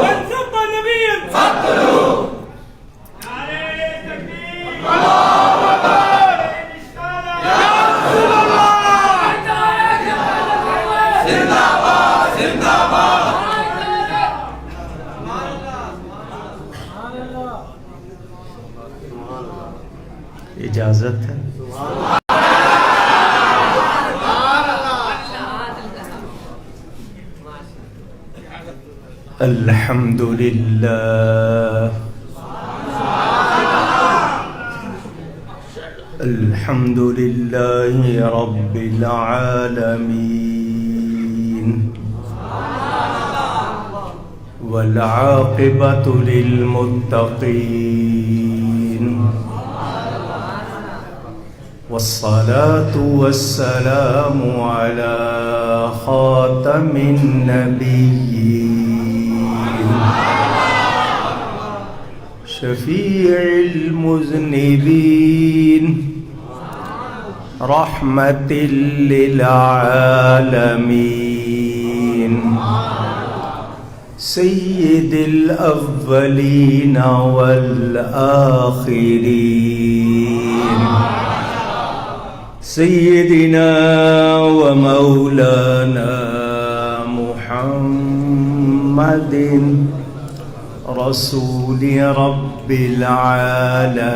من سب نبيا فاقتلوه. نعرہ تکبیر، اللہ اکبر، یا رسول اللہ، زندہ باد زندہ باد. اجازت ہے؟ الحمد للہ الحمد للہ رب العالمین والعاقبۃ للمتقین والصلاة والسلام على خاتم النبيين شفيع المذنبين رحمة للعالمين سيد الأولين والآخرين سيدنا ومولانا محمد رسول رب العالمين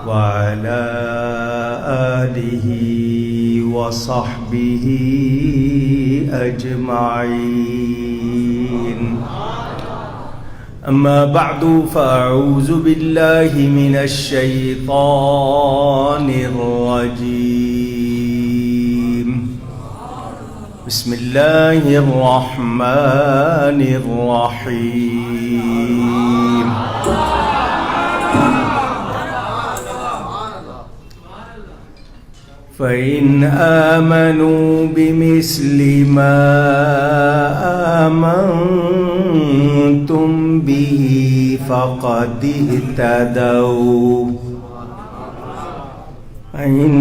وعلى آله وصحبه أجمعين. أما بعد فأعوذ بالله من الشيطان الرجيم. بسم الله الرحمن الرحيم. فإن آمنوا بمثل ما آمنتم به فقد اهتدوا إن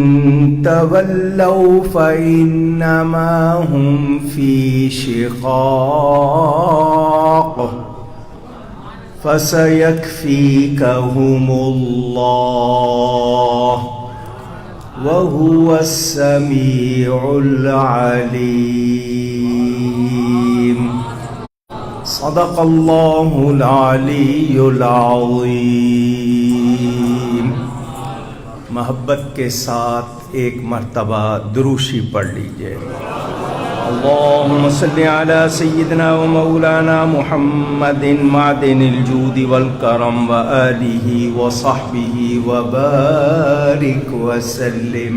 تولوا فإنما هم في شقاق فسيكفيكهم الله وهو السميع العليم. صدق الله العلي العظيم. محبت کے ساتھ ایک مرتبہ دروشی پڑھ لیجئے. اللهم صل على سيدنا ومولانا محمد معدن الجود والكرم وآله وصحبه وبارك وسلم.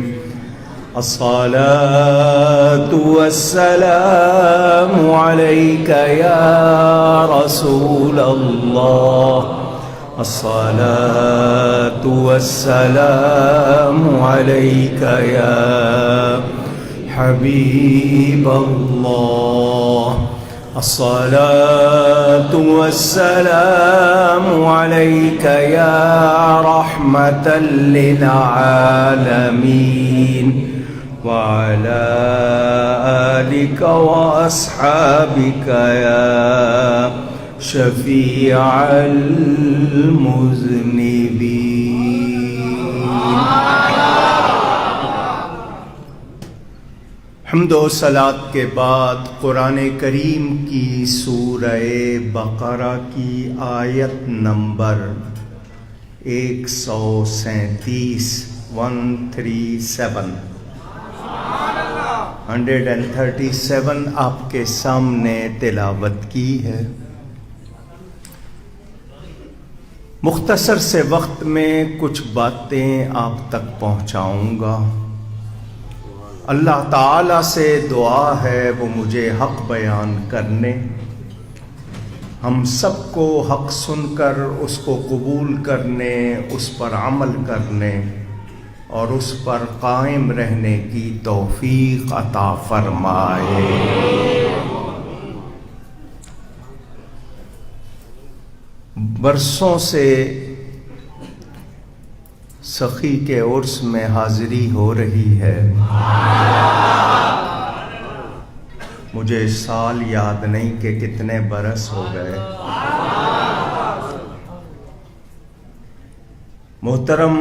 الصلاة والسلام عليك يا رسول الله. الصلاة والسلام عليك يا حبيب الله. الصلاة والسلام عليك يا رحمة للعالمين وعلى آلك وأصحابك يا شفيع المذنبين. حمد و صلات کے بعد قرآن کریم کی سورہ بقرہ کی آیت نمبر 137 137 آپ کے سامنے تلاوت کی ہے. مختصر سے وقت میں کچھ باتیں آپ تک پہنچاؤں گا. اللہ تعالیٰ سے دعا ہے وہ مجھے حق بیان کرنے، ہم سب کو حق سن کر اس کو قبول کرنے، اس پر عمل کرنے اور اس پر قائم رہنے کی توفیق عطا فرمائے. برسوں سے سخی کے عرس میں حاضری ہو رہی ہے. مجھے سال یاد نہیں کہ کتنے برس ہو گئے۔ محترم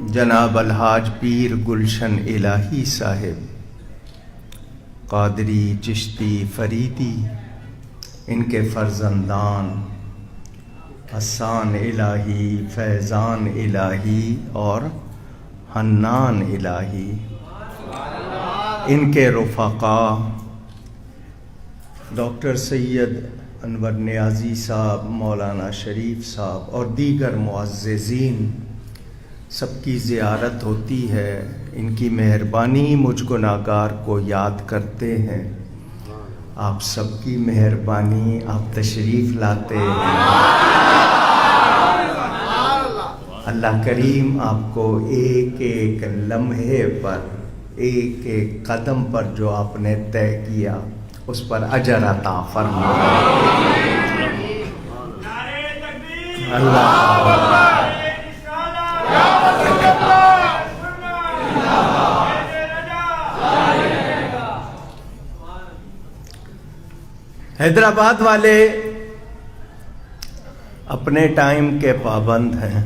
جناب الحاج پیر گلشن الہی صاحب قادری، چشتی، فریدی، ان کے فرزندان حسان الہی، فیضان الہی اور حنان الہی، ان کے رفقا ڈاکٹر سید انور نیازی صاحب، مولانا شریف صاحب اور دیگر معززین، سب کی زیارت ہوتی ہے۔ ان کی مہربانی مجھ گناہگار کو یاد کرتے ہیں۔ آپ سب کی مہربانی، آپ تشریف لاتے ہیں۔ اللہ کریم آپ کو ایک ایک لمحے پر، ایک ایک قدم پر جو آپ نے طے کیا اس پر اجر عطا فرمائے۔ اللہ حیدرآباد والے اپنے ٹائم کے پابند ہیں۔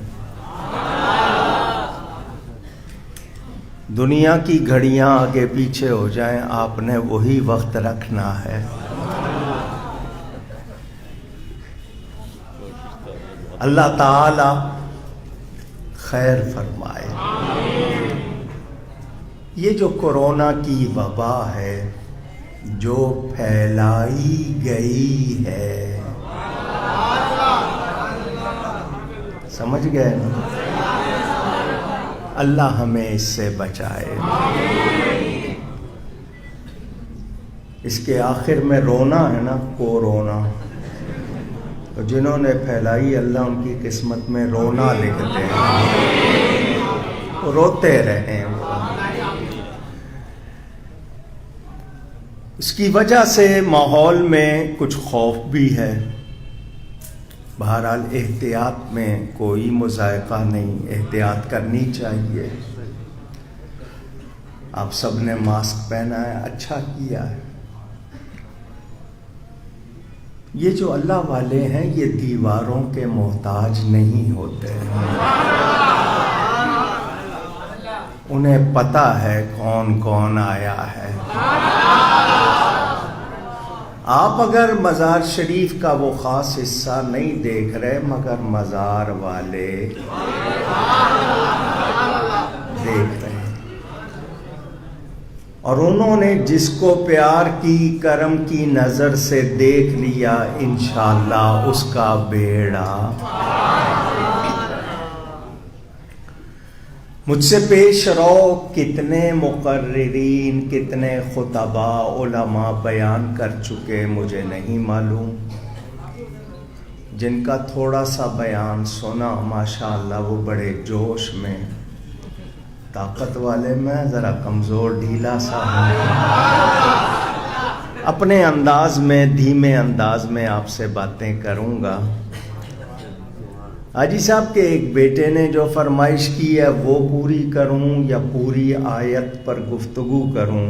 دنیا کی گھڑیاں آگے پیچھے ہو جائیں، آپ نے وہی وقت رکھنا ہے۔ اللہ تعالی خیر فرمائے۔ یہ جو کورونا کی وبا ہے جو پھیلائی گئی ہے، سمجھ گئے نا؟ اللہ ہمیں اس سے بچائے۔ اس کے آخر میں رونا ہے نا، کورونا، تو جنہوں نے پھیلائی اللہ ان کی قسمت میں رونا لکھتے ہیں، روتے رہیں۔ اس کی وجہ سے ماحول میں کچھ خوف بھی ہے۔ بہرحال احتیاط میں کوئی مذائقہ نہیں، احتیاط کرنی چاہیے۔ آپ سب نے ماسک پہنا ہے، اچھا کیا ہے۔ یہ جو اللہ والے ہیں یہ دیواروں کے محتاج نہیں ہوتے، انہیں پتہ ہے کون کون آیا ہے۔ آپ اگر مزار شریف کا وہ خاص حصہ نہیں دیکھ رہے، مگر مزار والے دیکھ رہے ہیں، اور انہوں نے جس کو پیار کی، کرم کی نظر سے دیکھ لیا، انشاءاللہ اس کا بیڑا۔ مجھ سے پیش رو کتنے مقررین، کتنے خطباء، علماء بیان کر چکے، مجھے نہیں معلوم۔ جن کا تھوڑا سا بیان سنا ماشاءاللہ وہ بڑے جوش میں، طاقت والے میں ذرا کمزور ڈھیلا سا ہوں۔ اپنے انداز میں، دھیمے انداز میں آپ سے باتیں کروں گا۔ حاجی صاحب کے ایک بیٹے نے جو فرمائش کی ہے وہ پوری کروں یا پوری آیت پر گفتگو کروں؟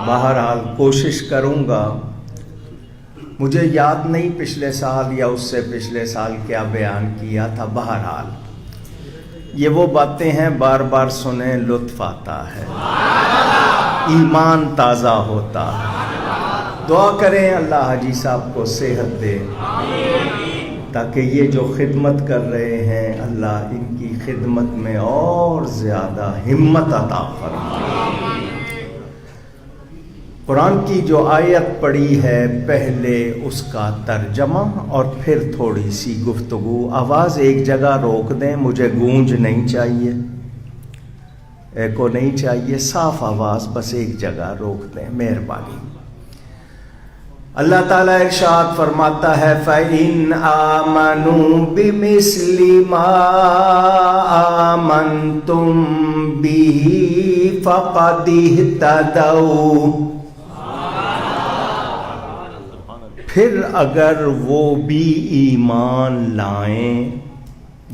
بہرحال کوشش کروں گا۔ مجھے یاد نہیں پچھلے سال یا اس سے پچھلے سال کیا بیان کیا تھا۔ بہرحال یہ وہ باتیں ہیں بار بار سنیں، لطف آتا ہے، ایمان تازہ ہوتا ہے۔ دعا کریں اللہ حاجی صاحب کو صحت دے، تاکہ یہ جو خدمت کر رہے ہیں اللہ ان کی خدمت میں اور زیادہ ہمت عطا فرمائے۔ قرآن کی جو آیت پڑھی ہے پہلے اس کا ترجمہ اور پھر تھوڑی سی گفتگو۔ آواز ایک جگہ روک دیں، مجھے گونج نہیں چاہیے، ایکو نہیں چاہیے، صاف آواز بس ایک جگہ روک دیں، مہربانی۔ اللہ تعالیٰ ارشاد فرماتا ہے فَإِنْ آمَنُوا بِمِثْلِ مَا آمَنْتُمْ بِهِ فَقَدِ اهْتَدَوْا، پھر اگر وہ بھی ایمان لائیں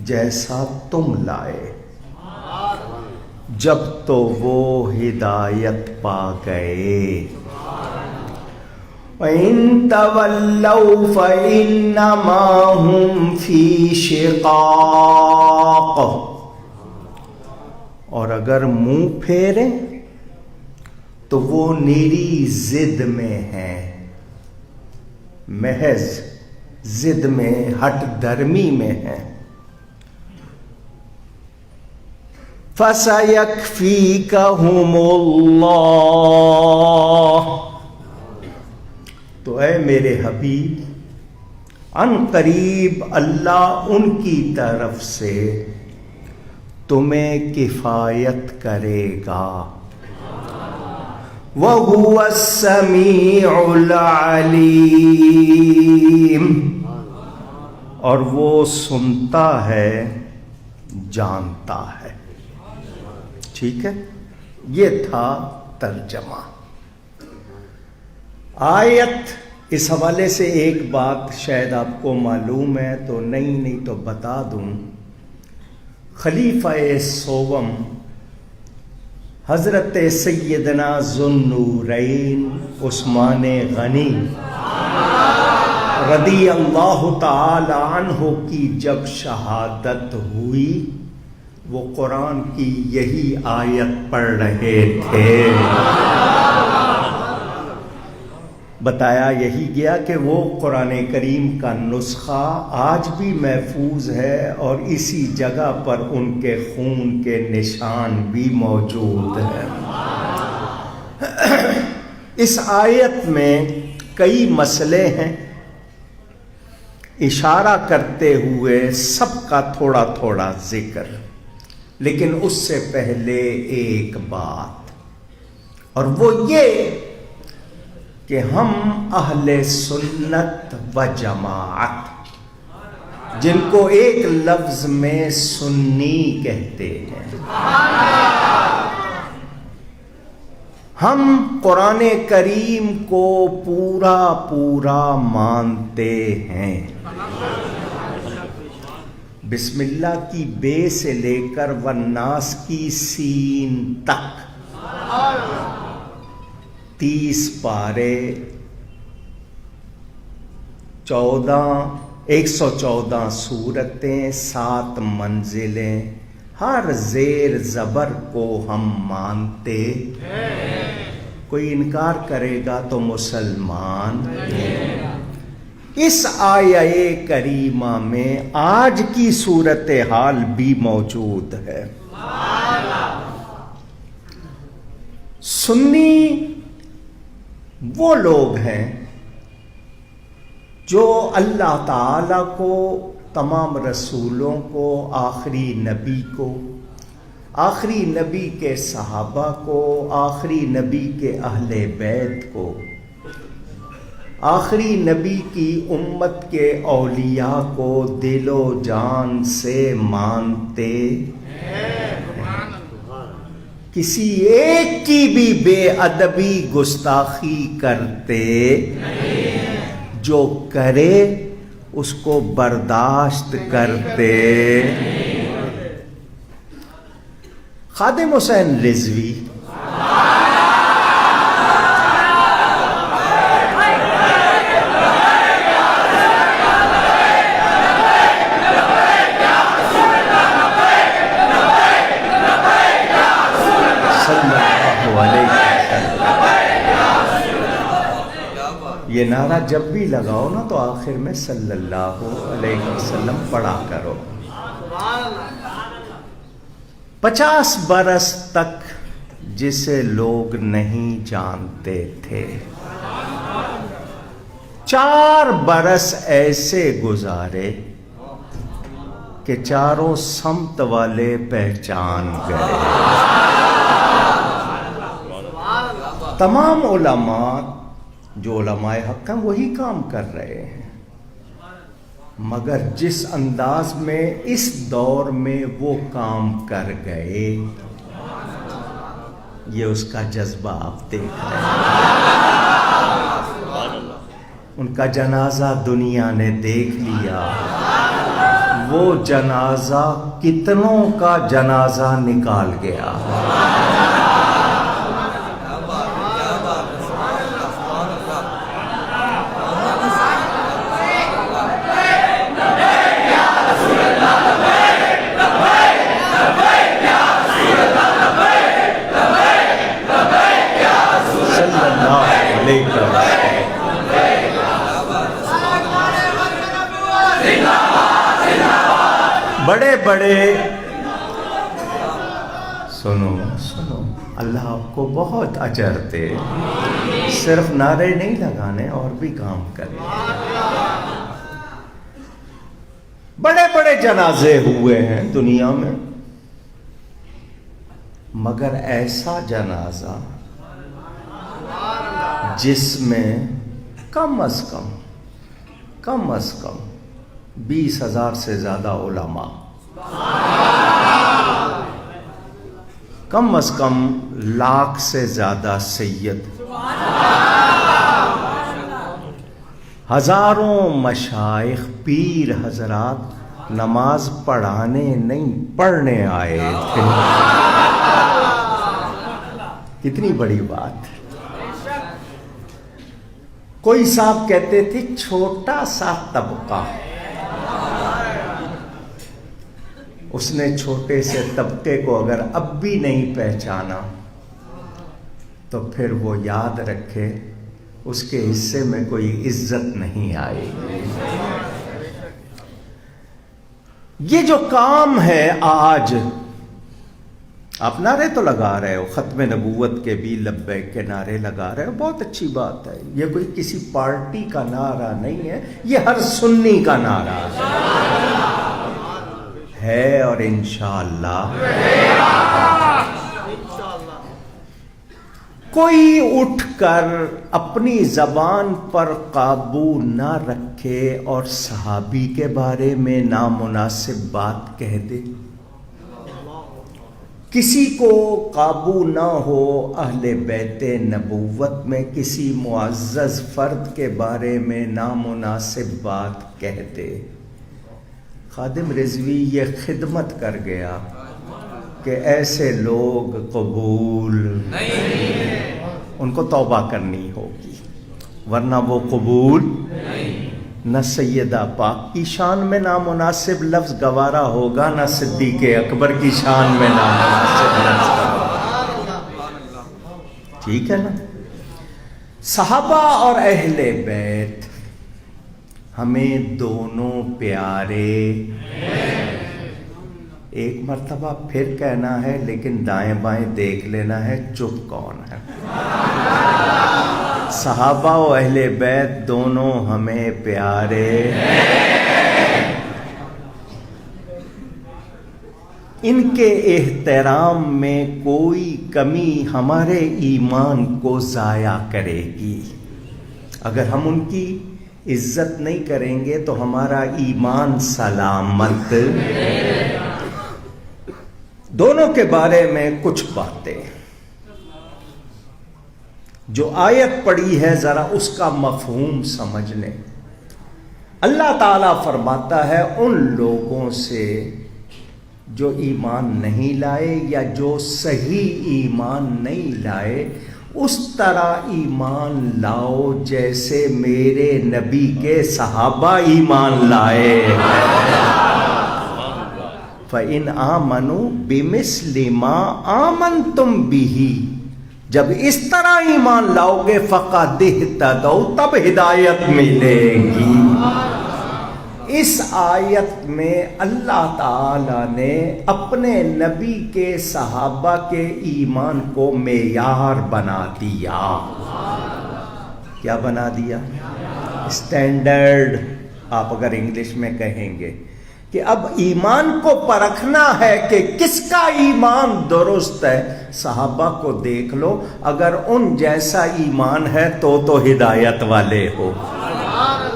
جیسا تم لائے، جب تو وہ ہدایت پا گئے۔ وَإِن تَوَلَّوْا فَإِنَّمَا هُمْ فِي شِقَاقٍ، اور اگر منہ پھیریں تو وہ نیری ضد میں ہیں، محض ضد میں، ہٹ درمی میں ہیں۔ فَسَيَكْفِيكَهُمُ اللَّهُ، تو اے میرے حبیب ان قریب اللہ ان کی طرف سے تمہیں کفایت کرے گا۔ وَهُوَ السَّمِيعُ الْعَلِيمُ، اور وہ سنتا ہے، جانتا ہے۔ ٹھیک ہے، یہ تھا ترجمہ آیت۔ اس حوالے سے ایک بات شاید آپ کو معلوم ہے تو نہیں تو بتا دوں، خلیفہ سوم حضرت سیدنا ذو النورین عثمان غنی رضی اللہ تعالی عنہ کی جب شہادت ہوئی، وہ قرآن کی یہی آیت پڑھ رہے تھے۔ بتایا یہی گیا کہ وہ قرآن کریم کا نسخہ آج بھی محفوظ ہے اور اسی جگہ پر ان کے خون کے نشان بھی موجود ہیں۔ اس آیت میں کئی مسئلے ہیں، اشارہ کرتے ہوئے سب کا تھوڑا تھوڑا ذکر، لیکن اس سے پہلے ایک بات، اور وہ یہ کہ ہم اہل سنت و جماعت، جن کو ایک لفظ میں سنی کہتے ہیں، ہم قرآن کریم کو پورا پورا مانتے ہیں، بسم اللہ کی بے سے لے کر والناس کی سین تک 30 پارے، 114 سورتیں، 7 منزلیں، ہر زیر زبر کو ہم مانتے ہیں۔ کوئی انکار کرے گا تو مسلمان ہے۔ اس آیہ کریمہ میں آج کی صورتحال بھی موجود ہے۔ سنی وہ لوگ ہیں جو اللہ تعالی کو، تمام رسولوں کو، آخری نبی کو، آخری نبی کے صحابہ کو، آخری نبی کے اہل بیت کو، آخری نبی کی امت کے اولیاء کو دل و جان سے مانتے ہیں، کسی ایک کی بھی بے ادبی گستاخی کرتے نہیں، جو کرے اس کو برداشت کرتے نہیں۔ خادم حسین رضوی یہ نعرہ جب بھی لگاؤ نا تو آخر میں صلی اللہ علیہ وسلم پڑھا کرو۔ 50 برس تک جسے لوگ نہیں جانتے تھے، 4 برس ایسے گزارے کہ چاروں سمت والے پہچان گئے۔ تمام علماء جو علماء حق ہیں وہی کام کر رہے ہیں، مگر جس انداز میں اس دور میں وہ کام کر گئے، یہ اس کا جذبہ آپ دیکھ رہے ہیں۔ ان کا جنازہ دنیا نے دیکھ لیا، وہ جنازہ کتنوں کا جنازہ نکال گیا۔ علیکم. بڑے بڑے سنو سنو، اللہ آپ کو بہت اجر دے. صرف نعرے نہیں لگانے، اور بھی کام کریں. بڑے بڑے جنازے ہوئے ہیں دنیا میں، مگر ایسا جنازہ جس میں کم از کم 20,000 سے زیادہ علماء، کم از کم 1,00,000 سے زیادہ سید، ہزاروں مشائخ پیر حضرات نماز پڑھانے نہیں پڑھنے آئے تھے. کتنی بڑی بات. کوئی صاحب کہتے تھے چھوٹا سا طبقہ، اس نے چھوٹے سے طبقے کو اگر اب بھی نہیں پہچانا تو پھر وہ یاد رکھے اس کے حصے میں کوئی عزت نہیں آئے گی. یہ جو کام ہے آج، آپ نعرے تو لگا رہے ہو، ختم نبوت کے بھی لبیک کے نعرے لگا رہے ہو، بہت اچھی بات ہے. یہ کوئی کسی پارٹی کا نعرہ نہیں ہے، یہ ہر سنی کا نعرہ ہے. اور انشاءاللہ کوئی اٹھ کر اپنی زبان پر قابو نہ رکھے اور صحابی کے بارے میں نامناسب بات کہہ دے، کسی کو قابو نہ ہو اہل بیت نبوت میں کسی معزز فرد کے بارے میں نامناسب بات کہہ دے. خادم رضوی یہ خدمت کر گیا کہ ایسے لوگ قبول نہیں، ان کو توبہ کرنی ہوگی، ورنہ وہ قبول نہیں. نہ سیدہ پاک کی شان میں نامناسب لفظ گوارا ہوگا، نہ صدیق اکبر کی شان میں نامناسب لفظ گوارا. ٹھیک ہے نا. صحابہ اور اہل بیت ہمیں دونوں پیارے. ایک مرتبہ پھر کہنا ہے، لیکن دائیں بائیں دیکھ لینا ہے چپ کون ہے. صحابہ و اہل بیت دونوں ہمیں پیارے ہیں. ان کے احترام میں کوئی کمی ہمارے ایمان کو ضائع کرے گی. اگر ہم ان کی عزت نہیں کریں گے تو ہمارا ایمان سلامت. دونوں کے بارے میں کچھ باتیں، جو آیت پڑھی ہے ذرا اس کا مفہوم سمجھ لیں. اللہ تعالیٰ فرماتا ہے ان لوگوں سے جو ایمان نہیں لائے یا جو صحیح ایمان نہیں لائے، اس طرح ایمان لاؤ جیسے میرے نبی کے صحابہ ایمان لائے. فَإِنْ آمَنُوا بِمِثْلِ مَا آمَنْتُمْ بِهِ، جب اس طرح ایمان لاؤ گے فَقَدِ اهْتَدَوْا، تب ہدایت ملے گی. اس آیت میں اللہ تعالی نے اپنے نبی کے صحابہ کے ایمان کو معیار بنا دیا. کیا بنا دیا؟ اسٹینڈرڈ. آپ اگر انگلش میں کہیں گے کہ اب ایمان کو پرکھنا ہے کہ کس کا ایمان درست ہے، صحابہ کو دیکھ لو، اگر ان جیسا ایمان ہے تو ہدایت والے ہو،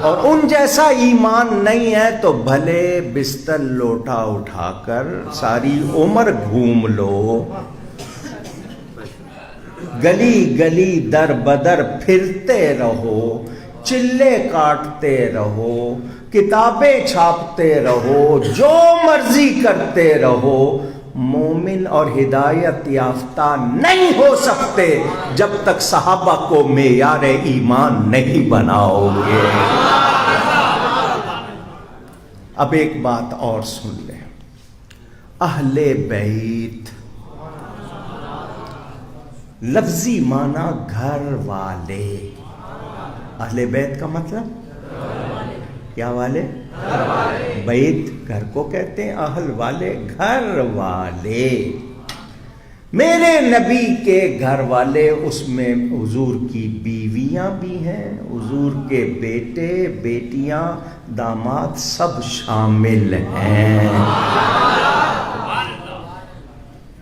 اور ان جیسا ایمان نہیں ہے تو بھلے بستر لوٹا اٹھا کر ساری عمر گھوم لو، گلی گلی در بدر پھرتے رہو، چلے کاٹتے رہو، کتابیں چھاپتے رہو، جو مرضی کرتے رہو، مومن اور ہدایت یافتہ نہیں ہو سکتے جب تک صحابہ کو معیار ایمان نہیں بناؤ گے. اب ایک بات اور سن لیں. اہل بیت لفظی معنی گھر والے. اہل بیت کا مطلب کیا والے؟ بیت گھر کو کہتے ہیں، اہل والے گھر والے۔ میرے نبی کے گھر والے، اس میں حضور کی بیویاں بھی ہیں، حضور کے بیٹے بیٹیاں داماد سب شامل ہیں۔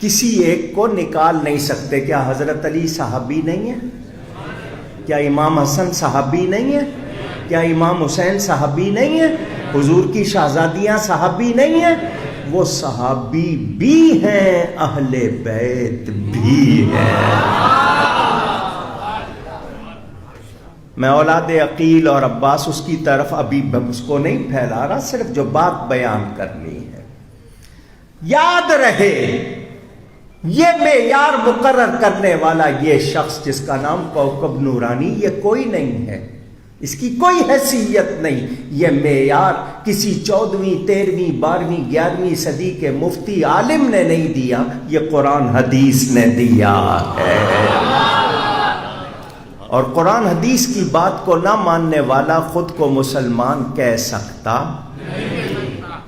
کسی ایک کو نکال نہیں سکتے۔ کیا حضرت علی صحابی نہیں ہے؟ کیا امام حسن صحابی نہیں ہے؟ کیا امام حسین صحابی نہیں ہے؟ حضور کی شہزادیاں صحابی نہیں ہیں؟ وہ صحابی بھی ہیں، اہل بیت بھی ہیں۔ میں اولاد عقیل اور عباس اس کی طرف ابھی اس کو نہیں پھیلا رہا، صرف جو بات بیان کرنی ہے۔ یاد رہے یہ معیار مقرر کرنے والا یہ شخص جس کا نام کوكب نورانی، یہ کوئی نہیں ہے، اس کی کوئی حیثیت نہیں۔ یہ معیار کسی 14ویں 13ویں 12ویں 11ویں صدی کے مفتی عالم نے نہیں دیا، یہ قرآن حدیث نے دیا ہے۔ اور قرآن حدیث کی بات کو نہ ماننے والا خود کو مسلمان کہہ سکتا؟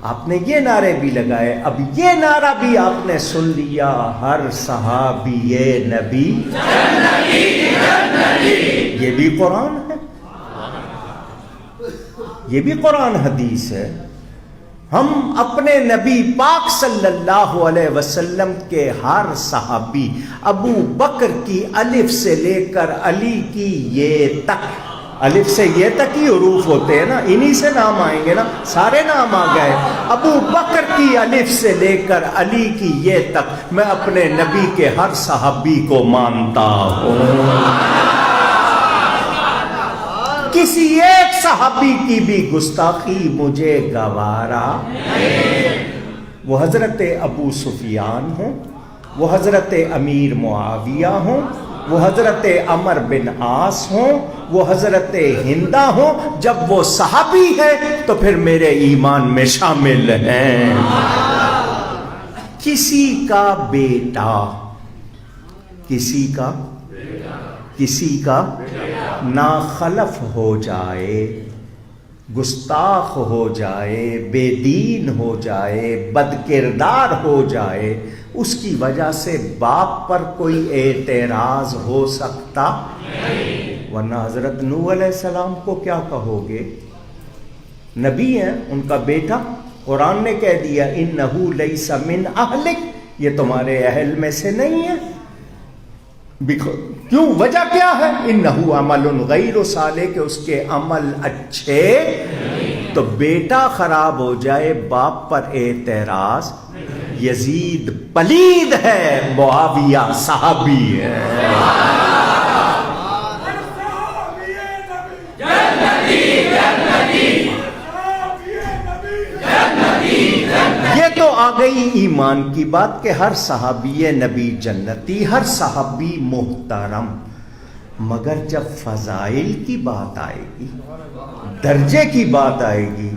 آپ نے یہ نعرے بھی لگائے، اب یہ نعرہ بھی آپ نے سن لیا، ہر صحابی نبی یہ بھی قرآن ہے، یہ بھی قرآن حدیث ہے۔ ہم اپنے نبی پاک صلی اللہ علیہ وسلم کے ہر صحابی، ابو بکر کی الف سے لے کر علی کی یہ تک، الف سے یہ تک ہی حروف ہوتے ہیں نا، انہی سے نام آئیں گے نا، سارے نام آ گئے۔ ابو بکر کی الف سے لے کر علی کی یہ تک میں اپنے نبی کے ہر صحابی کو مانتا ہوں۔ کسی ایک صحابی کی بھی گستاخی مجھے گوارا، وہ حضرت ابو سفیان ہوں، وہ حضرت امیر معاویہ ہوں، وہ حضرت عمر بن عاص ہوں، وہ حضرت ہندہ ہوں، جب وہ صحابی ہے تو پھر میرے ایمان میں شامل ہیں۔ کسی کا بیٹا، کسی کا ناخلف ہو جائے، گستاخ ہو جائے، بے دین ہو جائے، بد کردار ہو جائے، اس کی وجہ سے باپ پر کوئی اعتراض ہو سکتا؟ ورنہ حضرت نوح علیہ السلام کو کیا کہو گے؟ نبی ہیں، ان کا بیٹا، قرآن نے کہہ دیا اِنَّهُ لَيْسَ مِنْ أَهْلِكَ، یہ تمہارے اہل میں سے نہیں ہے۔ کیوں؟ وجہ کیا ہے؟ اِنَّهُ عَمَلٌ غَيْرُ صَالِحٍ، کہ اس کے عمل اچھے، تو بیٹا خراب ہو جائے باپ پر اعتراض؟ یزید پلید ہے، معاویہ صحابی ہے۔ یہ تو آ گئی ایمان کی بات کہ ہر صحابی نبی جنتی، ہر صحابی محترم، مگر جب فضائل کی بات آئے گی، درجے کی بات آئے گی،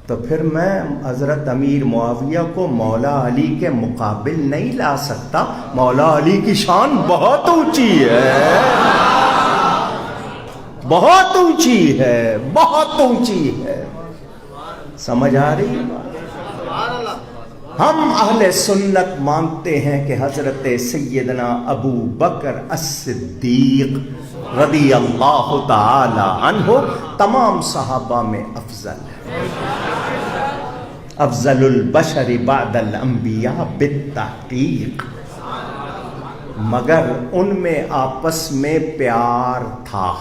تو پھر میں حضرت امیر معاویہ کو مولا علی کے مقابل نہیں لا سکتا۔ مولا علی کی شان بہت اونچی ہے، بہت اونچی ہے، بہت اونچی ہے۔ سمجھ آ رہی ہے بات؟ ہم اہل سنت مانتے ہیں کہ حضرت سیدنا ابو بکر الصدیق رضی اللہ تعالی عنہ تمام صحابہ میں افضل ہے، افضل البشر بعد الانبیاء بالتحقیق، مگر ان میں آپس میں پیار تھا۔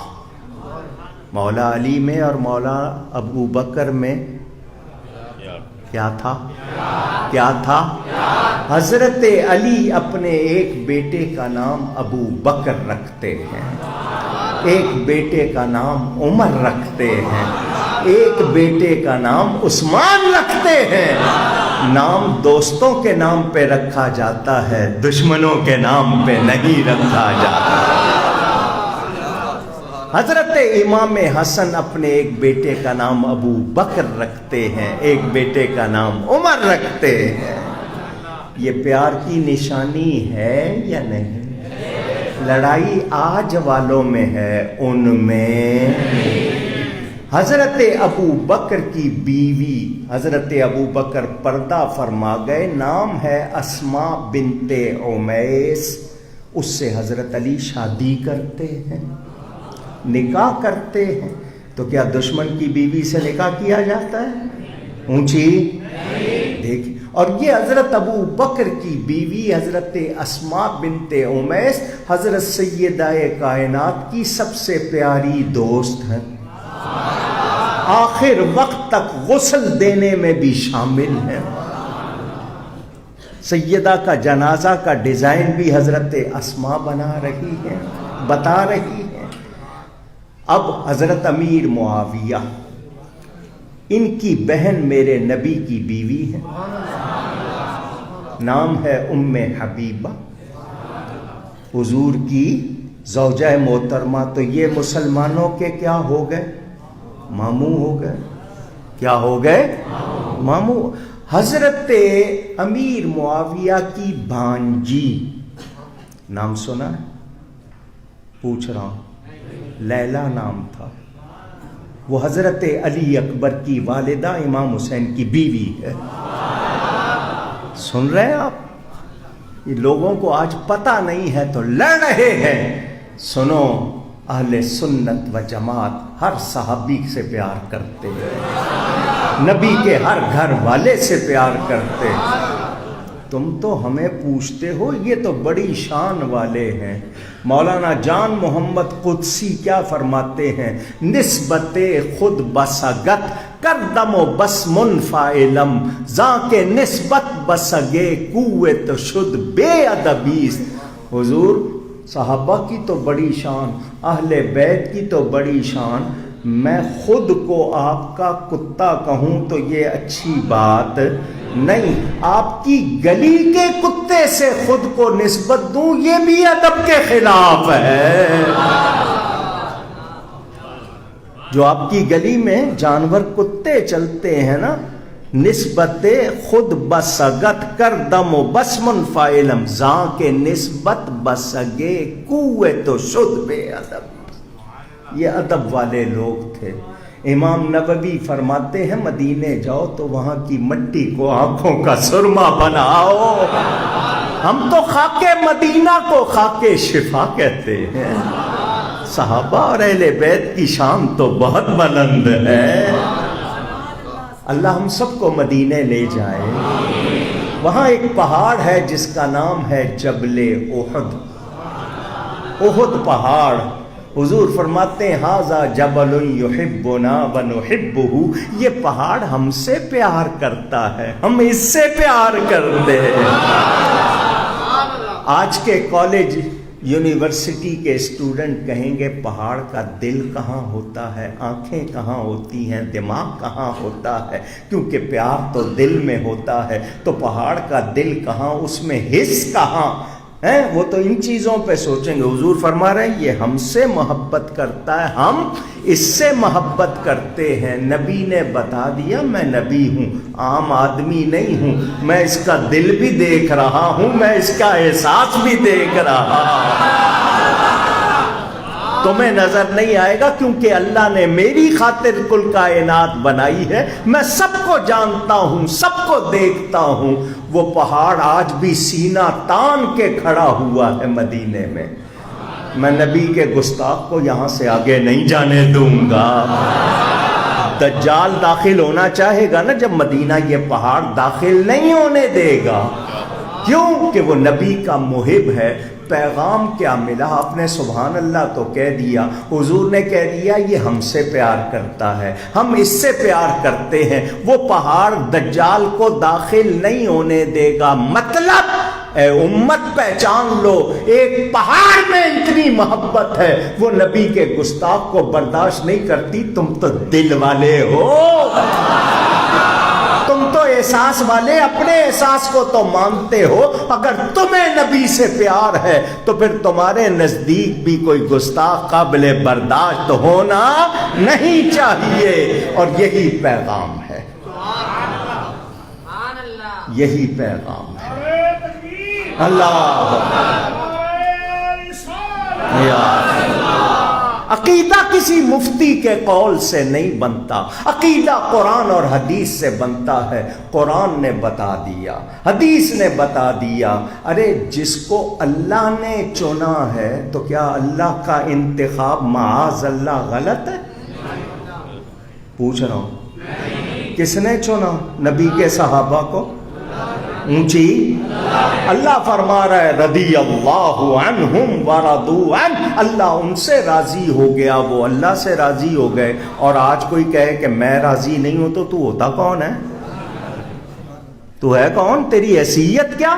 مولا علی میں اور مولا ابو بکر میں کیا تھا؟ کیا تھا؟ حضرت علی اپنے ایک بیٹے کا نام ابو بکر رکھتے ہیں، ایک بیٹے کا نام عمر رکھتے ہیں، ایک بیٹے کا نام عثمان رکھتے ہیں۔ نام دوستوں کے نام پہ رکھا جاتا ہے، دشمنوں کے نام پہ نہیں رکھا جاتا۔ حضرت امام حسن اپنے ایک بیٹے کا نام ابو بکر رکھتے ہیں، ایک بیٹے کا نام عمر رکھتے ہیں۔ یہ پیار کی نشانی ہے یا نہیں؟ لڑائی آج والوں میں ہے، ان میں حضرت ابو بکر کی بیوی حضرت ابو بکر پردہ فرما گئے، نام ہے اسماء بنت عمیس، اس سے حضرت علی شادی کرتے ہیں، نکاح کرتے ہیں۔ تو کیا دشمن کی بیوی سے نکاح کیا جاتا ہے؟ اونچی دیکھیں، اور یہ حضرت ابو بکر کی بیوی حضرت اسماء بنت عمیس حضرت سیدہ کائنات کی سب سے پیاری دوست ہیں، آخر وقت تک غسل دینے میں بھی شامل ہیں۔ سیدہ کا جنازہ کا ڈیزائن بھی حضرت اسماء بنا رہی ہے، بتا رہی ہے۔ اب حضرت امیر معاویہ، ان کی بہن میرے نبی کی بیوی ہے، نام ہے ام حبیبہ، حضور کی زوجہ محترمہ۔ تو یہ مسلمانوں کے کیا ہو گئے؟ ماموں ہو گئے۔ کیا ہو گئے؟ ماموں۔ حضرت امیر معاویہ کی بھانجی، نام سنا ہے؟ پوچھ رہا ہوں، لیلا نام تھا، وہ حضرت علی اکبر کی والدہ امام حسین کی بیوی ہے۔ سن رہے ہیں آپ؟ یہ لوگوں کو آج پتہ نہیں ہے تو لڑ رہے ہیں۔ سنو، اہل سنت و جماعت ہر صحابی سے پیار کرتے ہیں، نبی کے ہر گھر والے سے پیار کرتے ہیں۔ تم تو ہمیں پوچھتے ہو یہ تو بڑی شان والے ہیں۔ مولانا جان محمد قدسی کیا فرماتے ہیں؟ نسبت خود بسگت کردم و بس منفعلم، زاں کے نسبت بسگے قوت شد بے ادبیست۔ حضور صحابہ کی تو بڑی شان، اہل بیت کی تو بڑی شان، میں خود کو آپ کا کتا کہوں تو یہ اچھی بات نہیں، آپ کی گلی کے کتے سے خود کو نسبت دوں یہ بھی ادب کے خلاف ہے۔ جو آپ کی گلی میں جانور کتے چلتے ہیں نا، نسبت خود بسگت کردم و بس منفعلم، زاں کے نسبت بسگے قوت و شد بے ادب، یہ ادب والے لوگ تھے۔ امام نووی فرماتے ہیں مدینے جاؤ تو وہاں کی مٹی کو آنکھوں کا سرما بناؤ۔ ہم تو خاک مدینہ کو خاک شفا کہتے ہیں۔ صحابہ اور اہل بیت کی شان تو بہت بلند ہے۔ اللہ ہم سب کو مدینے لے جائے۔ وہاں ایک پہاڑ ہے جس کا نام ہے جبل احد، احد پہاڑ۔ حضور فرماتے ہیں ھذا جبل یحبنا ونحبہ، یہ پہاڑ ہم سے پیار کرتا ہے، ہم اس سے پیار کرتے ہیں۔ آج کے کالج یونیورسٹی کے اسٹوڈنٹ کہیں گے پہاڑ کا دل کہاں ہوتا ہے، آنکھیں کہاں ہوتی ہیں، دماغ کہاں ہوتا ہے؟ کیونکہ پیار تو دل میں ہوتا ہے، تو پہاڑ کا دل کہاں، اس میں حس کہاں ہے؟ وہ تو ان چیزوں پہ سوچیں گے۔ حضور فرما رہے ہیں یہ ہم سے محبت کرتا ہے، ہم اس سے محبت کرتے ہیں۔ نبی نے بتا دیا میں نبی ہوں، عام آدمی نہیں ہوں، میں اس کا دل بھی دیکھ رہا ہوں، میں اس کا احساس بھی دیکھ رہا ہوں۔ تمہیں نظر نہیں آئے گا کیونکہ اللہ نے میری خاطر کل کائنات بنائی ہے، میں سب کو جانتا ہوں، سب کو دیکھتا ہوں۔ وہ پہاڑ آج بھی سینہ تان کے کھڑا ہوا ہے مدینے میں۔ میں نبی کے گستاخ کو یہاں سے آگے نہیں جانے دوں گا۔ دجال داخل ہونا چاہے گا نا جب مدینہ، یہ پہاڑ داخل نہیں ہونے دے گا۔ کیوں کہ وہ نبی کا محب ہے۔ پیغام کیا ملا؟ آپ نے سبحان اللہ تو کہہ دیا، حضور نے کہہ دیا یہ ہم سے پیار کرتا ہے، ہم اس سے پیار کرتے ہیں۔ وہ پہاڑ دجال کو داخل نہیں ہونے دے گا۔ مطلب اے امت پہچان لو، ایک پہاڑ میں اتنی محبت ہے وہ نبی کے گستاخ کو برداشت نہیں کرتی۔ تم تو دل والے ہو، تم تو احساس والے، اپنے احساس کو تو مانتے ہو۔ اگر تمہیں نبی سے پیار ہے تو پھر تمہارے نزدیک بھی کوئی گستاخ قابل برداشت ہونا نہیں چاہیے۔ اور یہی پیغام ہے، یہی پیغام ہے۔ اللہ عقیدہ کسی مفتی کے قول سے نہیں بنتا، عقیدہ قرآن اور حدیث سے بنتا ہے۔ قرآن نے بتا دیا، حدیث نے بتا دیا۔ ارے جس کو اللہ نے چنا ہے تو کیا اللہ کا انتخاب معاذ اللہ غلط ہے؟ پوچھ رہا ہوں، کس نے چنا نبی کے صحابہ کو؟ اونچی اللہ فرما رہا ہے رضی اللہ عنہم ورضوا عنہ، اللہ ان سے راضی ہو گیا، وہ اللہ سے راضی ہو گئے۔ اور آج کوئی کہے کہ میں راضی نہیں ہوں تو ہوتا کون ہے؟ تو ہے کون؟ تیری حیثیت کیا؟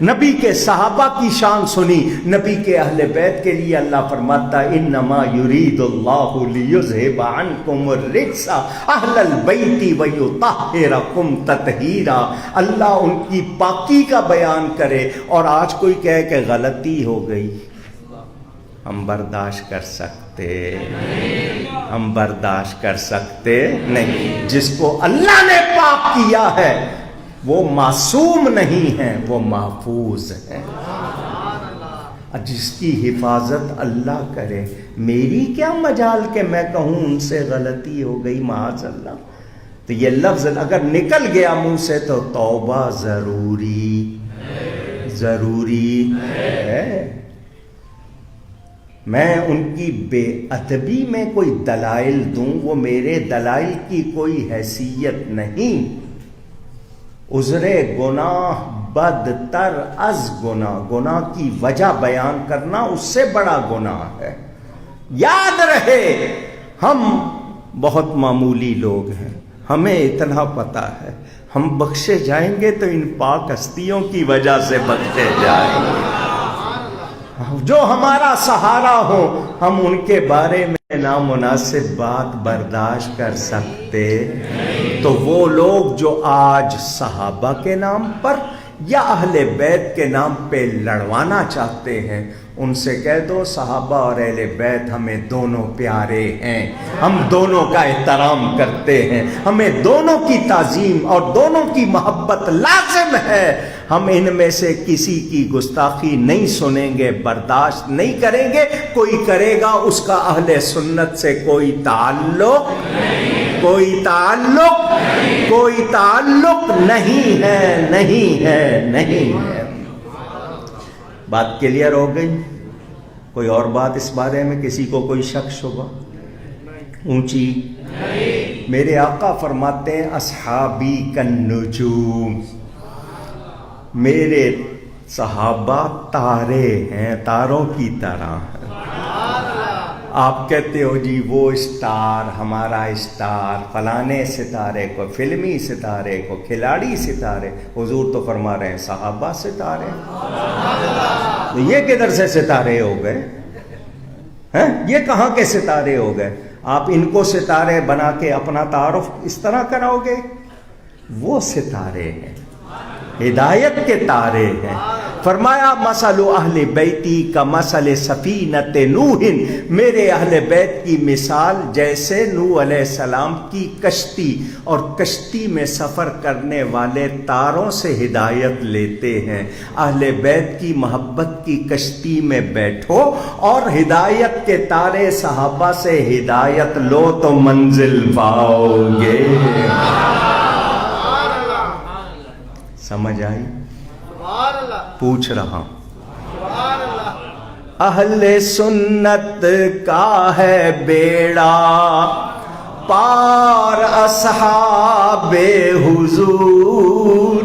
نبی کے صحابہ کی شان سنی، نبی کے اہل بیت کے لیے اللہ فرماتا انما یرید اللہ لیذھب عنکم الرجس اہل البیت ویطہرکم تطہیرا، اللہ ان کی پاکی کا بیان کرے۔ اور آج کوئی کہے کہ غلطی ہو گئی، ہم برداشت کر سکتے، ہم برداشت کر سکتے نہیں۔ جس کو اللہ نے پاک کیا ہے وہ معصوم نہیں ہے، وہ محفوظ ہے۔ جس کی حفاظت اللہ کرے، میری کیا مجال کہ میں کہوں ان سے غلطی ہو گئی معاذ اللہ۔ تو یہ لفظ اگر نکل گیا منہ سے تو توبہ ضروری ہے۔ میں ان کی بے ادبی میں کوئی دلائل دوں، وہ میرے دلائل کی کوئی حیثیت نہیں۔ عذر گناہ بدتر از گناہ، گناہ کی وجہ بیان کرنا اس سے بڑا گناہ ہے۔ یاد رہے ہم بہت معمولی لوگ ہیں، ہمیں اتنا پتا ہے ہم بخشے جائیں گے تو ان پاک ہستیوں کی وجہ سے بخشے جائیں گے۔ جو ہمارا سہارا ہو ہم ان کے بارے میں نامناسب بات برداشت کر سکتے؟ تو وہ لوگ جو آج صحابہ کے نام پر یا اہل بیت کے نام پہ لڑوانا چاہتے ہیں، ان سے کہہ دو صحابہ اور اہل بیت ہمیں دونوں پیارے ہیں، ہم دونوں کا احترام کرتے ہیں، ہمیں دونوں کی تعظیم اور دونوں کی محبت لازم ہے۔ ہم ان میں سے کسی کی گستاخی نہیں سنیں گے، برداشت نہیں کریں گے۔ کوئی کرے گا اس کا اہل سنت سے کوئی تعلق نہیں ہے۔ بات کلیئر ہو گئی؟ کوئی اور بات اس بارے میں کسی کو کوئی شک شبہ؟ اونچی میرے آقا فرماتے ہیں اصحابی کالنجوم، میرے صحابہ تارے ہیں، تاروں کی طرح ہیں۔ آپ کہتے ہو جی وہ اسٹار، ہمارا اسٹار، فلانے ستارے کو، فلمی ستارے کو، کھلاڑی ستارے، حضور تو فرما رہے ہیں صحابہ ستارے۔ تو یہ کدھر سے ستارے ہو گئے ہیں؟ یہ کہاں کے ستارے ہو گئے؟ آپ ان کو ستارے بنا کے اپنا تعارف اس طرح کراؤ گے؟ وہ ستارے ہیں، ہدایت کے تارے ہیں۔ فرمایا مثل اہل بیتی کا مثل سفینۃ نوح، میرے اہل بیت کی مثال جیسے نوح علیہ السلام کی کشتی، اور کشتی میں سفر کرنے والے تاروں سے ہدایت لیتے ہیں۔ اہل بیت کی محبت کی کشتی میں بیٹھو اور ہدایت کے تارے صحابہ سے ہدایت لو تو منزل پاؤ گے۔ سمجھ آئی؟ پوچھ رہا اہل سنت کا ہے بیڑا پار اصحاب حضور۔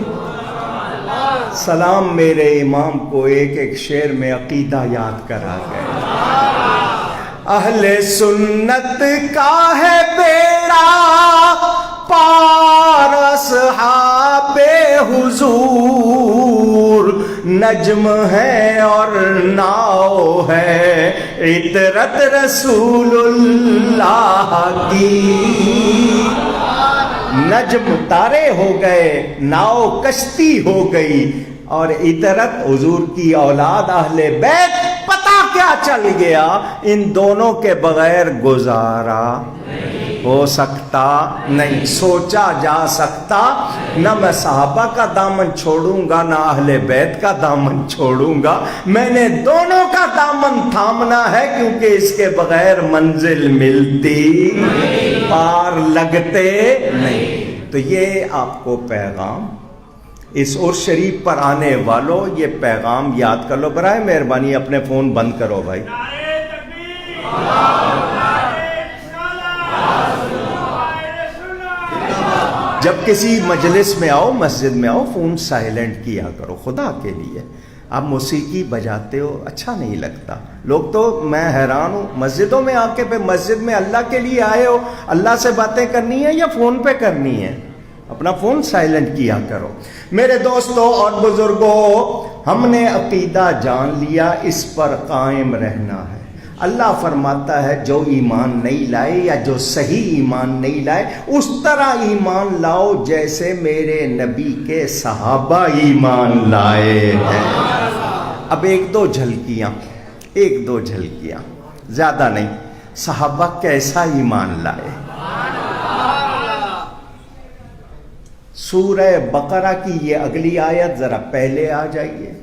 سلام میرے امام کو ایک ایک شعر میں عقیدہ یاد کرا گئے۔ اہل سنت کا ہے بیڑا پار اصحاب حضور، نجم ہے اور ناؤ ہے عطرت رسول اللہ کی۔ نجم تارے ہو گئے، ناؤ کشتی ہو گئی، اور عطرت حضور کی اولاد اہل بیت۔ پتہ کیا چل گیا؟ ان دونوں کے بغیر گزارا ہو سکتا نہیں، سوچا جا سکتا۔ نہ میں صحابہ کا دامن چھوڑوں گا نہ اہل بیت کا دامن چھوڑوں گا، میں نے دونوں کا دامن تھامنا ہے، کیونکہ اس کے بغیر منزل ملتی پار لگتے نہیں۔ تو یہ آپ کو پیغام، اس عرس شریف پر آنے والوں یہ پیغام یاد کر لو۔ برائے مہربانی اپنے فون بند کرو بھائی۔ نعرہ تکبیر، نعرہ رسالت، نعرہ سنت۔ جب کسی مجلس میں آؤ، مسجد میں آؤ، فون سائلنٹ کیا کرو خدا کے لیے۔ آپ موسیقی بجاتے ہو، اچھا نہیں لگتا۔ لوگ تو میں حیران ہوں، مسجدوں میں آ کے پہ مسجد میں اللہ کے لیے آئے ہو، اللہ سے باتیں کرنی ہے یا فون پہ کرنی ہے؟ اپنا فون سائلنٹ کیا کرو۔ میرے دوستوں اور بزرگوں، ہم نے عقیدہ جان لیا، اس پر قائم رہنا ہے۔ اللہ فرماتا ہے جو ایمان نہیں لائے یا جو صحیح ایمان نہیں لائے اس طرح ایمان لاؤ جیسے میرے نبی کے صحابہ ایمان لائے ہیں۔ اب ایک دو جھلکیاں زیادہ نہیں، صحابہ کیسا ایمان لائے۔ سورہ بقرہ کی یہ اگلی آیت ذرا پہلے آ جائیے۔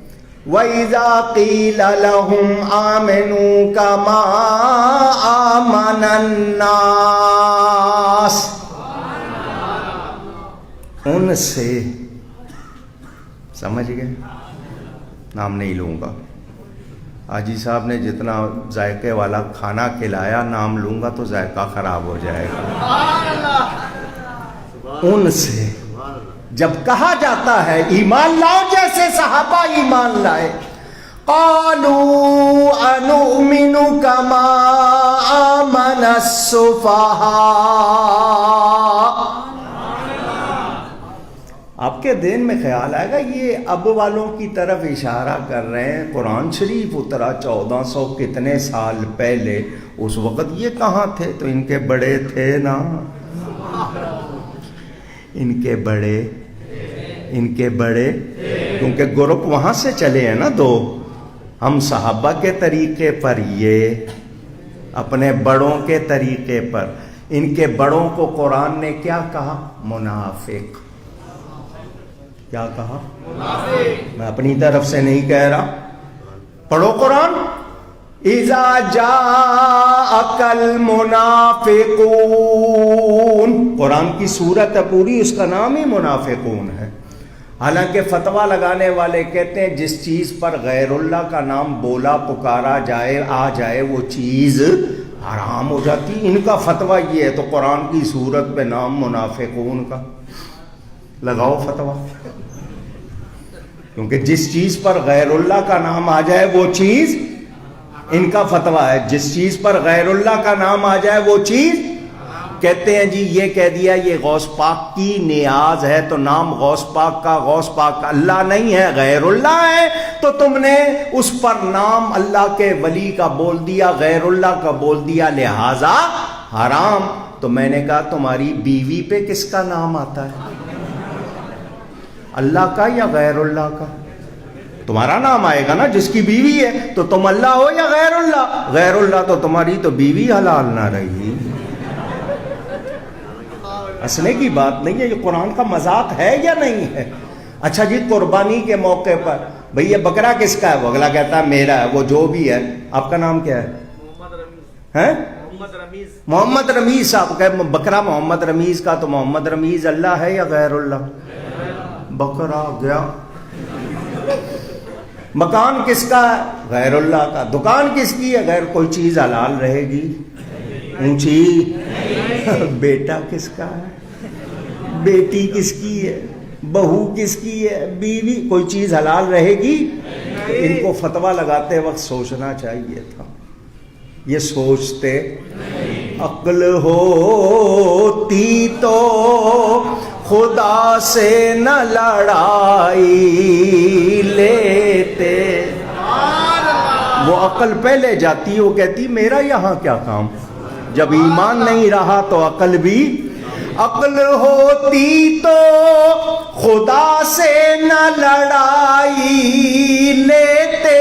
وَإِذَا قِيلَ لَهُمْ آمِنُوا كَمَا آمَنَ النَّاسِ، ان سے، سمجھ گئے؟ نام نہیں لوں گا، حاجی صاحب نے جتنا ذائقے والا کھانا کھلایا، نام لوں گا تو ذائقہ خراب ہو جائے گا۔ ان سے جب کہا جاتا ہے ایمان لاؤ جیسے صحابہ ایمان لائے، قالوا انؤمن کما آمن السفہاء، آپ کے دین میں خیال آئے گا یہ اب والوں کی طرف اشارہ کر رہے ہیں۔ قرآن شریف اترا 1400 کتنے سال پہلے، اس وقت یہ کہاں تھے؟ تو ان کے بڑے تھے نا، ان کے بڑے، کیونکہ گروپ وہاں سے چلے ہیں نا دو، ہم صحابہ کے طریقے پر، یہ اپنے بڑوں کے طریقے پر۔ ان کے بڑوں کو قرآن نے کیا کہا؟ منافق۔ کیا کہا؟ میں اپنی طرف سے نہیں کہہ رہا، پڑھو قرآن۔ اذا جاءک المنافقون، قرآن کی سورت ہے پوری، اس کا نام ہی منافقون ہے۔ حالانکہ فتویٰ لگانے والے کہتے ہیں جس چیز پر غیر اللہ کا نام بولا پکارا جائے آ جائے وہ چیز حرام ہو جاتی۔ ان کا فتویٰ یہ ہے، تو قرآن کی سورت پہ نام منافقون کا لگاؤ فتویٰ، کیونکہ جس چیز پر غیر اللہ کا نام آ جائے وہ چیز، ان کا فتویٰ ہے جس چیز پر غیر اللہ کا نام آ جائے وہ چیز، کہتے ہیں جی یہ کہہ دیا یہ غوث پاک کی نیاز ہے تو نام غوث پاک کا اللہ نہیں ہے، غیر اللہ ہے، تو تم نے اس پر نام اللہ کے ولی کا بول دیا، غیر اللہ کا بول دیا، لہذا حرام۔ تو میں نے کہا تمہاری بیوی پہ کس کا نام آتا ہے؟ اللہ کا یا غیر اللہ کا؟ تمہارا نام آئے گا نا جس کی بیوی ہے، تو تم اللہ ہو یا غیر اللہ؟ غیر اللہ، تو تمہاری تو بیوی حلال نہ رہی۔ ہنسنے کی بات نہیں ہے، یہ قرآن کا مذاق ہے یا نہیں ہے؟ اچھا جی، قربانی کے موقع پر بھئی یہ بکرا کس کا ہے؟ وہ اگلا کہتا ہے میرا ہے، وہ جو بھی ہے۔ آپ کا نام کیا ہے؟ محمد رمیز صاحب کہ بکرا محمد رمیز کا، تو محمد رمیز اللہ ہے یا غیر اللہ؟ بکرا گیا۔ مکان کس کا ہے؟ غیر اللہ کا۔ دکان کس کی ہے؟ غیر۔ کوئی چیز حلال رہے گی اونچی؟ بیٹا کس کا ہے؟ بیٹی کس کی ہے؟ بہو کس کی ہے؟ بیوی؟ کوئی چیز حلال رہے گی؟ ان کو فتویٰ لگاتے وقت سوچنا چاہیے تھا، یہ سوچتے۔ عقل ہوتی تو خدا سے نہ لڑائی لیتے، وہ عقل پہلے جاتی، وہ کہتی میرا یہاں کیا کام؟ جب ایمان نہیں رہا تو عقل بھی، عقل ہوتی تو خدا سے نہ لڑائی لیتے،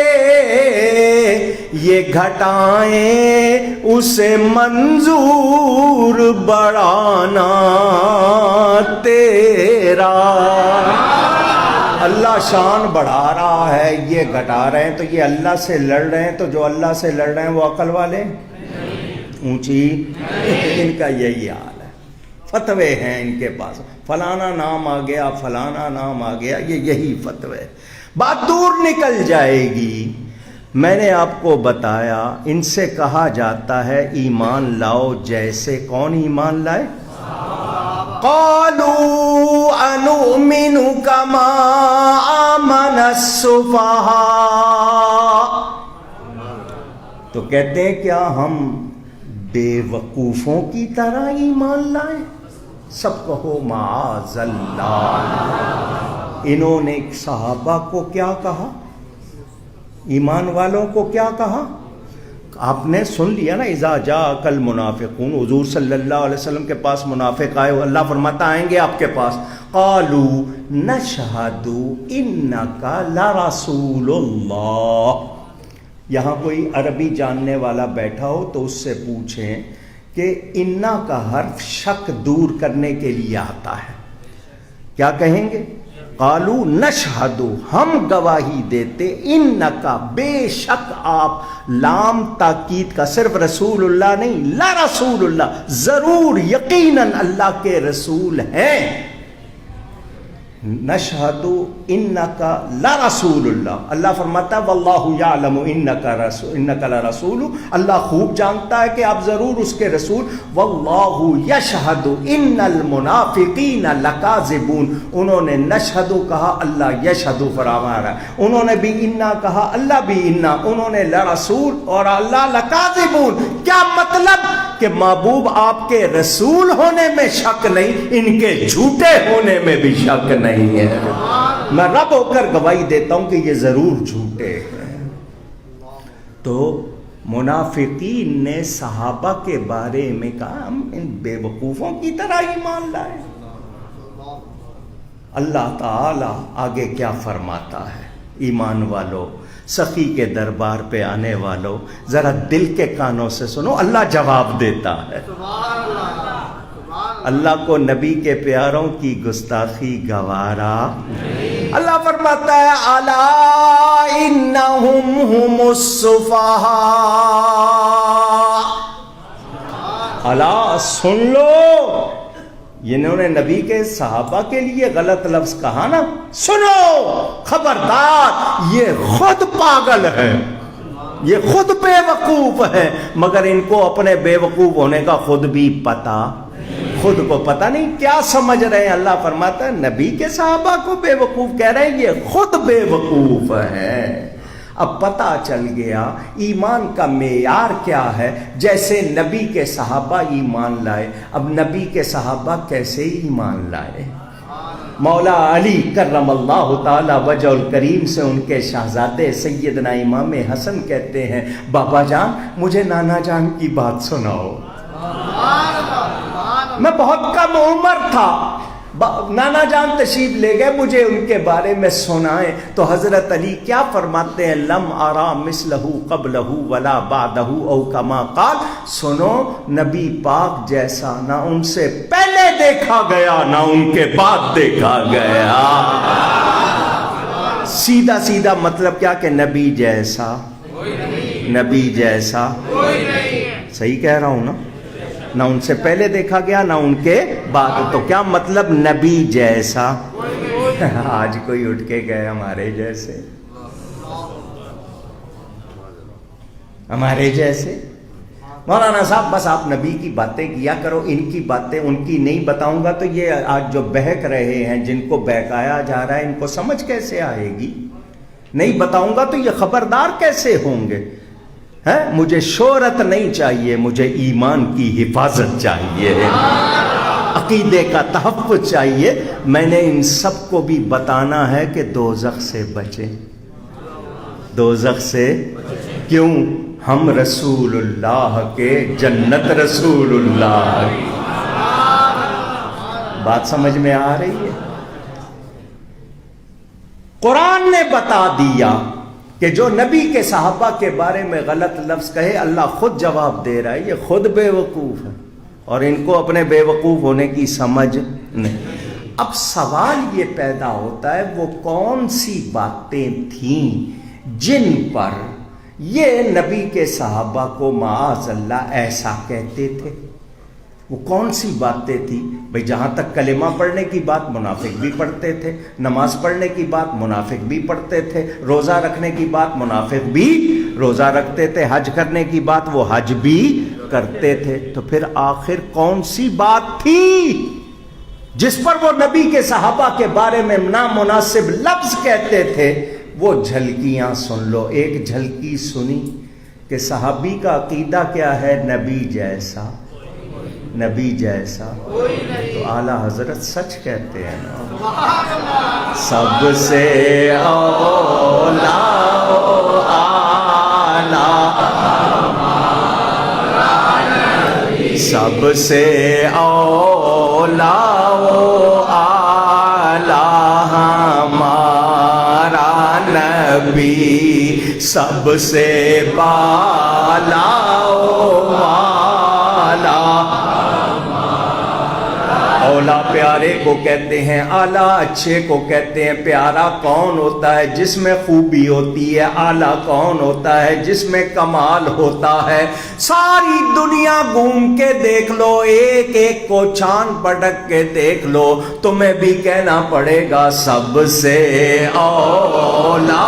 یہ گھٹائیں اسے منظور بڑھانا تیرا. اللہ شان بڑھا رہا ہے، یہ گھٹا رہے ہیں تو یہ اللہ سے لڑ رہے ہیں. تو جو اللہ سے لڑ رہے ہیں وہ عقل والے اونچی، ان کا یہی حال ہے. فتوے ہیں ان کے پاس، فلانا نام آ گیا، فلانا نام آ گیا، یہ یہی فتوے. بات دور نکل جائے گی. میں نے آپ کو بتایا ان سے کہا جاتا ہے ایمان لاؤ جیسے کون ایمان لائے؟ قالوا انؤمن کما آمن السفہاء. تو کہتے ہیں کیا ہم بے وقوفوں کی طرح ایمان لائیں؟ سب کہو معاذ اللہ. انہوں نے صحابہ کو کیا کہا؟ ایمان والوں کو کیا کہا؟ آپ نے سن لیا نا، اذا جاءک المنافقون. حضور صلی اللہ علیہ وسلم کے پاس منافق آئے، اللہ فرماتا آئیں گے آپ کے پاس. قالوا نشہد انک لرسول اللہ. یہاں کوئی عربی جاننے والا بیٹھا ہو تو اس سے پوچھیں کہ انا کا حرف شک دور کرنے کے لیے آتا ہے. کیا کہیں گے؟ قالو نشہد، ہم گواہی دیتے، انکا بے شک آپ، لام تاکید کا، صرف رسول اللہ نہیں، لا رسول اللہ، ضرور یقیناً اللہ کے رسول ہیں. نشہد انکا لرسول اللہ. اللہ فرماتا ہے واللہ یعلم انکا لرسول، اللہ خوب جانتا ہے کہ آپ ضرور اس کے رسول. واللہ یشہد ان المنافقین لکاذبون. انہوں نے نشہد کہا، اللہ یشہد فرما رہا ہے. انہوں نے بھی انا کہا، اللہ بھی انا. انہوں نے لرسول اور اللہ لکاذبون. کیا مطلب؟ کہ محبوب آپ کے رسول ہونے میں شک نہیں، ان کے جھوٹے ہونے میں بھی شک نہیں ہے. میں رب ہو کر گواہی دیتا ہوں کہ یہ ضرور جھوٹے ہیں. تو منافقین نے صحابہ کے بارے میں کہا ہم ان بے وقوفوں کی طرح ایمان لائے. اللہ تعالی آگے کیا فرماتا ہے؟ ایمان والو، سخی کے دربار پہ آنے والو، ذرا دل کے کانوں سے سنو، اللہ جواب دیتا ہے. اللہ کو نبی کے پیاروں کی گستاخی گوارا. اللہ فرماتا ہے الا انہم ہم السفہاء. اللہ سن لو، انہوں نے نبی کے صحابہ کے لیے غلط لفظ کہا نا، سنو خبردار، یہ خود پاگل ہے، یہ خود بے وقوف ہے. مگر ان کو اپنے بے وقوف ہونے کا خود بھی پتا، خود کو پتا نہیں کیا سمجھ رہے ہیں. اللہ فرماتا ہے نبی کے صحابہ کو بے وقوف کہہ رہے ہیں، یہ خود بے وقوف ہے. اب پتہ چل گیا ایمان کا معیار کیا ہے. جیسے نبی کے صحابہ ایمان لائے، اب نبی کے صحابہ کیسے ایمان لائے؟ مولا علی کرم اللہ تعالی وجہ الکریم سے ان کے شہزادے سیدنا امام حسن کہتے ہیں بابا جان مجھے نانا جان کی بات سناؤ. میں بہت کم عمر تھا، نانا جان تشریف لے گئے، مجھے ان کے بارے میں سنائیں. تو حضرت علی کیا فرماتے ہیں؟ لم ارا مثلہ قبلہ ولا بعدہ او کما قال. سنو، نبی پاک جیسا نہ ان سے پہلے دیکھا گیا نہ ان کے بعد دیکھا گیا. سیدھا سیدھا مطلب کیا کہ نبی جیسا، نبی جیسا، صحیح کہہ رہا ہوں نا؟ نہ ان سے پہلے دیکھا گیا نہ ان کے بعد. تو کیا مطلب نبی جیسا؟ آج کوئی اٹھ کے گئے ہمارے جیسے، ہمارے جیسے. مولانا صاحب بس آپ نبی کی باتیں کیا کرو، ان کی باتیں ان کی نہیں بتاؤں گا تو یہ آج جو بہک رہے ہیں، جن کو بہکایا جا رہا ہے، ان کو سمجھ کیسے آئے گی؟ نہیں بتاؤں گا تو یہ خبردار کیسے ہوں گے؟ مجھے شہرت نہیں چاہیے، مجھے ایمان کی حفاظت چاہیے، عقیدے کا تحفظ چاہیے. میں نے ان سب کو بھی بتانا ہے کہ دوزخ سے بچیں، دوزخ سے. کیوں؟ ہم رسول اللہ کے، جنت رسول اللہ کی. بات سمجھ میں آ رہی ہے؟ قرآن نے بتا دیا کہ جو نبی کے صحابہ کے بارے میں غلط لفظ کہے اللہ خود جواب دے رہا ہے یہ خود بے وقوف ہے اور ان کو اپنے بے وقوف ہونے کی سمجھ نہیں۔ اب سوال یہ پیدا ہوتا ہے وہ کون سی باتیں تھیں جن پر یہ نبی کے صحابہ کو معاذ اللہ ایسا کہتے تھے؟ وہ کون سی باتیں تھیں؟ بھئی جہاں تک کلمہ پڑھنے کی بات منافق بھی پڑھتے تھے، نماز پڑھنے کی بات منافق بھی پڑھتے تھے، روزہ رکھنے کی بات منافق بھی روزہ رکھتے تھے، حج کرنے کی بات وہ حج بھی کرتے تھے، تو پھر آخر کون سی بات تھی جس پر وہ نبی کے صحابہ کے بارے میں نامناسب لفظ کہتے تھے؟ وہ جھلکیاں سن لو۔ ایک جھلکی سنی کہ صحابی کا عقیدہ کیا ہے؟ نبی جیسا، نبی جیسا، تو اعلیٰ حضرت سچ کہتے ہیں نا، سب سے اولا اعلیٰ، سب سے اولا اعلیٰ ہمارا نبی، سب سے بالا اولا پیارے کو کہتے ہیں، اعلیٰ اچھے کو کہتے ہیں۔ پیارا کون ہوتا ہے؟ جس میں خوبی ہوتی ہے۔ اعلیٰ کون ہوتا ہے؟ جس میں کمال ہوتا ہے۔ ساری دنیا گھوم کے دیکھ لو، ایک ایک کو چھان پٹک کے دیکھ لو، تمہیں بھی کہنا پڑے گا سب سے اولا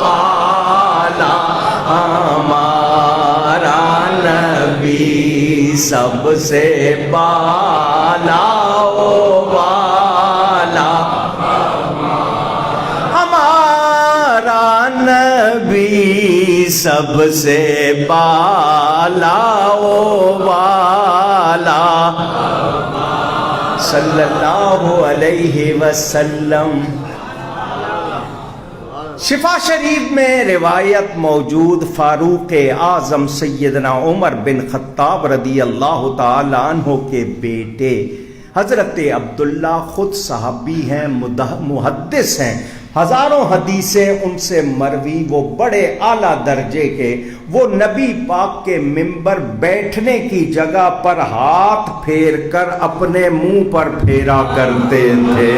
اعلیٰ ہمارا نبی، سب سے بالا والا ہمارا نبی، سب سے بالا والا صلی اللہ علیہ وسلم۔ شفا شریف میں روایت موجود، فاروق اعظم سیدنا عمر بن خطاب رضی اللہ تعالیٰ عنہ کے بیٹے حضرت عبداللہ خود صحابی ہیں، محدث ہیں، ہزاروں حدیثیں ان سے مروی، وہ بڑے اعلیٰ درجے کے، وہ نبی پاک کے منبر بیٹھنے کی جگہ پر ہاتھ پھیر کر اپنے منہ پر پھیرا کرتے تھے۔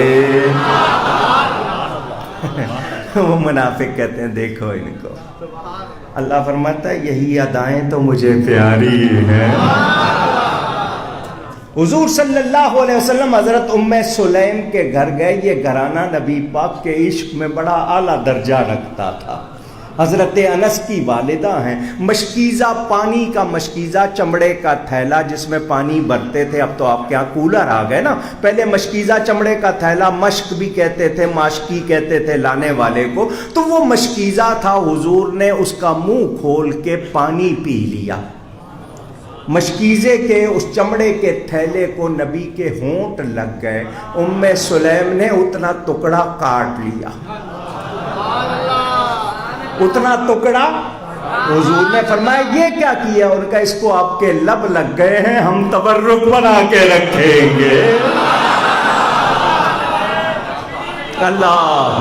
وہ منافق کہتے ہیں دیکھو ان کو، اللہ فرماتا ہے یہی ادائیں تو مجھے پیاری ہیں۔ حضور صلی اللہ علیہ وسلم حضرت ام سلیم کے گھر گئے، یہ گھرانہ نبی پاک کے عشق میں بڑا اعلیٰ درجہ رکھتا تھا، حضرت انس کی والدہ ہیں۔ مشکیزہ پانی کا، مشکیزہ چمڑے کا تھیلا جس میں پانی بھرتے تھے، اب تو آپ کے یہاں کولر آ گئے نا، پہلے مشکیزہ چمڑے کا تھیلا، مشک بھی کہتے تھے، ماشکی کہتے تھے لانے والے کو، تو وہ مشکیزہ تھا، حضور نے اس کا منہ کھول کے پانی پی لیا۔ مشکیزے کے اس چمڑے کے تھیلے کو نبی کے ہونٹ لگ گئے، ام سلیم نے اتنا ٹکڑا کاٹ لیا، اتنا ٹکڑا۔ حضور نے فرمایا یہ کیا کیا؟ ان کا اس کو آپ کے لب لگ گئے ہیں، ہم تبرک بنا کے رکھیں گے۔ اللہ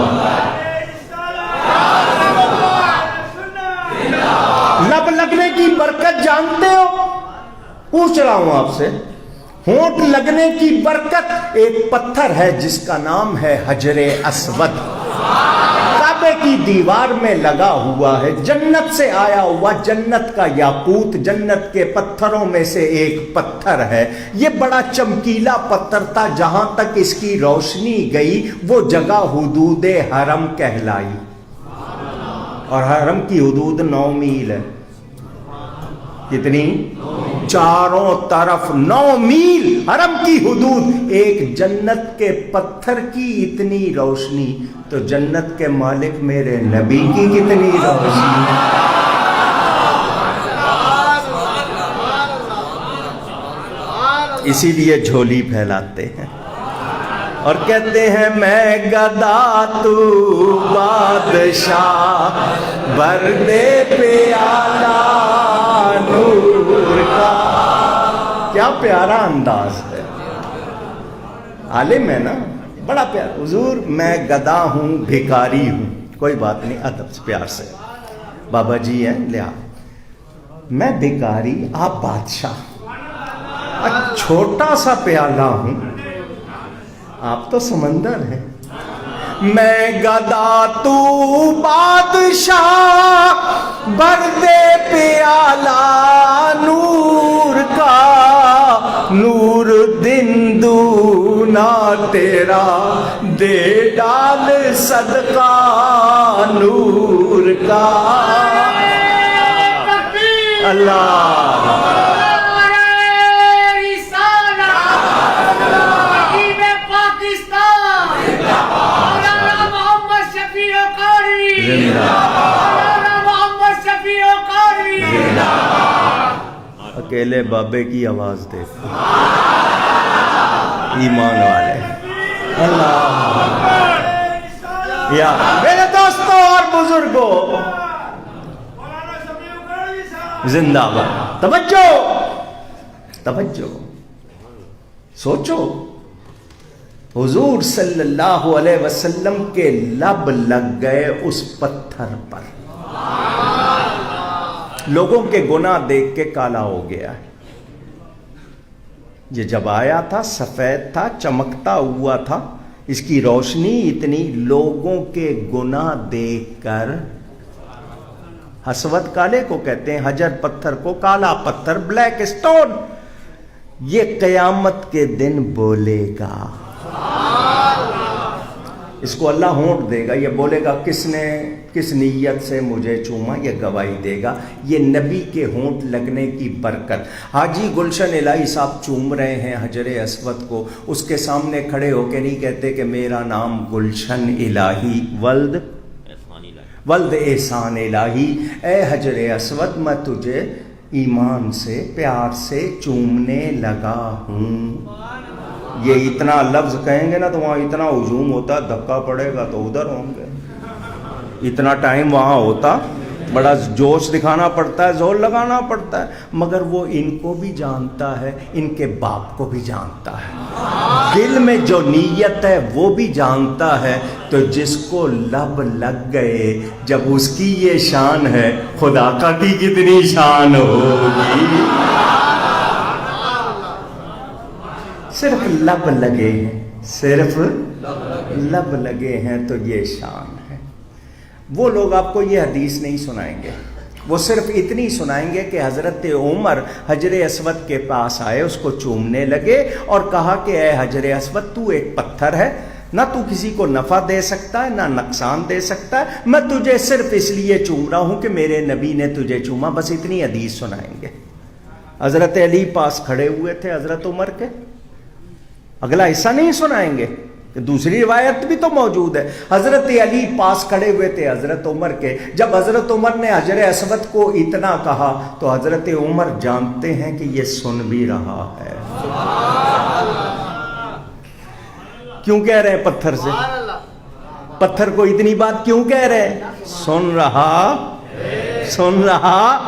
لب لگنے کی برکت جانتے ہو؟ پوچھ رہا ہوں آپ سے، ہونٹ لگنے کی برکت ایک پتھر ہے جس کا نام ہے حجر اسود، کعبے کی دیوار میں لگا ہوا ہے، جنت سے آیا ہوا، جنت کا یاقوت، جنت کے پتھروں میں سے ایک پتھر ہے۔ یہ بڑا چمکیلا پتھر تھا، جہاں تک اس کی روشنی گئی وہ جگہ حدود حرم کہلائی، اور حرم کی حدود 9 میل ہے۔ کتنی؟ چاروں طرف 9 میل حرم کی حدود، ایک جنت کے پتھر کی اتنی روشنی، تو جنت کے مالک میرے نبی کی کتنی روشنی۔ اسی لیے جھولی پھیلاتے ہیں اور کہتے ہیں میں گدا تو بادشاہ، بردے پیالہ نور کا۔ کیا پیارا انداز ہے، عالم ہے نا، بڑا پیارا۔ حضور میں گدا ہوں، بھکاری ہوں، کوئی بات نہیں، ادب سے پیار سے، بابا جی ہیں لیا، میں بھکاری آپ بادشاہ، چھوٹا سا پیالہ ہوں، آپ تو سمندر ہیں، میں گدا تو بادشاہ، بھر دے پیالہ نور کا، نور دن دونا تیرا، دے ڈال صدقہ نور کا۔ اللہ اکیلے بابے کی آواز دے، ایمان والے، اللہ یا میرے دوستوں اور بزرگوں، زندہ باد، توجہ توجہ، سوچو حضور صلی اللہ علیہ وسلم کے لب لگ گئے اس پتھر پر، لوگوں کے گناہ دیکھ کے کالا ہو گیا ہے۔ یہ جب آیا تھا سفید تھا، چمکتا ہوا تھا، اس کی روشنی اتنی، لوگوں کے گناہ دیکھ کر، حسود کالے کو کہتے ہیں، حجر پتھر کو کالا پتھر، بلیک سٹون، یہ قیامت کے دن بولے گا، اس کو اللہ ہونٹ دے گا، یہ بولے گا کس نے کس نیت سے مجھے چوما، یہ گواہی دے گا، یہ نبی کے ہونٹ لگنے کی برکت۔ حاجی گلشن الہی صاحب چوم رہے ہیں حجر اسود کو، اس کے سامنے کھڑے ہو کے نہیں کہتے کہ میرا نام گلشن الہی ولد احسان الہی، اے حجر اسود میں تجھے ایمان سے پیار سے چومنے لگا ہوں۔ یہ اتنا لفظ کہیں گے نا تو وہاں اتنا ہجوم ہوتا، دھکا پڑے گا تو ادھر ہوں گے، اتنا ٹائم وہاں ہوتا، بڑا جوش دکھانا پڑتا ہے، زور لگانا پڑتا ہے، مگر وہ ان کو بھی جانتا ہے، ان کے باپ کو بھی جانتا ہے، دل میں جو نیت ہے وہ بھی جانتا ہے، تو جس کو لب لگ گئے جب اس کی یہ شان ہے، خدا کا کی کتنی شان ہوگی۔ صرف لب لگے ہیں، صرف لب لگے ہیں تو یہ شان ہے۔ وہ لوگ آپ کو یہ حدیث نہیں سنائیں گے، وہ صرف اتنی سنائیں گے کہ حضرت عمر حجر اسود کے پاس آئے، اس کو چومنے لگے اور کہا کہ اے حجر اسود تو ایک پتھر ہے، نہ تو کسی کو نفع دے سکتا ہے نہ نقصان دے سکتا ہے، میں تجھے صرف اس لیے چوم رہا ہوں کہ میرے نبی نے تجھے چوما، بس اتنی حدیث سنائیں گے۔ حضرت علی پاس کھڑے ہوئے تھے حضرت عمر کے، اگلا حصہ نہیں سنائیں گے، دوسری روایت بھی تو موجود ہے، حضرت علی پاس کھڑے ہوئے تھے حضرت عمر کے، جب حضرت عمر نے حجر اسود کو اتنا کہا تو حضرت عمر جانتے ہیں کہ یہ سن بھی رہا ہے۔ کیوں کہہ رہے ہیں پتھر سے؟ پتھر کو اتنی بات کیوں کہہ رہے ہیں؟ سن رہا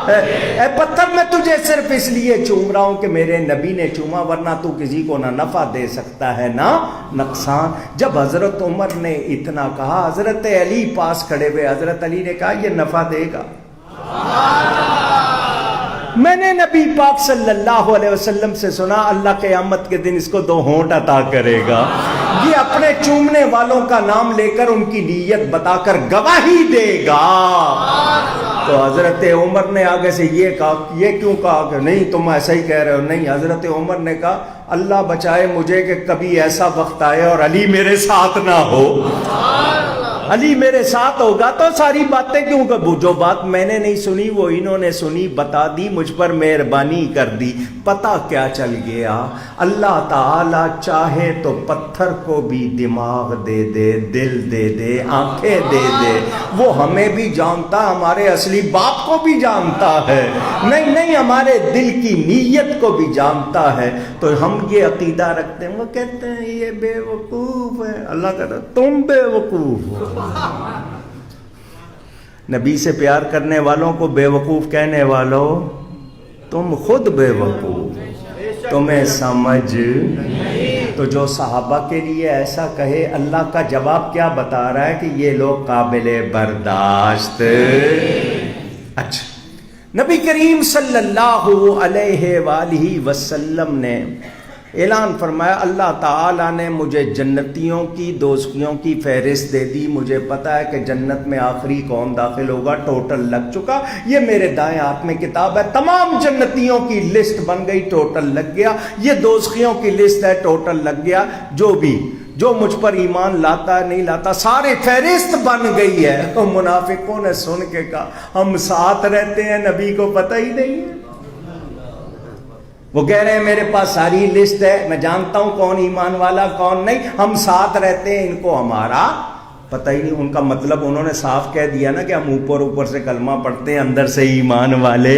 ہے، اے پتھر میں تجھے صرف اس لیے چوم رہا ہوں کہ میرے نبی نے چوما، ورنہ تو کسی کو نہ نفع دے سکتا ہے نہ نقصان۔ جب حضرت عمر نے اتنا کہا، حضرت علی پاس کھڑے ہوئے، حضرت علی نے کہا یہ نفع دے گا، میں نے نبی پاک صلی اللہ علیہ وسلم سے سنا اللہ قیامت کے دن اس کو 2 ہونٹ عطا کرے گا، یہ اپنے چومنے والوں کا نام لے کر ان کی نیت بتا کر گواہی دے گا۔ تو حضرت عمر نے آگے سے یہ کہا، یہ کیوں کہا کہ نہیں تم ایسا ہی کہہ رہے ہو؟ نہیں، حضرت عمر نے کہا اللہ بچائے مجھے کہ کبھی ایسا وقت آئے اور علی میرے ساتھ نہ ہو، علی میرے ساتھ ہوگا تو ساری باتیں کیوں کہ جو بات میں نے نہیں سنی وہ انہوں نے سنی، بتا دی، مجھ پر مہربانی کر دی، پتہ کیا چل گیا؟ اللہ تعالی چاہے تو پتھر کو بھی دماغ دے دے، دل دے دے، آنکھیں دے دے، وہ ہمیں بھی جانتا، ہمارے اصلی باپ کو بھی جانتا ہے، نہیں ہمارے دل کی نیت کو بھی جانتا ہے۔ تو ہم یہ عقیدہ رکھتے ہیں، وہ کہتے ہیں یہ بے وقوف ہے، اللہ کہتا ہے تم بے وقوف ہو۔ نبی سے پیار کرنے والوں کو بے وقوف کہنے والوں، تم خود بے وقوف، تمہیں سمجھ تو جو صحابہ کے لیے ایسا کہے، اللہ کا جواب کیا بتا رہا ہے کہ یہ لوگ قابل برداشت۔ اچھا، نبی کریم صلی اللہ علیہ وآلہ وسلم نے اعلان فرمایا، اللہ تعالیٰ نے مجھے جنتیوں کی دوزخیوں کی فہرست دے دی، مجھے پتا ہے کہ جنت میں آخری کون داخل ہوگا، ٹوٹل لگ چکا، یہ میرے دائیں ہاتھ میں کتاب ہے، تمام جنتیوں کی لسٹ بن گئی، ٹوٹل لگ گیا، یہ دوزخیوں کی لسٹ ہے، ٹوٹل لگ گیا، جو مجھ پر ایمان لاتا ہے نہیں لاتا، سارے فہرست بن گئی ہے۔ تو منافقوں نے سن کے کہا، ہم ساتھ رہتے ہیں، نبی کو پتہ ہی نہیں ہے۔ وہ کہہ رہے ہیں میرے پاس ساری لسٹ ہے، میں جانتا ہوں کون ایمان والا کون نہیں، ہم ساتھ رہتے ہیں، ان کو ہمارا پتہ ہی نہیں۔ ان کا مطلب انہوں نے صاف کہہ دیا نا کہ ہم اوپر سے کلمہ پڑھتے ہیں، اندر سے ایمان والے،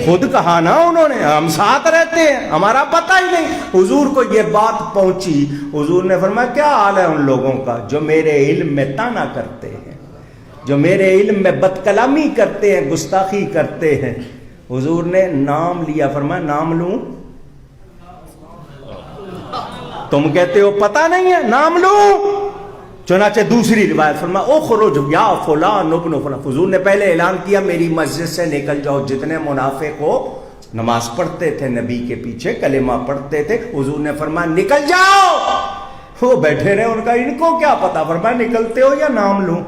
خود کہا نا انہوں نے، ہم ساتھ رہتے ہیں، ہمارا پتہ ہی نہیں۔ حضور کو یہ بات پہنچی، حضور نے فرمایا کیا حال ہے ان لوگوں کا جو میرے علم میں طعنہ کرتے ہیں، جو میرے علم میں بد کلامی کرتے ہیں، گستاخی کرتے ہیں۔ حضور نے نام لیا، فرمایا نام لوں؟ تم کہتے ہو پتہ نہیں ہے، نام لوں؟ چنانچہ دوسری روایت فرمایا اخرج یا فلان ابن فلان، حضور نے پہلے اعلان کیا میری مسجد سے نکل جاؤ، جتنے منافق ہو، نماز پڑھتے تھے نبی کے پیچھے، کلمہ پڑھتے تھے، حضور نے فرمایا نکل جاؤ۔ وہ بیٹھے رہے، ان کا ان کو کیا پتا، فرمایا نکلتے ہو یا نام لوں؟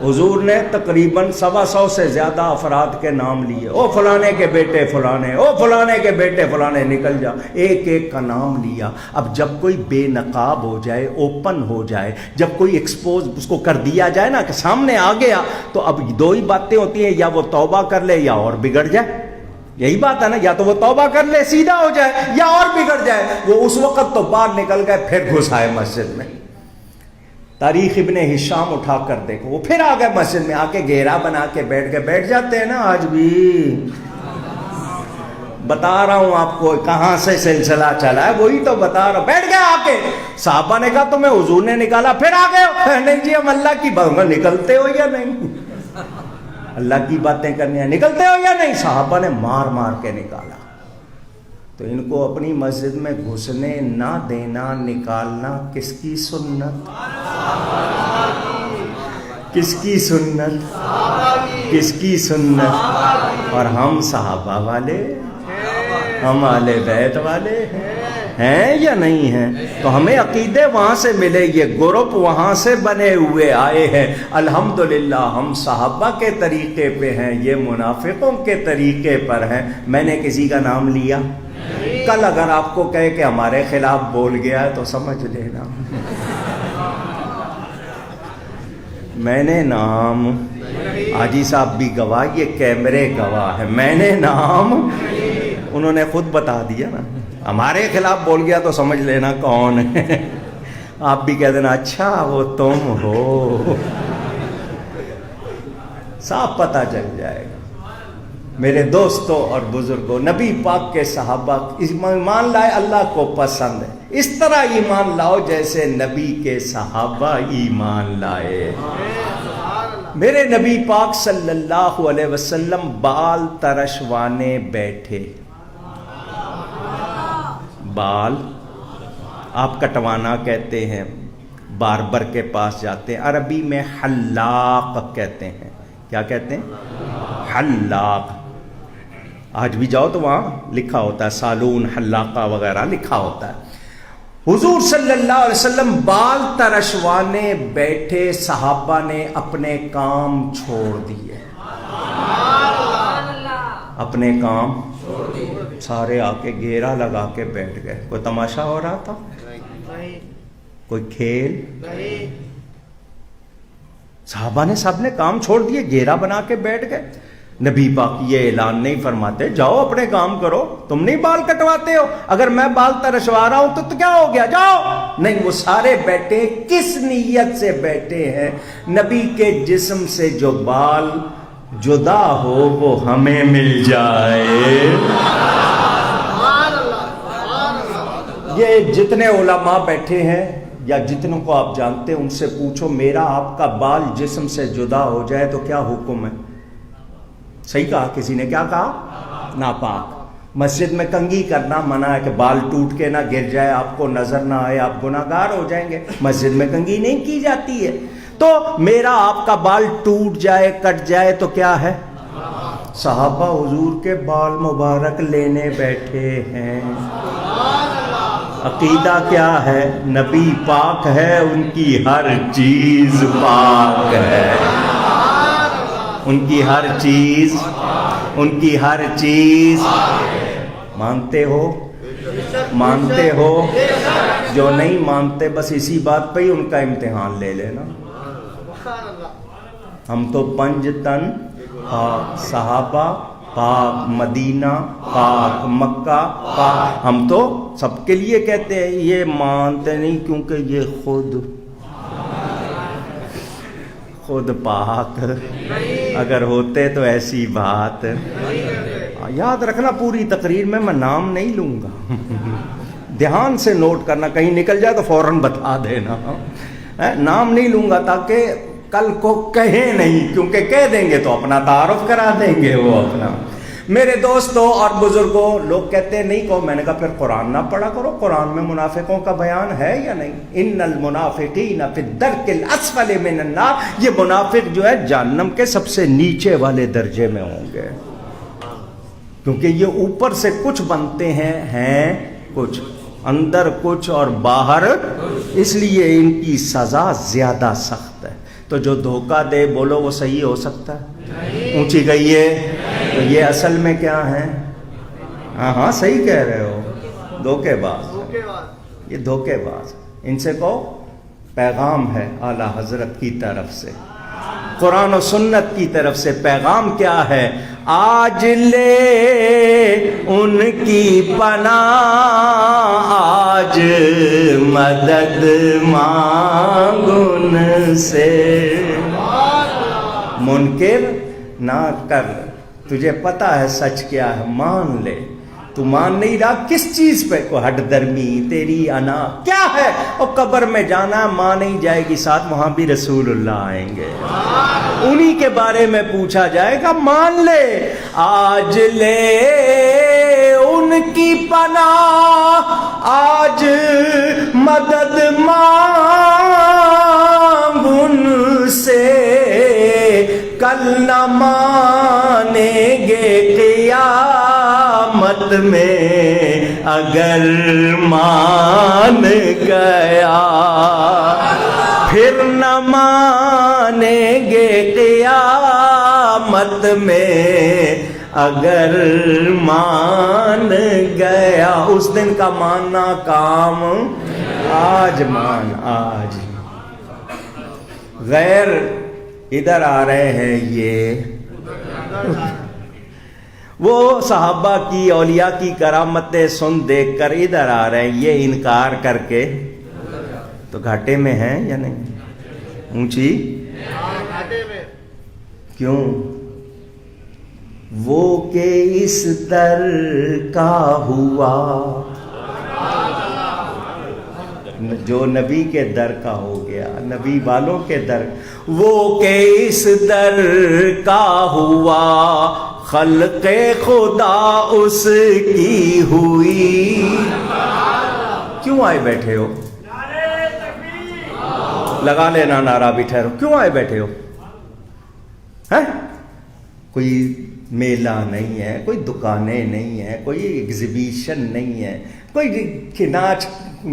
حضور نے تقریباً 125 سے زیادہ افراد کے نام لیے، او فلانے کے بیٹے فلانے، او فلانے کے بیٹے فلانے، نکل جا، ایک ایک کا نام لیا۔ اب جب کوئی بے نقاب ہو جائے، اوپن ہو جائے، جب کوئی ایکسپوز اس کو کر دیا جائے نا کہ سامنے آ گیا، تو اب دو ہی باتیں ہوتی ہیں، یا وہ توبہ کر لے یا اور بگڑ جائے، یہی بات ہے نا، یا تو وہ توبہ کر لے سیدھا ہو جائے یا اور بگڑ جائے۔ وہ اس وقت تو باہر نکل گئے، پھر گھس آئے مسجد میں۔ تاریخ ابن ہشام اٹھا کر دیکھو، وہ پھر آ گئے مسجد میں، آ کے گھیرا بنا کے بیٹھ گئے، بیٹھ جاتے ہیں نا آج بھی۔ بتا رہا ہوں آپ کو کہاں سے سلسلہ چلا ہے، وہی تو بتا رہا ہوں۔ بیٹھ گئے آ کے، صحابہ نے کہا تمہیں حضور نے نکالا، پھر آ گئے ہو؟ نہیں جی ہم اللہ کی بات، نکلتے ہو یا نہیں؟ اللہ کی باتیں کرنی ہیں، نکلتے ہو یا نہیں؟ صحابہ نے مار مار کے نکالا۔ تو ان کو اپنی مسجد میں گھسنے نہ دینا، نکالنا کس کی سنت؟ کس کی سنت؟ کس کی سنت؟ اور ہم صحابہ والے، ہم اہل بیت والے ہیں یا نہیں ہیں؟ تو ہمیں عقیدے وہاں سے ملے، یہ گروپ وہاں سے بنے ہوئے آئے ہیں۔ الحمدللہ ہم صحابہ کے طریقے پہ ہیں، یہ منافقوں کے طریقے پر ہیں۔ میں نے کسی کا نام لیا؟ کل اگر آپ کو کہے کہ ہمارے خلاف بول گیا ہے تو سمجھ لینا میں نے نام، حاجی صاحب بھی گواہ، یہ کیمرے گواہ ہے، میں نے نام، انہوں نے خود بتا دیا نا، ہمارے خلاف بول گیا تو سمجھ لینا کون ہے۔ آپ بھی کہہ دینا اچھا وہ تم ہو، صاف پتہ چل جائے گا۔ میرے دوستوں اور بزرگوں، نبی پاک کے صحابہ ایمان لائے، اللہ کو پسند ہے، اس طرح ایمان لاؤ جیسے نبی کے صحابہ ایمان لائے۔ میرے نبی پاک صلی اللہ علیہ وسلم بال ترشوانے بیٹھے، بال آپ کٹوانا کہتے ہیں، باربر کے پاس جاتے ہیں، عربی میں حلاق کہتے ہیں، کیا کہتے ہیں؟ حلاق۔ آج بھی جاؤ تو وہاں لکھا ہوتا ہے سالون، حلاقہ وغیرہ لکھا ہوتا ہے۔ حضور صلی اللہ علیہ وسلم بال ترشوانے بیٹھے، صحابہ نے اپنے کام چھوڑ دیے، اپنے کام سارے آ کے گھیرا لگا کے بیٹھ گئے۔ کوئی تماشا ہو رہا تھا؟ کوئی کھیل؟ صحابہ نے سب نے کام چھوڑ دیے، گھیرا بنا کے بیٹھ گئے۔ نبی پاک یہ اعلان نہیں فرماتے جاؤ اپنے کام کرو، تم نہیں بال کٹواتے ہو، اگر میں بال ترشوا رہا ہوں تو کیا ہو گیا، جاؤ، نہیں، وہ سارے بیٹھے کس نیت سے بیٹھے ہیں؟ نبی کے جسم سے جو بال جدا ہو وہ ہمیں مل جائے۔ یہ جتنے علماء بیٹھے ہیں یا جتنوں کو آپ جانتے ہیں ان سے پوچھو، میرا آپ کا بال جسم سے جدا ہو جائے تو کیا حکم ہے؟ صحیح کہا کسی نے، کیا کہا؟ ناپاک۔ مسجد میں کنگھی کرنا منع ہے کہ بال ٹوٹ کے نہ گر جائے، آپ کو نظر نہ آئے، آپ گناہ گار ہو جائیں گے، مسجد میں کنگھی نہیں کی جاتی ہے۔ تو میرا آپ کا بال ٹوٹ جائے، کٹ جائے تو کیا ہے؟ صحابہ حضور کے بال مبارک لینے بیٹھے ہیں۔ عقیدہ کیا ہے؟ نبی پاک ہے، ان کی ہر چیز پاک ہے، ان کی ہر چیز، ان کی ہر چیز۔ مانتے ہو؟ مانتے ہو؟ جو نہیں مانتے بس اسی بات پہ ہی ان کا امتحان لے لینا۔ ہم تو پنج تن پاک، صحابہ پاک، مدینہ پاک، مکہ پاک، ہم تو سب کے لیے کہتے ہیں، یہ مانتے نہیں کیونکہ یہ خود پاک۔ اگر ہوتے تو ایسی بات۔ یاد رکھنا پوری تقریر میں نام نہیں لوں گا، دھیان سے نوٹ کرنا، کہیں نکل جائے تو فوراً بتا دینا، نام نہیں لوں گا تاکہ کل کو کہیں نہیں، کیونکہ کہہ دیں گے تو اپنا تعارف کرا دیں گے وہ اپنا۔ میرے دوستوں اور بزرگوں، لوگ کہتے ہیں نہیں کہو، میں نے کہا پھر قرآن نہ پڑھا کرو، قرآن میں منافقوں کا بیان ہے یا نہیں؟ ان المنافقین فی الدرک الاسفل من النار، یہ منافق جو ہے جہنم کے سب سے نیچے والے درجے میں ہوں گے، کیونکہ یہ اوپر سے کچھ بنتے ہیں کچھ، اندر کچھ اور باہر، اس لیے ان کی سزا زیادہ سخت ہے۔ تو جو دھوکہ دے، بولو وہ صحیح ہو سکتا ہے؟ اونچی کہیے۔ تو یہ اصل میں کیا ہے؟ ہاں صحیح کہہ رہے ہو، دھوکے باز، یہ دھوکے باز۔ ان سے کہو پیغام ہے اعلیٰ حضرت کی طرف سے، قرآن و سنت کی طرف سے پیغام کیا ہے؟ آج لے ان کی پناہ، آج مدد مانگ ان سے، منکر نہ کر، تجھے پتا ہے سچ کیا ہے، مان لے۔ تو مان نہیں رہا کس چیز پہ؟ کو ہٹ درمی تیری انا کیا ہے؟ اور قبر میں جانا، ماں نہیں جائے گی ساتھ، وہاں بھی رسول اللہ آئیں گے، انہی کے بارے میں پوچھا جائے گا، مان لے۔ آج لے ان کی پناہ، آج مدد مانگ ان سے، کل نہ مانیں گے قیامت میں اگر مان گیا، پھر نہ مانیں گے قیامت میں اگر مان گیا۔ اس دن کا ماننا کام آج مان، آج۔ غیر ادھر آ رہے ہیں، یہ وہ صحابہ کی، اولیاء کی کرامتیں سن دیکھ کر ادھر آ رہے ہیں، یہ انکار کر کے تو گھاٹے میں ہیں یا نہیں؟ اونچی کیوں؟ وہ کہ اس در کا ہوا، جو نبی کے در کا ہو گیا، نبی والوں کے در، وہ کہ اس در کا ہوا، خلق خدا اس کی ہوئی۔ کیوں آئے بیٹھے ہو؟ لگا لینا نعرہ بھی، ٹھہرو، کیوں آئے بیٹھے ہو؟ کوئی میلہ نہیں ہے، کوئی دکانیں نہیں ہیں، کوئی ایگزیبیشن نہیں ہے، کوئی ناچ،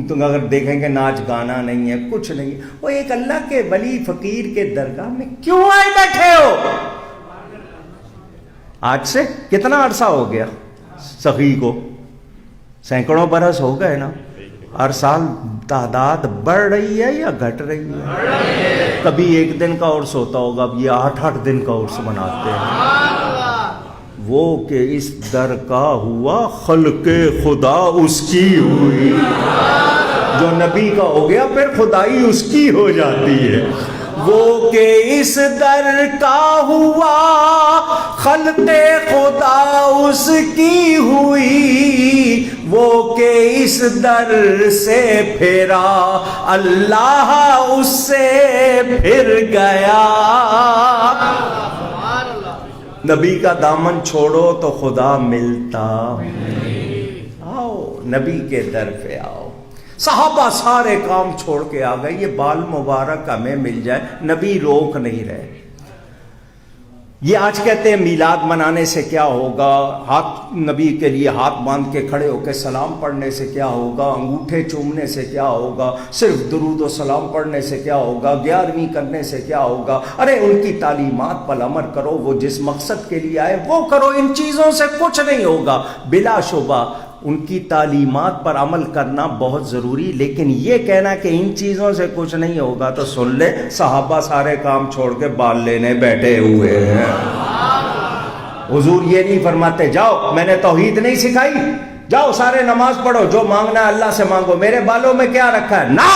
تم اگر دیکھیں گے ناچ گانا نہیں ہے، کچھ نہیں ہے، وہ ایک اللہ کے ولی فقیر کے درگاہ میں کیوں آئے بیٹھے ہو؟ آج سے کتنا عرصہ ہو گیا سخی کو؟ سینکڑوں برس ہو گئے نا۔ ہر سال تعداد بڑھ رہی ہے یا گھٹ رہی ہے؟ کبھی ایک دن کا عرس ہوتا ہوگا، اب یہ 8 دن کا عرس مناتے ہیں۔ وہ کہ اس در کا ہوا، خلق خدا اس کی ہوئی۔ جو نبی کا ہو گیا پھر خدائی اس کی ہو جاتی ہے۔ وہ کہ اس در کا ہوا، خلق خدا اس کی ہوئی، وہ کہ اس در سے پھرا، اللہ اس سے پھر گیا۔ نبی کا دامن چھوڑو تو خدا ملتا، آؤ نبی کے در پہ آؤ۔ صحابہ سارے کام چھوڑ کے آ گئے، یہ بال مبارک ہمیں مل جائے، نبی روک نہیں رہے۔ یہ آج کہتے ہیں میلاد منانے سے کیا ہوگا، ہاتھ نبی کے لیے ہاتھ باندھ کے کھڑے ہو کے سلام پڑھنے سے کیا ہوگا، انگوٹھے چومنے سے کیا ہوگا، صرف درود و سلام پڑھنے سے کیا ہوگا، 11ویں کرنے سے کیا ہوگا۔ ارے ان کی تعلیمات پر عمل کرو، وہ جس مقصد کے لیے آئے وہ کرو، ان چیزوں سے کچھ نہیں ہوگا۔ بلا شبہ ان کی تعلیمات پر عمل کرنا بہت ضروری، لیکن یہ کہنا کہ ان چیزوں سے کچھ نہیں ہوگا تو سن لے، صحابہ سارے کام چھوڑ کے بال لینے بیٹھے ہوئے ہیں۔ حضور یہ نہیں فرماتے جاؤ میں نے توحید نہیں سکھائی، جاؤ سارے نماز پڑھو، جو مانگنا ہے اللہ سے مانگو، میرے بالوں میں کیا رکھا ہے، نہ،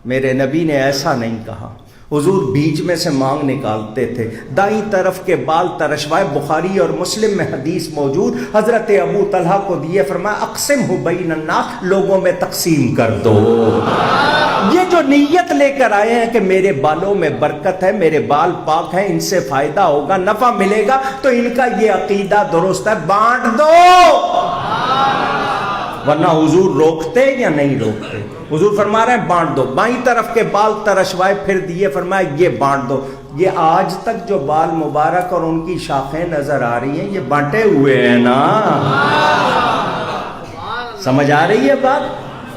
میرے نبی نے ایسا نہیں کہا۔ حضور بیچ میں سے مانگ نکالتے تھے، دائیں طرف کے بال ترشوائے، بخاری اور مسلم میں حدیث موجود، حضرت ابو طلحہ کو دیے، فرمایا اقسمہ بین الناس، لوگوں میں تقسیم کر دو۔ یہ جو نیت لے کر آئے ہیں کہ میرے بالوں میں برکت ہے، میرے بال پاک ہیں، ان سے فائدہ ہوگا، نفع ملے گا، تو ان کا یہ عقیدہ درست ہے، بانٹ دو۔ ورنہ حضور روکتے یا نہیں روکتے؟ حضور فرما رہے ہیں بانٹ دو۔ بائیں طرف کے بال ترشوائے، پھر دیے، فرمایا یہ بانٹ دو۔ یہ آج تک جو بال مبارک اور ان کی شاخیں نظر آ رہی ہیں، یہ بانٹے ہوئے ہیں نا۔ سمجھ آ رہی ہے بات؟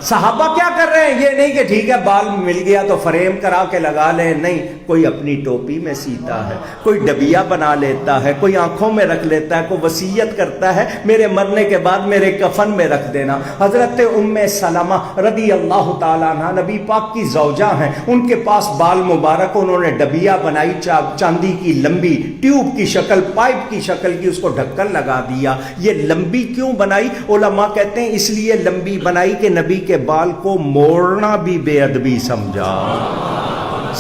صحابہ کیا کر رہے ہیں؟ یہ نہیں کہ ٹھیک ہے بال مل گیا تو فریم کرا کے لگا لیں، نہیں، کوئی اپنی ٹوپی میں سیتا ہے، کوئی ڈبیا بنا لیتا ہے، کوئی آنکھوں میں رکھ لیتا ہے، کوئی وصیت کرتا ہے میرے مرنے کے بعد میرے کفن میں رکھ دینا۔ حضرت ام سلمہ رضی اللہ تعالیٰ عنہ نبی پاک کی زوجہ ہیں، ان کے پاس بال مبارک، انہوں نے ڈبیا بنائی، چاندی کی لمبی ٹیوب کی شکل، پائپ کی شکل کی، اس کو ڈھکن لگا دیا۔ یہ لمبی کیوں بنائی؟ علماء کہتے ہیں اس لیے لمبی بنائی کہ نبی کے بال کو موڑنا بھی بے ادبی سمجھا،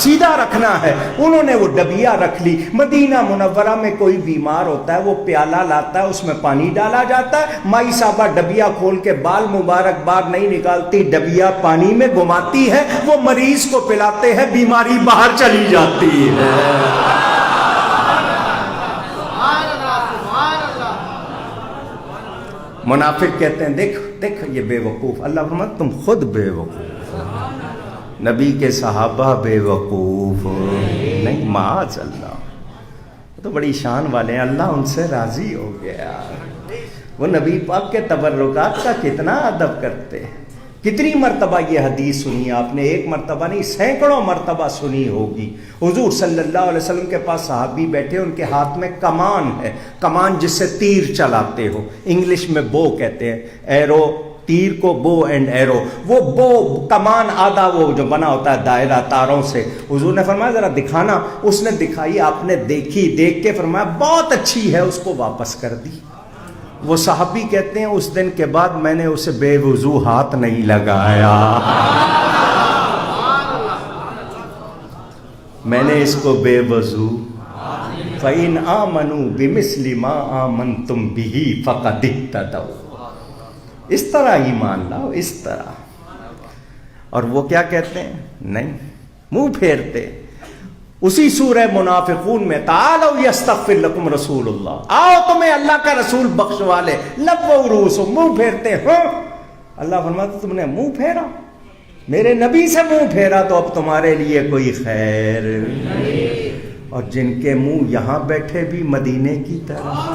سیدھا رکھنا ہے۔ انہوں نے وہ ڈبیا رکھ لی۔ مدینہ منورہ میں کوئی بیمار ہوتا ہے، وہ پیالہ لاتا ہے، اس میں پانی ڈالا جاتا ہے، مائی صاحبہ ڈبیا کھول کے بال مبارک باہر نہیں نکالتی، ڈبیا پانی میں گھماتی ہے، وہ مریض کو پلاتے ہیں، بیماری باہر چلی جاتی ہے۔ منافق کہتے ہیں دیکھ دیکھ یہ بے وقوف۔ اللہ فرماتا تم خود بے وقوف، نبی کے صحابہ بے وقوف نہیں، معاذ اللہ، تو بڑی شان والے ہیں، اللہ ان سے راضی ہو گیا۔ وہ نبی پاک کے تبرکات کا کتنا ادب کرتے ہیں۔ کتنی مرتبہ یہ حدیث سنی آپ نے؟ ایک مرتبہ نہیں، سینکڑوں مرتبہ سنی ہوگی۔ حضور صلی اللہ علیہ وسلم کے پاس صحابی بیٹھے، ان کے ہاتھ میں کمان ہے، کمان جس سے تیر چلاتے ہو، انگلش میں بو کہتے ہیں، ایرو، تیر کو بو اینڈ ایرو، وہ بو کمان آدھا وہ جو بنا ہوتا ہے دائرہ تاروں سے۔ حضور نے فرمایا ذرا دکھانا، اس نے دکھائی، آپ نے دیکھی، دیکھ کے فرمایا بہت اچھی ہے، اس کو واپس کر دی۔ وہ صحابی کہتے ہیں اس دن کے بعد میں نے اسے بے وضو ہاتھ نہیں لگایا، میں نے اس کو بے وضو فَإِنْ آمَنُوا بِمِثْلِ مَا آمَنْتُمْ بِهِ فَقَدِ اهْتَدَوْا۔ اس طرح ایمان لاؤ، اس طرح۔ اور وہ کیا کہتے ہیں؟ نہیں، منہ پھیرتے۔ اسی سورہ منافقون میں تعالوا یستغفر لکم رسول اللہ، آؤ تمہیں اللہ کا رسول بخشوا لے، لبوا رؤوسہم، منہ پھیرتے ہیں۔ اللہ فرماتا تم نے منہ پھیرا، میرے نبی سے منہ پھیرا تو اب تمہارے لیے کوئی خیر نہیں۔ اور جن کے منہ یہاں بیٹھے بھی مدینے کی طرف،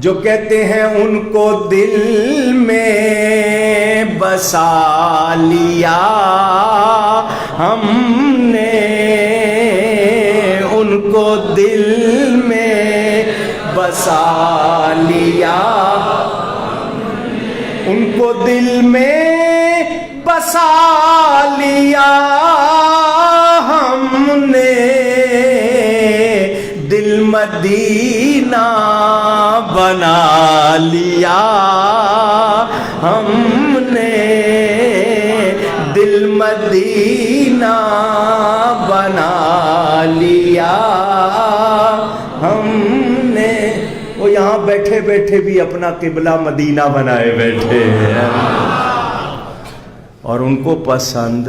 جو کہتے ہیں ان کو دل میں بسا لیا ہم نے، ان کو دل میں بسا لیا، ان کو دل میں بسا لیا ہم نے، دل مدینہ بنا لیا ہم نے، دل مدینہ بنا لیا ہم نے۔ وہ یہاں بیٹھے بیٹھے بھی اپنا قبلہ مدینہ بنائے بیٹھے ہیں، اور ان کو پسند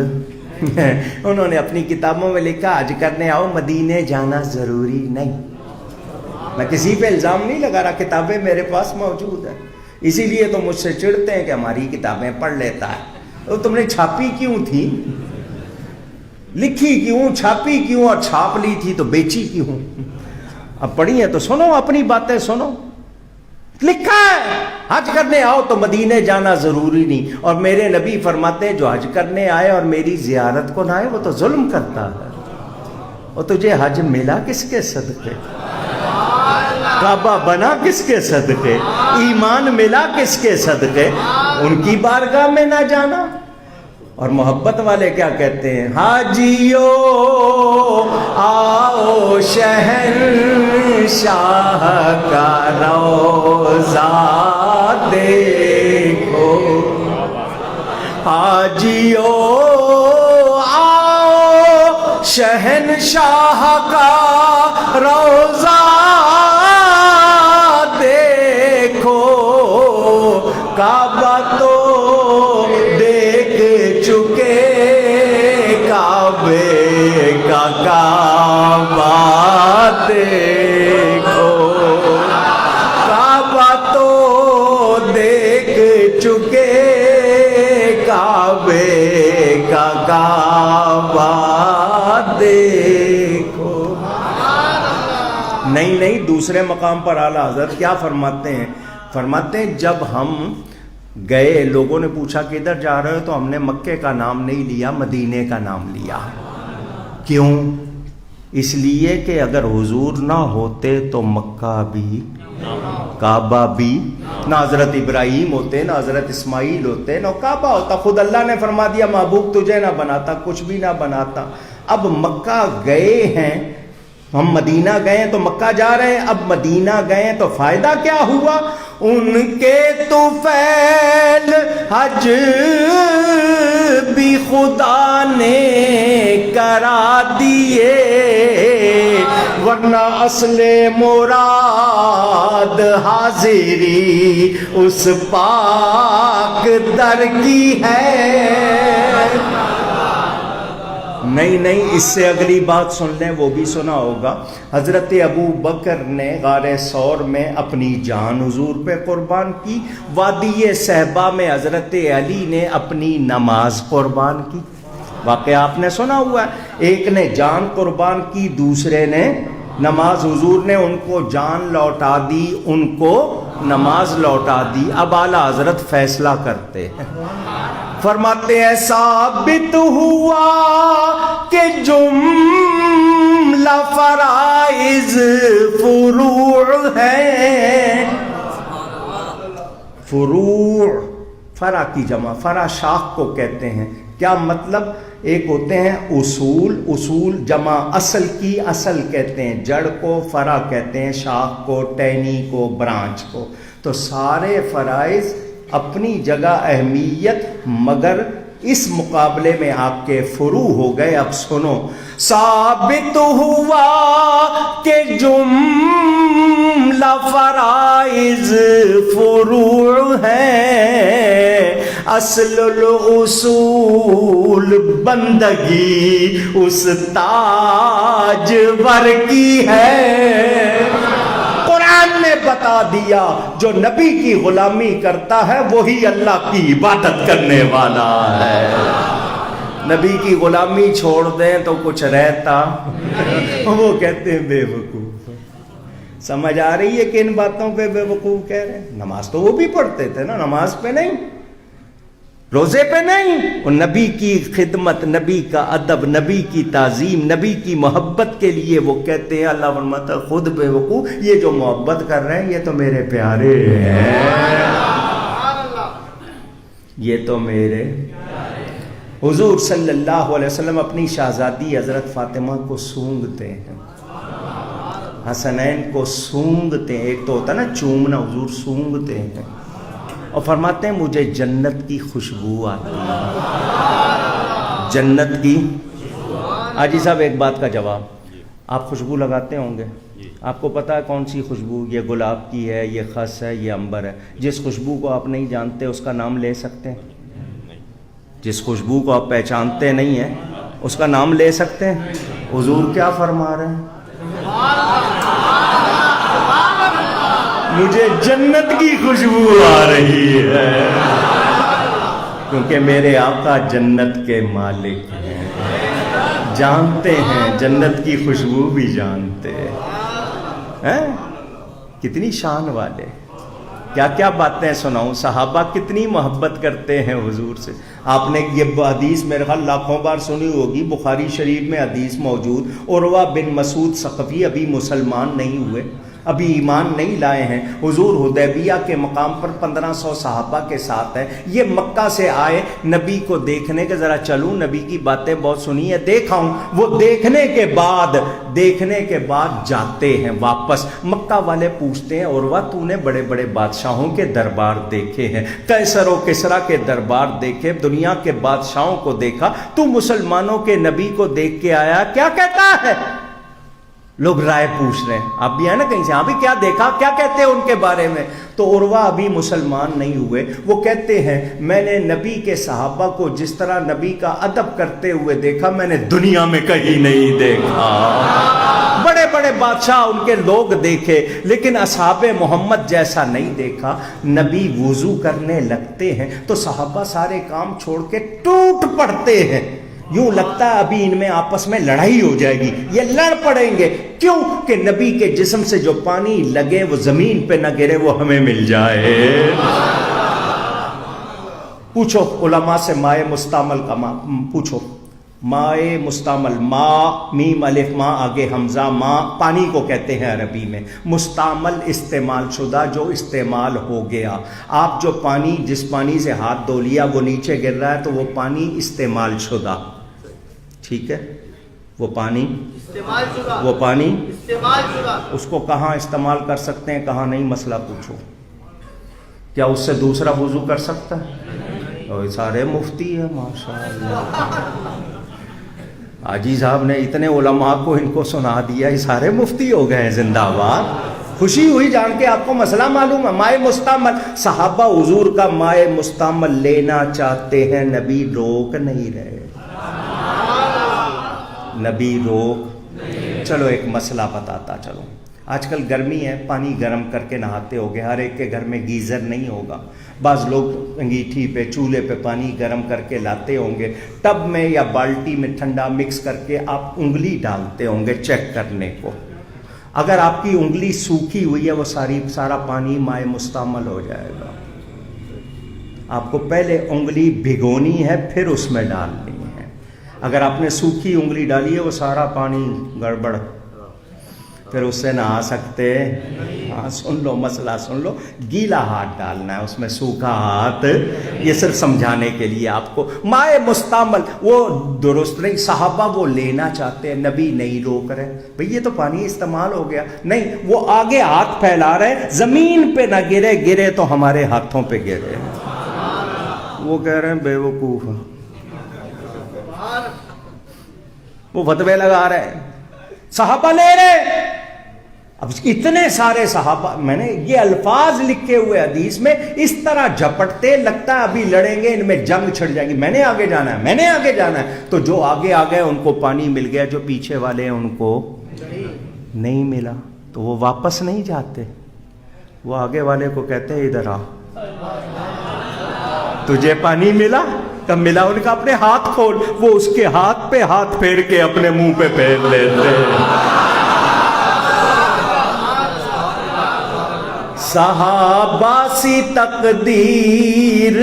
انہوں نے اپنی کتابوں میں لکھا حج کرنے آؤ مدینے جانا ضروری نہیں. میں کسی پہ الزام نہیں لگا رہا، کتابیں میرے پاس موجود ہیں. اسی لیے تو مجھ سے چڑھتے ہیں کہ ہماری کتابیں پڑھ لیتا ہے. تو تم نے چھاپی کیوں تھی، لکھی کیوں، چھاپی کیوں، اور چھاپ لی تھی تو بیچی کیوں؟ اب پڑھی ہے تو سنو، اپنی باتیں سنو. لکھا ہے حج کرنے آؤ تو مدینے جانا ضروری نہیں. اور میرے نبی فرماتے ہیں جو حج کرنے آئے اور میری زیارت کو نہ آئے وہ تو ظلم کرتا ہے. اور تجھے حج ملا کس کے صدقے؟ کعبہ بنا کس کے صدقے؟ ایمان ملا کس کے صدقے؟ ان کی بارگاہ میں نہ جانا. اور محبت والے کیا کہتے ہیں؟ حاجیو آؤ شہنشاہ کا روضہ دیکھو، حاجیو آؤ شہنشاہ کا روضہ دیکھو، کعبہ تو کعبے کا کعبہ دیکھو، کعبہ تو دیکھ چکے، کعبے کا کعبہ دیکھو. نہیں دوسرے مقام پر اعلیٰ حضرت کیا فرماتے ہیں؟ فرماتے ہیں جب ہم گئے لوگوں نے پوچھا کدھر جا رہے ہو تو ہم نے مکے کا نام نہیں لیا، مدینے کا نام لیا. کیوں؟ اس لیے کہ اگر حضور نہ ہوتے تو مکہ بھی، کعبہ بھی، نہ حضرت ابراہیم ہوتے، نہ حضرت اسماعیل ہوتے، نہ کعبہ ہوتا. خود اللہ نے فرما دیا محبوب تجھے نہ بناتا، کچھ بھی نہ بناتا. اب مکہ گئے ہیں ہم، مدینہ گئے ہیں تو مکہ جا رہے ہیں. اب مدینہ گئے ہیں تو فائدہ کیا ہوا؟ ان کے طفیل حج بھی خدا نے کرا دیے، ورنہ اصل مراد حاضری اس پاک در کی ہے. نہیں اس سے اگلی بات سن لیں، وہ بھی سنا ہوگا. حضرت ابو بکر نے غار ثور میں اپنی جان حضور پہ قربان کی، وادی صحبہ میں حضرت علی نے اپنی نماز قربان کی. واقعہ آپ نے سنا ہوا ہے، ایک نے جان قربان کی، دوسرے نے نماز. حضور نے ان کو جان لوٹا دی، ان کو نماز لوٹا دی. اب اعلیٰ حضرت فیصلہ کرتے ہیں، فرماتے ہیں ثابت ہوا کہ جملہ فرائض فروع ہیں. فروع، فرع کی جمع، فرع شاخ کو کہتے ہیں. کیا مطلب؟ ایک ہوتے ہیں اصول، اصول جمع اصل کی، اصل کہتے ہیں جڑ کو، فرع کہتے ہیں شاخ کو، ٹہنی کو، برانچ کو. تو سارے فرائض اپنی جگہ اہمیت، مگر اس مقابلے میں آپ کے فروع ہو گئے. اب سنو، ثابت ہوا کہ جملہ فرائض فروع ہیں، اصل الاصول بندگی اس تاجور کی ہے. قرآن نے بتا دیا جو نبی کی غلامی کرتا ہے وہی اللہ کی عبادت کرنے والا ہے. نبی کی غلامی چھوڑ دیں تو کچھ رہتا. وہ کہتے ہیں بے وقوف. سمجھ آ رہی ہے کہ ان باتوں پہ بے وقوف کہہ رہے ہیں؟ نماز تو وہ بھی پڑھتے تھے نا، نماز پہ نہیں، روزے پہ نہیں. اور نبی کی خدمت، نبی کا ادب، نبی کی تعظیم، نبی کی محبت کے لیے وہ کہتے ہیں، اللہ فرماتا ہے خود بے وقوف، یہ جو محبت کر رہے ہیں یہ تو میرے پیارے ہیں، یہ تو میرے. حضور صلی اللہ علیہ وسلم اپنی شہزادی حضرت فاطمہ کو سونگتے ہیں، حسنین کو سونگتے ہیں. ایک تو ہوتا ہے نا چومنا، حضور سونگتے ہیں اور فرماتے ہیں مجھے جنت کی خوشبو آتی ہے، جنت کی. حاجی صاحب ایک بات کا جواب، آپ خوشبو لگاتے ہوں گے، آپ کو پتا ہے کون سی خوشبو؟ یہ گلاب کی ہے، یہ خس ہے، یہ عنبر ہے. جس خوشبو کو آپ نہیں جانتے اس کا نام لے سکتے ہیں؟ جس خوشبو کو آپ پہچانتے نہیں ہیں اس کا نام لے سکتے ہیں؟ حضور کیا فرما رہے ہیں؟ مجھے جنت کی خوشبو آ رہی ہے، کیونکہ میرے آقا جنت کے مالک ہیں، جانتے ہیں جنت کی خوشبو بھی جانتے ہیں۔ کتنی شان والے، کیا کیا باتیں سناؤں۔ صحابہ کتنی محبت کرتے ہیں حضور سے۔ آپ نے یہ حدیث میرے خیال لاکھوں بار سنی ہوگی، بخاری شریف میں حدیث موجود، عروہ بن مسعود ثقفی ابھی مسلمان نہیں ہوئے، ابھی ایمان نہیں لائے ہیں، حضور حدیبیہ کے مقام پر 1500 صحابہ کے ساتھ ہیں، یہ مکہ سے آئے نبی کو دیکھنے کے، ذرا چلوں نبی کی باتیں بہت سنی ہے، دیکھا ہوں، وہ دیکھنے کے بعد جاتے ہیں واپس۔ مکہ والے پوچھتے ہیں عروہ تو نے بڑے بڑے بادشاہوں کے دربار دیکھے ہیں، قیصر و کسریٰ کے دربار دیکھے، دنیا کے بادشاہوں کو دیکھا، تو مسلمانوں کے نبی کو دیکھ کے آیا، کیا کہتا ہے؟ لوگ رائے پوچھ رہے ہیں، آپ بھی ہیں نا کہیں سے، ہاں بھی کیا دیکھا، کیا کہتے ہیں ان کے بارے میں؟ تو عروہ ابھی مسلمان نہیں ہوئے، وہ کہتے ہیں میں نے نبی کے صحابہ کو جس طرح نبی کا ادب کرتے ہوئے دیکھا، میں نے دنیا میں کہیں نہیں دیکھا۔ بڑے بڑے بادشاہ ان کے لوگ دیکھے، لیکن اصحاب محمد جیسا نہیں دیکھا۔ نبی وضو کرنے لگتے ہیں تو صحابہ سارے کام چھوڑ کے ٹوٹ پڑتے ہیں، یوں لگتا ہے ابھی ان میں آپس میں لڑائی ہو جائے گی، یہ لڑ پڑیں گے۔ کیوں کہ نبی کے جسم سے جو پانی لگے وہ زمین پہ نہ گرے، وہ ہمیں مل جائے۔ پوچھو علماء سے مائے مستعمل کا پوچھو، مائے مستعمل، ما میم الف ما آگے حمزہ، ما پانی کو کہتے ہیں عربی میں، مستعمل استعمال شدہ جو استعمال ہو گیا۔ آپ جو پانی، جس پانی سے ہاتھ دھو لیا وہ نیچے گر رہا ہے تو وہ پانی استعمال شدہ، ٹھیک ہے، وہ پانی اس کو کہاں استعمال کر سکتے ہیں کہاں نہیں، مسئلہ پوچھو۔ کیا اس سے دوسرا وضو کر سکتا ہے؟ اور سارے مفتی ہیں ماشاءاللہ، حاجی صاحب نے اتنے علماء کو ان کو سنا دیا، یہ سارے مفتی ہو گئے ہیں، زندہ آباد۔ خوشی ہوئی جان کے، آپ کو مسئلہ معلوم ہے۔ مائے مستعمل، صحابہ حضور کا مائے مستعمل لینا چاہتے ہیں، نبی روک نہیں رہے، نبی روک۔ چلو ایک مسئلہ بتاتا چلو، آج کل گرمی ہے، پانی گرم کر کے نہاتے ہوگے، ہر ایک کے گھر میں گیزر نہیں ہوگا، بعض لوگ انگیٹھی پہ چولہے پہ پانی گرم کر کے لاتے ہوں گے، ٹب میں یا بالٹی میں ٹھنڈا مکس کر کے آپ انگلی ڈالتے ہوں گے چیک کرنے کو۔ اگر آپ کی انگلی سوکھی ہوئی ہے وہ سارا پانی مائع مستعمل ہو جائے گا۔ آپ کو پہلے انگلی بھگونی ہے پھر اس میں ڈالنی ہے۔ اگر آپ نے سوکھی انگلی ڈالی ہے وہ سارا پانی گڑبڑ، پھر اس سے نہا سکتے۔ ہاں سن لو مسئلہ سن لو، گیلا ہاتھ ڈالنا ہے اس میں، سوکھا ہاتھ، یہ صرف سمجھانے کے لیے آپ کو۔ مائع مستعمل وہ درست نہیں، صحابہ وہ لینا چاہتے ہیں، نبی نہیں روک رہے، بھئی یہ تو پانی استعمال ہو گیا، نہیں، وہ آگے ہاتھ پھیلا رہے، زمین پہ نہ گرے، گرے تو ہمارے ہاتھوں پہ گرے۔ وہ کہہ رہے ہیں بے وقوف، وہ فتوے لگا رہے ہیں، صحابہ لے رہے۔ اب اتنے سارے صحابہ، میں نے یہ الفاظ لکھے ہوئے حدیث میں، اس طرح جھپٹتے لگتا ہے ابھی لڑیں گے، ان میں جنگ چھڑ جائے گی، میں نے آگے جانا ہے، میں نے آگے جانا ہے۔ تو جو آگے آ گئے ان کو پانی مل گیا، جو پیچھے والے ہیں ان کو نہیں ملا، تو وہ واپس نہیں جاتے، وہ آگے والے کو کہتے ہیں ادھر آ، تجھے پانی ملا؟ کب ملا؟ ان کا اپنے ہاتھ کھول، وہ اس کے ہاتھ پہ ہاتھ پھیر کے اپنے منہ پہ پھیر لیتے۔ صحابہ سی تقدیر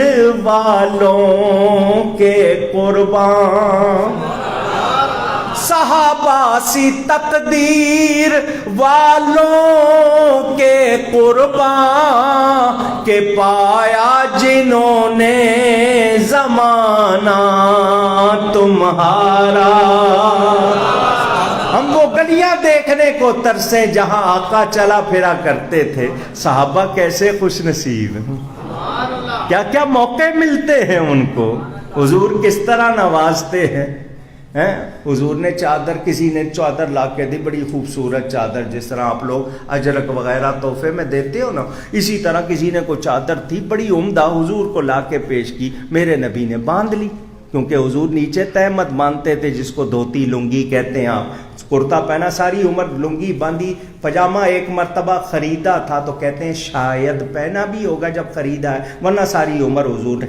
والوں کے قربان، صحابہ سی تقدیر والوں کے قربان، کے پایا جنہوں نے زمانہ تمہارا۔ ہم وہ گلیاں دیکھنے کو ترسے جہاں آقا چلا پھرا کرتے تھے۔ صحابہ کیسے خوش نصیب ہیں، کیا کیا موقع ملتے ہیں ان کو، حضور کس طرح نوازتے ہیں۔ حضور نے چادر، کسی نے چادر لا کے دی، بڑی خوبصورت چادر، جس طرح آپ لوگ اجرک وغیرہ تحفے میں دیتے ہو نا، اسی طرح کسی نے کوئی چادر تھی بڑی عمدہ، حضور کو لا کے پیش کی، میرے نبی نے باندھ لی، کیونکہ حضور نیچے تہمت باندھتے تھے، جس کو دھوتی لنگی کہتے ہیں آپ، کرتا پہنا ساری عمر، لنگی باندھی، پجامہ ایک مرتبہ خریدا تھا تو کہتے ہیں شاید پہنا بھی ہوگا جب خریدا ہے، ورنہ ساری عمر حضور نے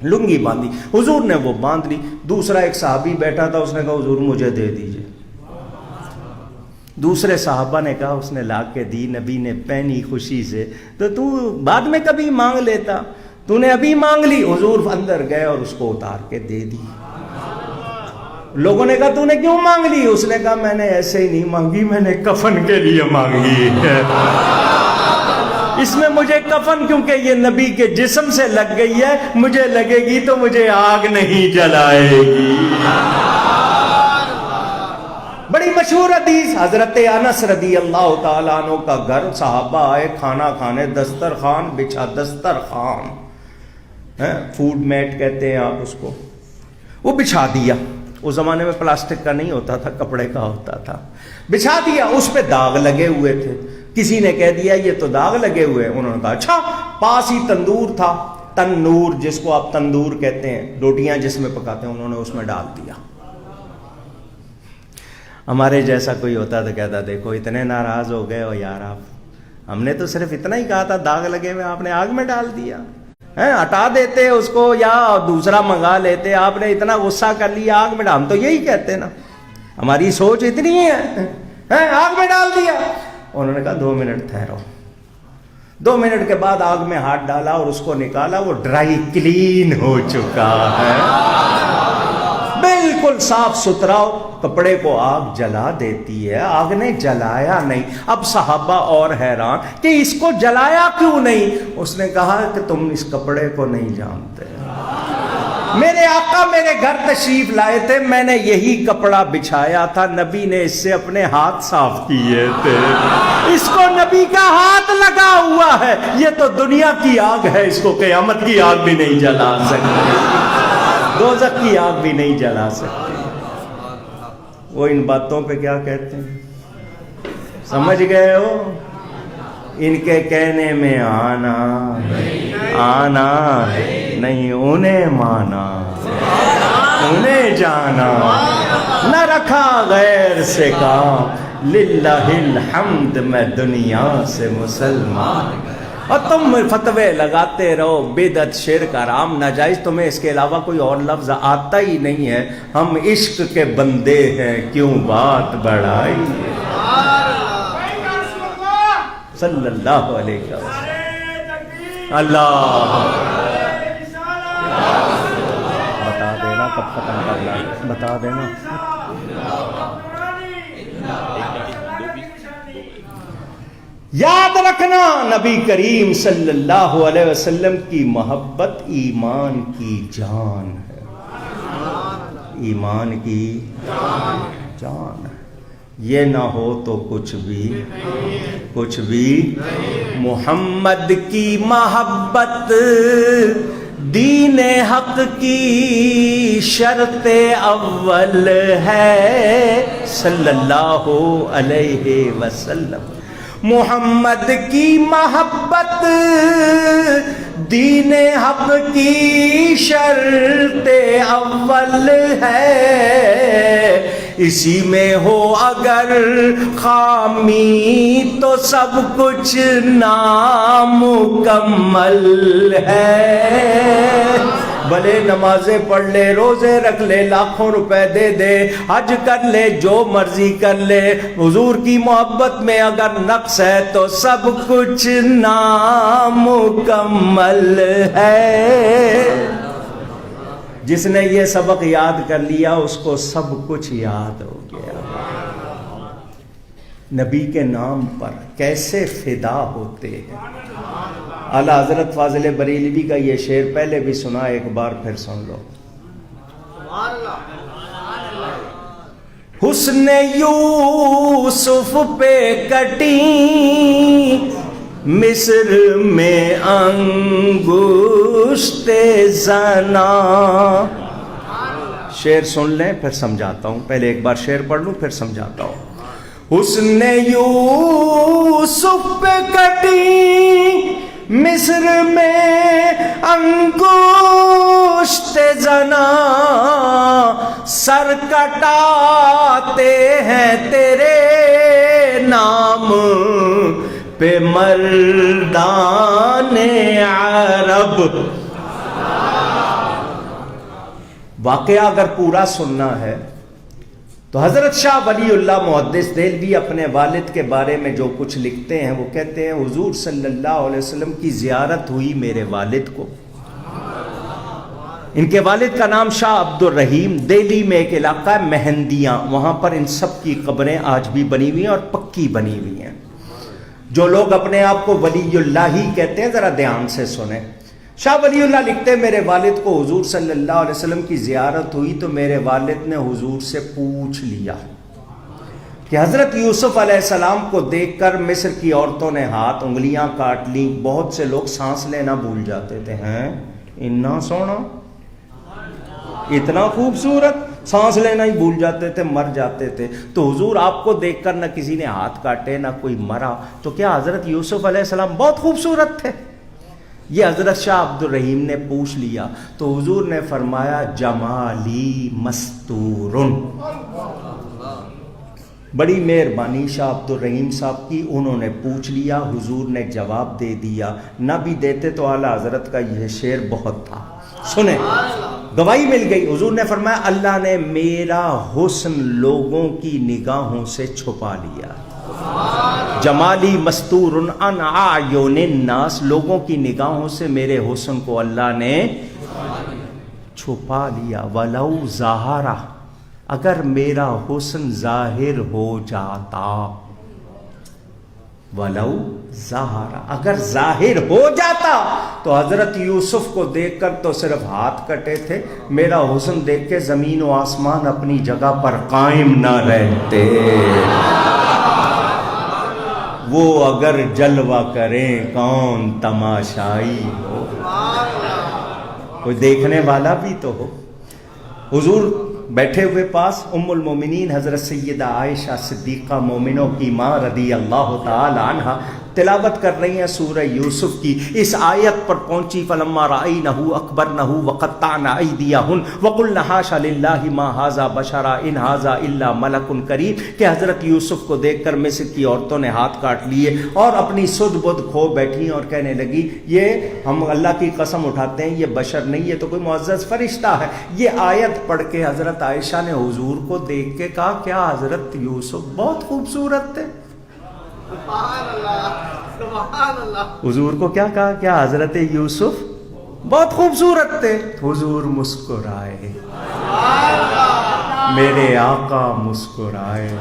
لنگی باندھی، حضور نے وہ باندھ لی۔ دوسرا ایک صحابی بیٹھا تھا، اس نے کہا حضور مجھے دے دیجئے، دوسرے صحابہ نے کہا، اس نے لا کے دی، نبی نے پہنی خوشی سے، تو بعد میں کبھی مانگ لیتا، تو نے ابھی مانگ لی۔ حضور اندر گئے اور اس کو اتار کے دے دی۔ لوگوں نے کہا تو نے کیوں مانگ لی؟ اس نے کہا میں نے ایسے ہی نہیں مانگی، میں نے کفن کے لیے مانگی ہے، اس میں مجھے کفن، کیونکہ یہ نبی کے جسم سے لگ گئی ہے، مجھے لگے گی تو مجھے آگ نہیں جلائے گی۔ بڑی مشہور حدیث، حضرت انس رضی اللہ تعالیٰ عنہ کا گھر، صحابہ آئے کھانا کھانے، دسترخوان بچھا، دسترخوان فوڈ میٹ کہتے ہیں آپ اس کو، وہ بچھا دیا۔ اس زمانے میں پلاسٹک کا نہیں ہوتا تھا، کپڑے کا ہوتا تھا، بچھا دیا۔ اس پہ داغ لگے ہوئے تھے، کسی نے کہہ دیا یہ تو داغ لگے ہوئے ہیں، انہوں نے کہا اچھا، پاس ہی تندور تھا، تنور جس کو آپ تندور کہتے ہیں، روٹیاں جس میں پکاتے ہیں، انہوں نے اس میں ڈال دیا۔ ہمارے جیسا کوئی ہوتا تو کہتا دیکھو اتنے ناراض ہو گئے ہو یار آپ، ہم نے تو صرف اتنا ہی کہا تھا داغ لگے ہوئے، آپ نے آگ میں ڈال دیا، ہٹا دیتے اس کو یا دوسرا منگا لیتے، آپ نے اتنا غصہ کر لیا آگ میں ڈال، ہم تو یہی کہتے نا، ہماری سوچ اتنی ہے، آگ میں ڈال دیا۔ انہوں نے کہا 2 منٹ ٹھہرو۔ 2 منٹ کے بعد آگ میں ہاتھ ڈالا اور اس کو نکالا، وہ ڈرائی کلین ہو چکا ہے، بالکل صاف ستھرا، کپڑے کو آگ جلا دیتی ہے، آگ نے جلایا نہیں۔ اب صحابہ اور حیران کہ اس کو جلایا کیوں نہیں؟ اس نے کہا کہ تم اس کپڑے کو نہیں جانتے، میرے آقا میرے گھر تشریف لائے تھے، میں نے یہی کپڑا بچھایا تھا، نبی نے اس سے اپنے ہاتھ صاف کیے تھے، اس کو نبی کا ہاتھ لگا ہوا ہے، یہ تو دنیا کی آگ ہے، اس کو قیامت کی آگ بھی نہیں جلا سکتی، دوزخ کی آگ بھی نہیں جلا سکتی۔ وہ ان باتوں پہ کیا کہتے ہیں، سمجھ گئے ہو؟ ان کے کہنے میں آنا نہیں، انہیں مانا، انہیں جانا، نہ رکھا غیر سے کام، للہ الحمد میں دنیا سے مسلمان۔ اور تم فتوے لگاتے رہو، بدعت، شرک، حرام، ناجائز، تمہیں اس کے علاوہ کوئی اور لفظ آتا ہی نہیں ہے۔ ہم عشق کے بندے ہیں، کیوں بات بڑھائی ہے، صلی اللہ علیہ وسلم۔ اللہ بتا دینا کب ختم کرنا ہے، بتا دینا۔ یاد رکھنا نبی کریم صلی اللہ علیہ وسلم کی محبت ایمان کی جان ہے، ایمان کی جان ہے، یہ نہ ہو تو کچھ بھی محمد کی محبت دین حق کی شرط اول ہے، صلی اللہ علیہ وسلم۔ محمد کی محبت دین حق کی شرط اول ہے، اسی میں ہو اگر خامی تو سب کچھ نامکمل ہے۔ بھلے نمازیں پڑھ لے، روزے رکھ لے، لاکھوں روپے دے دے، حج کر لے، جو مرضی کر لے، حضور کی محبت میں اگر نقص ہے تو سب کچھ نامکمل ہے۔ جس نے یہ سبق یاد کر لیا اس کو سب کچھ یاد ہو گیا۔ نبی کے نام پر کیسے فدا ہوتے ہیں۔ اعلیٰ حضرت فاضل بریلوی کا یہ شعر پہلے بھی سنا، ایک بار پھر سن لو۔ حسن یوسف پہ کٹی مصر میں انگشت زنا۔ شعر سن لیں پھر سمجھاتا ہوں، پہلے ایک بار شعر پڑھ لوں پھر سمجھاتا ہوں۔ حسن یوسف پہ کٹی مصر میں انگشت زنا، سر کٹاتے ہیں تیرے نام پہ مردان عرب. واقعہ اگر پورا سننا ہے تو حضرت شاہ ولی اللہ محدث دہلوی اپنے والد کے بارے میں جو کچھ لکھتے ہیں وہ کہتے ہیں حضور صلی اللہ علیہ وسلم کی زیارت ہوئی میرے والد کو. ان کے والد کا نام شاہ عبد الرحیم. دہلی میں ایک علاقہ ہے مہندیاں, وہاں پر ان سب کی قبریں آج بھی بنی ہوئی ہیں اور پکی بنی ہوئی ہیں. جو لوگ اپنے آپ کو ولی اللہ ہی کہتے ہیں ذرا دھیان سے سنیں. شاہ ولی اللہ لکھتے ہیں میرے والد کو حضور صلی اللہ علیہ وسلم کی زیارت ہوئی تو میرے والد نے حضور سے پوچھ لیا کہ حضرت یوسف علیہ السلام کو دیکھ کر مصر کی عورتوں نے ہاتھ انگلیاں کاٹ لیں. بہت سے لوگ سانس لینا بھول جاتے تھے. ہیں اتنا سونا, اتنا خوبصورت, سانس لینا ہی بھول جاتے تھے, مر جاتے تھے. تو حضور آپ کو دیکھ کر نہ کسی نے ہاتھ کاٹے نہ کوئی مرا, تو کیا حضرت یوسف علیہ السلام بہت خوبصورت تھے؟ یہ حضرت شاہ عبد الرحیم نے پوچھ لیا تو حضور نے فرمایا جمالی مستورن. بڑی مہربانی شاہ عبد الرحیم صاحب کی, انہوں نے پوچھ لیا, حضور نے جواب دے دیا. نہ بھی دیتے تو اعلیٰ حضرت کا یہ شعر بہت تھا, سنیں, گواہی مل گئی. حضور نے فرمایا اللہ نے میرا حسن لوگوں کی نگاہوں سے چھپا لیا. جمالی مستور عن اعین الناس, لوگوں کی نگاہوں سے میرے حسن کو اللہ نے چھپا لیا. ولو ظاہرہ, اگر میرا حسن ظاہر ہو جاتا, ولو ظاہرہ, اگر ظاہر ہو جاتا تو حضرت یوسف کو دیکھ کر تو صرف ہاتھ کٹے تھے, میرا حسن دیکھ کے زمین و آسمان اپنی جگہ پر قائم نہ رہتے. وہ اگر جلوہ کریں کون تماشائی ہو, کوئی دیکھنے والا بھی تو ہو. حضور بیٹھے ہوئے پاس ام المومنین حضرت سیدہ عائشہ صدیقہ مومنوں کی ماں رضی اللہ تعالی عنہ تلاوت کر رہی ہیں سورہ یوسف کی. اس آیت پر پہنچی فلما رأینہ اکبرنہ وقطعن ایدیہن وقلن حاشا للہ ما ھذا بشرا ان ھذا الا ملک کریم, کہ حضرت یوسف کو دیکھ کر مصر کی عورتوں نے ہاتھ کاٹ لیے اور اپنی سدھ بدھ کھو بیٹھی اور کہنے لگی یہ ہم اللہ کی قسم اٹھاتے ہیں یہ بشر نہیں, یہ تو کوئی معزز فرشتہ ہے. یہ آیت پڑھ کے حضرت عائشہ نے حضور کو دیکھ کے کہا کیا حضرت یوسف بہت خوبصورت تھے. حضور کو کیا کہا, کیا حضرت یوسف بہت خوبصورت تھے. حضور مسکرائے, میرے آقا مسکرائے.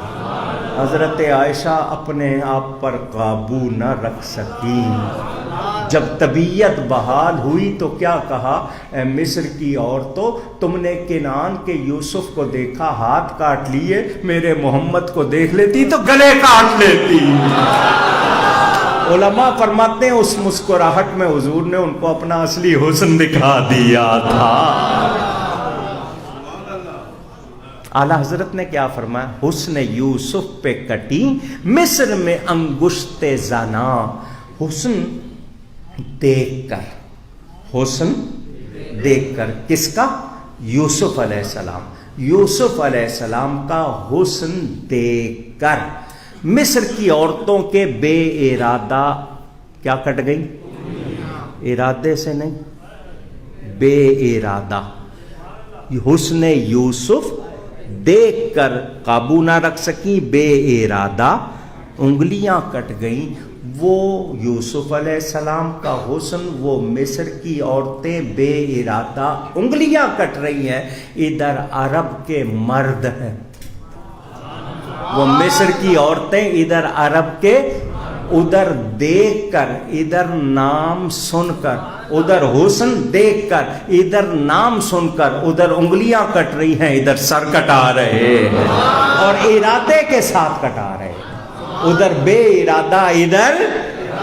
حضرت عائشہ اپنے آپ پر قابو نہ رکھ سکی. جب طبیعت بحال ہوئی تو کیا کہا, اے مصر کی عورتوں, تم نے کنعان کے یوسف کو دیکھا ہاتھ کاٹ لیے, میرے محمد کو دیکھ لیتی تو گلے کاٹ لیتی. علماء فرماتے ہیں اس مسکراہٹ میں حضور نے ان کو اپنا اصلی حسن دکھا دیا تھا. اعلیٰ حضرت نے کیا فرمایا, حسن یوسف پہ کٹی مصر میں انگشت زنا. حسن دیکھ کر, حسن دیکھ کر, کس کا؟ یوسف علیہ السلام. یوسف علیہ السلام کا حسن دیکھ کر مصر کی عورتوں کے بے ارادہ کیا کٹ گئی, ارادے سے نہیں, بے ارادہ. حسن یوسف دیکھ کر قابو نہ رکھ سکی, بے ارادہ انگلیاں کٹ گئیں. وہ یوسف علیہ السلام کا حسن, وہ مصر کی عورتیں بے ارادہ انگلیاں کٹ رہی ہیں. ادھر عرب کے مرد ہیں, وہ مصر کی عورتیں ادھر عرب کے, ادھر دیکھ کر ادھر نام سن کر, ادھر حسن دیکھ کر ادھر نام سن کر, ادھر انگلیاں کٹ رہی ہیں ادھر سر کٹا رہے ہیں, اور ارادے کے ساتھ کٹا رہے ہیں. ادھر بے ارادہ ادھر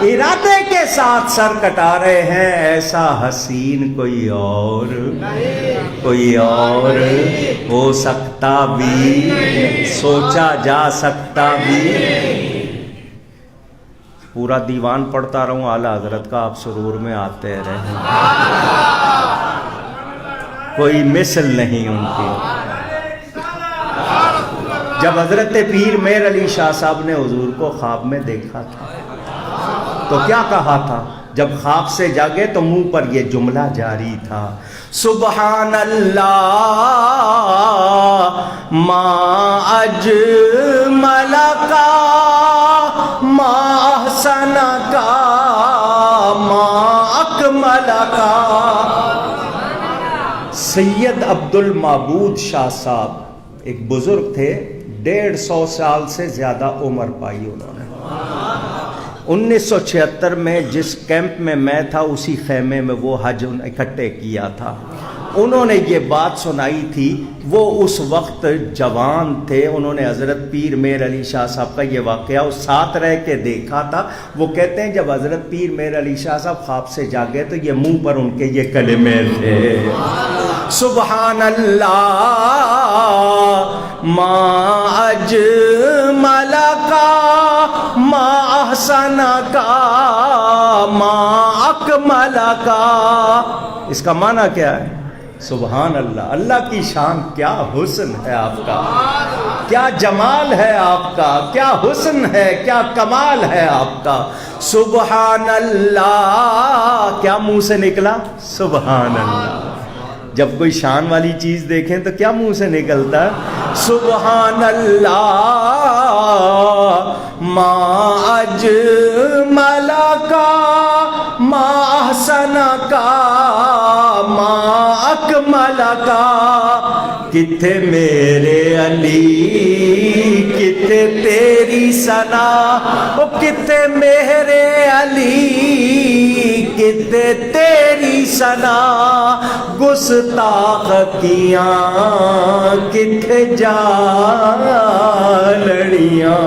ارادے کے ساتھ سر کٹا رہے ہیں. ایسا حسین کوئی اور ہو سکتا بھی, سوچا جا سکتا بھی. پورا دیوان پڑھتا رہوں اعلیٰ حضرت کا, آپ سرور میں آتے رہیں. کوئی مثل نہیں ان کی. جب حضرت پیر میر علی شاہ صاحب نے حضور کو خواب میں دیکھا تھا تو کیا کہا تھا؟ جب خواب سے جاگے تو منہ پر یہ جملہ جاری تھا، سبحان اللہ ما اجمل کا ما احسن کا ما اکمل کا۔ سید عبد المعبود شاہ صاحب ایک بزرگ تھے، 150 سال سے زیادہ عمر پائی انہوں نے۔ 1976 میں جس کیمپ میں میں تھا اسی خیمے میں وہ حج اکٹھے کیا تھا۔ انہوں نے یہ بات سنائی تھی، وہ اس وقت جوان تھے، انہوں نے حضرت پیر میر علی شاہ صاحب کا یہ واقعہ اس ساتھ رہ کے دیکھا تھا۔ وہ کہتے ہیں جب حضرت پیر میر علی شاہ صاحب خواب سے جاگے تو یہ منہ پر ان کے یہ کلمے تھے، سبحان اللہ ما اجمل کا ما احسن کا ما اکمل کا۔ اس کا معنی کیا ہے؟ سبحان اللہ، اللہ کی شان، کیا حسن ہے آپ کا، کیا جمال ہے آپ کا، کیا حسن ہے، کیا کمال ہے آپ کا۔ سبحان اللہ، کیا منہ سے نکلا؟ سبحان اللہ۔ جب کوئی شان والی چیز دیکھیں تو کیا منہ سے نکلتا ہے؟ سبحان اللہ ما اجمل کا ما احسن کا ما اکمل کا۔ کتھے میرے علی کتھے تیری ثنا، او کتھے میرے علی کتھے تیری ثنا، گستاخ کیاں کتھے جا لڑیاں۔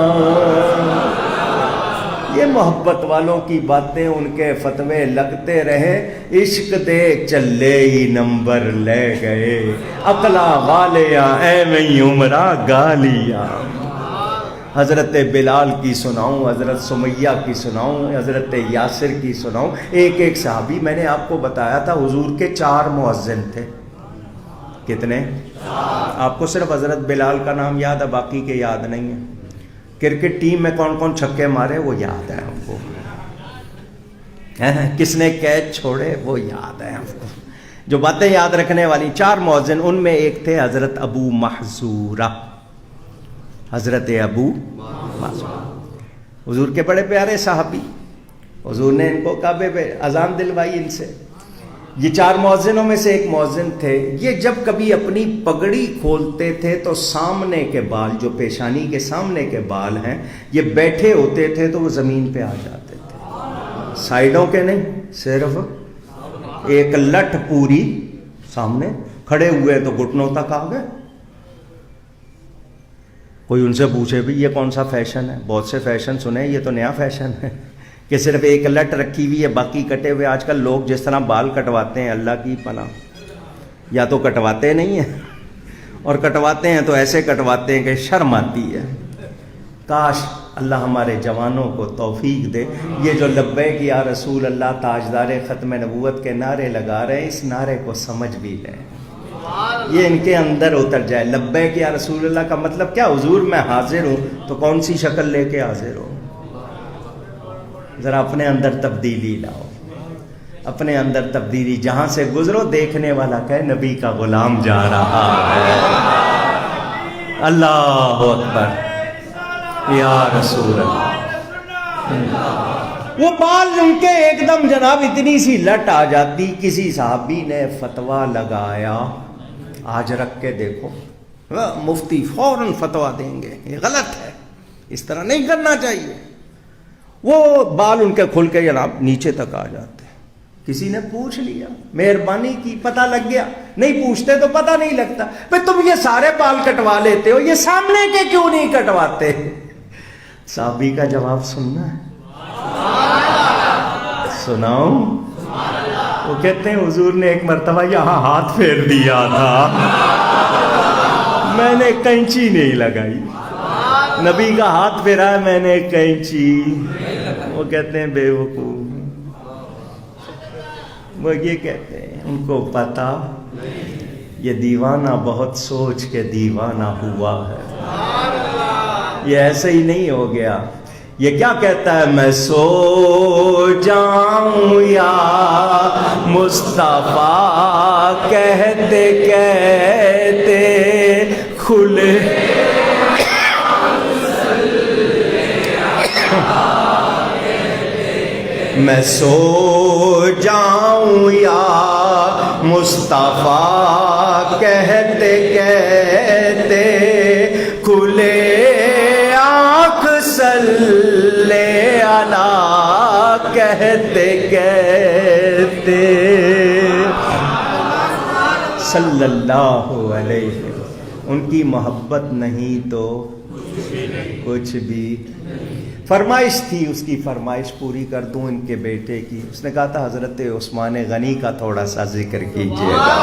یہ محبت والوں کی باتیں، ان کے فتوے لگتے رہے، عشق دے چلے ہی نمبر لے گئے، عقلا والیاں ایویں عمرہ گالیاں۔ حضرت بلال کی سناؤں، حضرت سمیہ کی سناؤں، حضرت یاسر کی سناؤں، ایک ایک صحابی۔ میں نے آپ کو بتایا تھا حضور کے 4 مؤذن تھے۔ کتنے؟ آپ کو صرف حضرت بلال کا نام یاد ہے، باقی کے یاد نہیں ہے۔ کرکٹ ٹیم میں کون کون چھکے مارے وہ یاد ہے ہم کو، کس نے کیچ چھوڑے وہ یاد ہے ہم کو۔ جو باتیں یاد رکھنے والی 4 مؤذن، ان میں ایک تھے حضرت ابو محذورہ، حضرت ابو محذورہ، حضور کے بڑے پیارے صحابی۔ حضور نے ان کو کعبے پہ اذان دلوائی ان سے۔ یہ 4 مؤذنوں میں سے ایک مؤذن تھے، یہ جب کبھی اپنی پگڑی کھولتے تھے تو سامنے کے بال، جو پیشانی کے سامنے کے بال ہیں، یہ بیٹھے ہوتے تھے تو وہ زمین پہ آ جاتے تھے، سائیڈوں کے نہیں، صرف ایک لٹ پوری سامنے۔ کھڑے ہوئے تو گھٹنوں تک آ گئے۔ کوئی ان سے پوچھے بھی یہ کون سا فیشن ہے؟ بہت سے فیشن سنے، یہ تو نیا فیشن ہے کہ صرف ایک لٹ رکھی ہوئی ہے، باقی کٹے ہوئے۔ آج کل لوگ جس طرح بال کٹواتے ہیں، اللہ کی پناہ، یا تو کٹواتے نہیں ہیں، اور کٹواتے ہیں تو ایسے کٹواتے ہیں کہ شرم آتی ہے۔ کاش اللہ ہمارے جوانوں کو توفیق دے، یہ جو لبیک یا رسول اللہ تاجدار ختم نبوت کے نعرے لگا رہے ہیں، اس نعرے کو سمجھ بھی لیں، یہ ان کے اندر اتر جائے۔ لبیک یا رسول اللہ کا مطلب کیا؟ حضور میں حاضر ہوں، تو کون سی شکل لے کے حاضر ہوں؟ ذرا اپنے اندر تبدیلی لاؤ، اپنے اندر تبدیلی۔ جہاں سے گزرو دیکھنے والا کہ نبی کا غلام جا رہا ہے۔ اللہ اکبر یا رسول اللہ۔ وہ بال ان کے ایک دم جناب اتنی سی لٹ آ جاتی، کسی صحابی نے فتویٰ لگایا، آج رکھ کے دیکھو، مفتی فوراً فتویٰ دیں گے یہ غلط ہے، اس طرح نہیں کرنا چاہیے۔ وہ بال ان کے کھل کے جناب نیچے تک آ جاتے۔ کسی نے پوچھ لیا، مہربانی کی، پتہ لگ گیا؟ نہیں پوچھتے تو پتہ نہیں لگتا۔ بھئی تم یہ سارے بال کٹوا لیتے ہو، یہ سامنے کے کیوں نہیں کٹواتے؟ صحابی کا جواب سننا ہے، سناؤ؟ وہ کہتے ہیں حضور نے ایک مرتبہ یہاں ہاتھ پھیر دیا تھا، میں نے کینچی نہیں لگائی، نبی کا ہاتھ پھیرا ہے میں نے کینچی۔ وہ کہتے ہیں بے وقوف، وہ یہ کہتے ہیں ان کو پتا یہ دیوانہ بہت سوچ کے دیوانہ ہوا ہے۔ یہ ایسے ہی نہیں ہو گیا. یہ کیا کہتا ہے؟ میں سو جاؤں یا مصطفیٰ کہتے کہتے کھلے میں سو جاؤں یا مصطفیٰ کہتے کہتے کھلے آنکھ صلی علی کہتے کہتے صلی اللہ علیہ وسلم. ان کی محبت نہیں تو کچھ بھی. فرمائش تھی، اس کی فرمائش پوری کر دوں ان کے بیٹے کی. اس نے کہا تھا حضرت عثمان غنی کا تھوڑا سا ذکر کیجیے گا،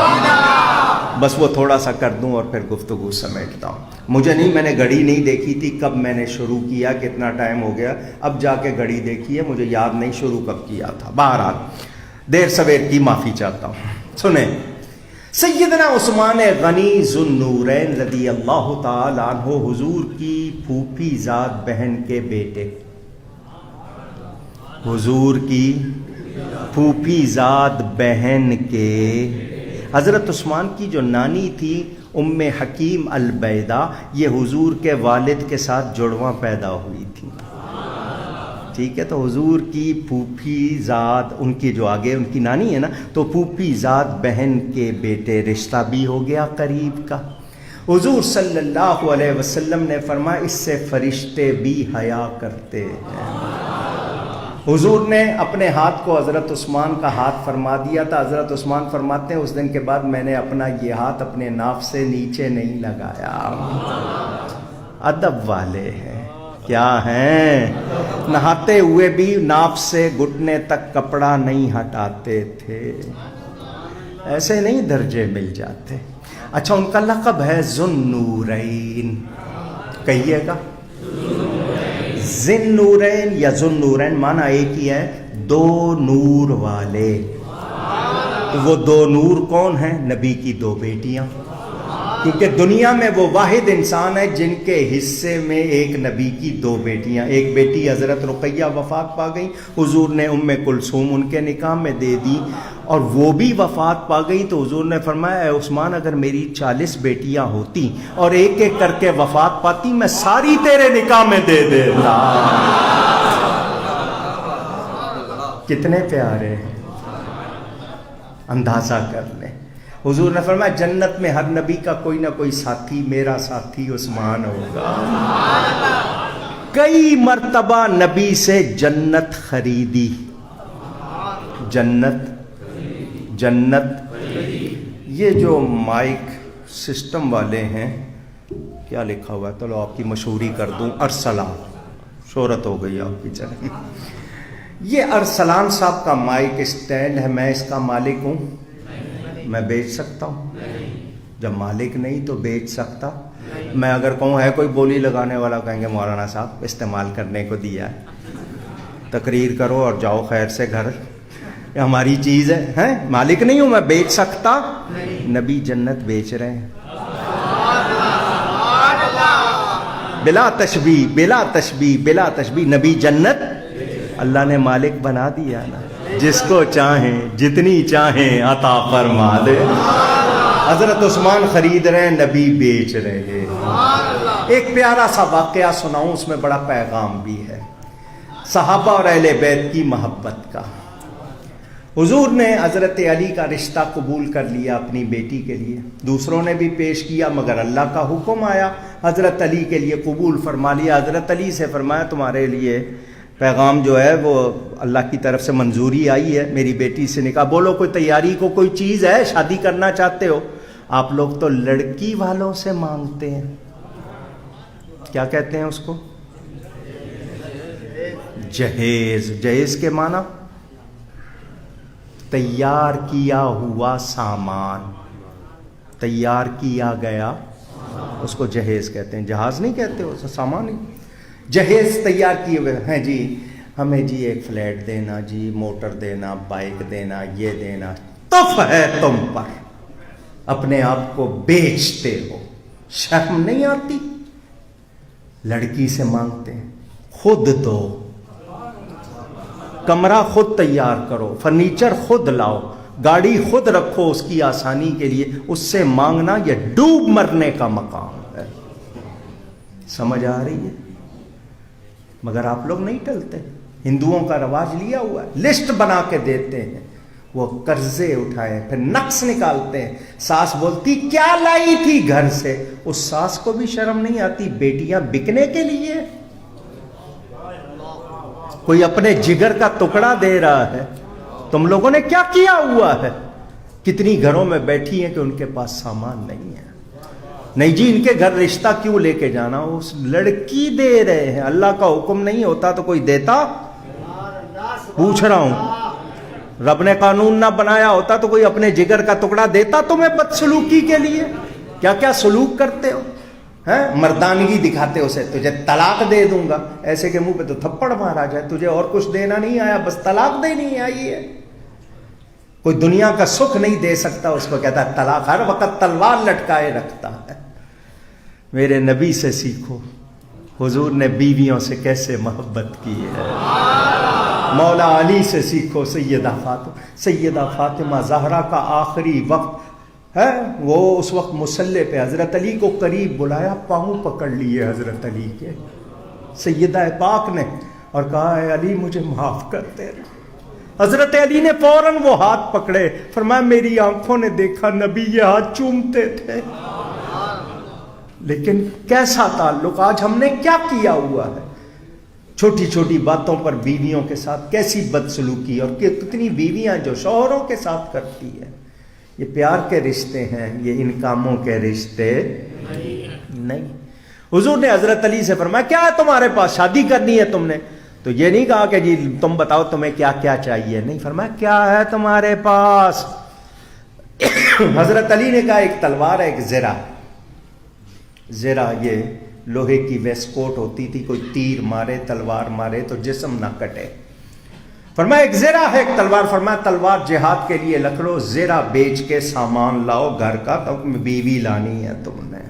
بس وہ تھوڑا سا کر دوں اور پھر گفتگو سمیٹتا ہوں. مجھے نہیں، میں نے گھڑی نہیں دیکھی تھی کب میں نے شروع کیا، کتنا ٹائم ہو گیا. اب جا کے گھڑی دیکھی ہے، مجھے یاد نہیں شروع کب کیا تھا. بہرحال دیر سویر کی معافی چاہتا ہوں. سنیں، سیدنا عثمان غنی ذو النورین رضی اللہ تعالی عنہ حضور کی پھوپھی ذات بہن کے بیٹے، حضور کی پھوپھی ذات بہن کے حضرت عثمان کی جو نانی تھی ام حکیم البیدہ، یہ حضور کے والد کے ساتھ جڑواں پیدا ہوئی تھی. ٹھیک ہے، تو حضور کی پھوپھی ذات، ان کی جو آگے ان کی نانی ہے نا، تو پھوپھی ذات بہن کے بیٹے، رشتہ بھی ہو گیا قریب کا. حضور صلی اللہ علیہ وسلم نے فرمایا اس سے فرشتے بھی حیا کرتے ہیں. حضور نے اپنے ہاتھ کو حضرت عثمان کا ہاتھ فرما دیا تھا. حضرت عثمان فرماتے ہیں اس دن کے بعد میں نے اپنا یہ ہاتھ اپنے ناف سے نیچے نہیں لگایا. ادب والے ہیں، کیا ہیں، نہاتے ہوئے بھی ناف سے گھٹنے تک کپڑا نہیں ہٹاتے تھے. ایسے نہیں درجے مل جاتے. اچھا، ان کا لقب ہے ذو النورین. کہیے گا ذو النورین یا ذو النورین، معنی ایک ہی ہے، دو نور والے. تو وہ دو نور کون ہیں؟ نبی کی دو بیٹیاں. کیونکہ دنیا میں وہ واحد انسان ہے جن کے حصے میں ایک نبی کی دو بیٹیاں. ایک بیٹی حضرت رقیہ وفات پا گئی، حضور نے ام کلثوم ان کے نکاح میں دے دی، اور وہ بھی وفات پا گئی. تو حضور نے فرمایا اے عثمان، اگر میری 40 بیٹیاں ہوتی اور ایک ایک کر کے وفات پاتی، میں ساری تیرے نکاح میں دے دیتا. کتنے پیارے ہیں، اندازہ کر لیں. حضور نے فرمایا جنت میں ہر نبی کا کوئی نہ کوئی ساتھی، میرا ساتھی عثمان ہوگا. کئی مرتبہ نبی سے جنت خریدی. جنت یہ جو مائک سسٹم والے ہیں، کیا لکھا ہوا ہے؟ چلو آپ کی مشہوری کر دوں، ارسلان. شہرت ہو گئی آپ کی. چلیں، یہ ارسلان صاحب کا مائک اسٹینڈ ہے. میں اس کا مالک ہوں، میں بیچ سکتا ہوں؟ جب مالک نہیں تو بیچ سکتا؟ میں اگر کہوں ہے کوئی بولی لگانے والا، کہیں گے مولانا صاحب استعمال کرنے کو دیا ہے، تقریر کرو اور جاؤ خیر سے گھر، یہ ہماری چیز ہے. مالک نہیں ہوں، میں بیچ سکتا؟ نبی جنت بیچ رہے ہیں، بلا تشبیہ بلا تشبیہ بلا تشبیہ. نبی جنت اللہ نے مالک بنا دیا نا، جس کو چاہیں جتنی چاہیں عطا فرما دے. حضرت عثمان خرید رہے ہیں، نبی بیچ رہے ہیں. ایک پیارا سا واقعہ سناؤں، اس میں بڑا پیغام بھی ہے، صحابہ اور اہل بیت کی محبت کا. حضور نے حضرت علی کا رشتہ قبول کر لیا اپنی بیٹی کے لیے. دوسروں نے بھی پیش کیا، مگر اللہ کا حکم آیا حضرت علی کے لیے قبول فرما لیا. حضرت علی سے فرمایا تمہارے لیے پیغام جو ہے وہ اللہ کی طرف سے منظوری آئی ہے، میری بیٹی سے نکاح. بولو کوئی تیاری کو کوئی چیز ہے، شادی کرنا چاہتے ہو؟ آپ لوگ تو لڑکی والوں سے مانگتے ہیں. کیا کہتے ہیں اس کو؟ جہیز. جہیز کے معنی تیار کیا ہوا سامان، تیار کیا گیا، اس کو جہیز کہتے ہیں. جہاز نہیں کہتے، اس سامان نہیں. جہیز تیار کیے ہوئے ہیں جی، ہمیں جی ایک فلیٹ دینا، جی موٹر دینا، بائک دینا، یہ دینا. تف ہے تم پر، اپنے آپ کو بیچتے ہو. شرم نہیں آتی؟ لڑکی سے مانگتے ہیں خود دو، کمرہ خود تیار کرو، فرنیچر خود لاؤ، گاڑی خود رکھو اس کی آسانی کے لیے، اس سے مانگنا یہ ڈوب مرنے کا مقام ہے۔ سمجھ آ رہی ہے؟ مگر آپ لوگ نہیں ٹلتے، ہندوؤں کا رواج لیا ہوا ہے، لسٹ بنا کے دیتے ہیں، وہ قرضے اٹھائے پھر نقص نکالتے ہیں۔ ساس بولتی کیا لائی تھی گھر سے، اس ساس کو بھی شرم نہیں آتی، بیٹیاں بکنے کے لیے، کوئی اپنے جگر کا ٹکڑا دے رہا ہے، تم لوگوں نے کیا کیا ہوا ہے؟ کتنی گھروں میں بیٹھی ہیں کہ ان کے پاس سامان نہیں ہے، نہیں جی ان کے گھر رشتہ کیوں لے کے جانا، اس لڑکی دے رہے ہیں، اللہ کا حکم نہیں ہوتا تو کوئی دیتا؟ پوچھ رہا ہوں، رب نے قانون نہ بنایا ہوتا تو کوئی اپنے جگر کا ٹکڑا دیتا تمہیں بدسلوکی کے لیے؟ کیا کیا سلوک کرتے ہو، مردانگی دکھاتے ہو، اسے تجھے طلاق دے دوں گا، ایسے کے منہ پہ تو تھپڑ مارا جائے، تجھے اور کچھ دینا نہیں آیا، بس طلاق دینی آئی ہے۔ کوئی دنیا کا سکھ نہیں دے سکتا، اس کو کہتا ہے طلاق، ہر وقت تلوار لٹکائے رکھتا ہے۔ میرے نبی سے سیکھو، حضور نے بیویوں سے کیسے محبت کی ہے۔ مولا علی سے سیکھو، سیدہ فاطمہ زہرا کا آخری وقت ہے، وہ اس وقت مصلی پہ حضرت علی کو قریب بلایا، پاؤں پکڑ لیے حضرت علی کے سیدہ پاک نے اور کہا اے علی مجھے معاف کر دے۔ حضرت علی نے فوراً وہ ہاتھ پکڑے، فرمایا میری آنکھوں نے دیکھا نبی یہ ہاتھ چومتے تھے، لیکن کیسا تعلق، آج ہم نے کیا کیا ہوا ہے، چھوٹی چھوٹی باتوں پر بیویوں کے ساتھ کیسی بدسلوکی، اور کتنی بیویاں جو شوہروں کے ساتھ کرتی ہیں۔ یہ پیار کے رشتے ہیں، یہ ان کاموں کے رشتے نہیں۔ حضور نے حضرت علی سے فرمایا کیا ہے تمہارے پاس، شادی کرنی ہے تم نے؟ تو یہ نہیں کہا کہ جی تم بتاؤ تمہیں کیا کیا چاہیے، نہیں، فرمایا کیا ہے تمہارے پاس؟ حضرت علی نے کہا ایک تلوار ہے، ایک زرہ۔ زرہ یہ لوہے کی ویسکوٹ ہوتی تھی، کوئی تیر مارے تلوار مارے تو جسم نہ کٹے۔ فرمایا ایک زرہ ہے، ایک تلوار۔ فرمایا تلوار جہاد کے لیے رکھ لو، زرہ بیچ کے سامان لاؤ گھر کا، تم بیوی لانی ہے تم نے۔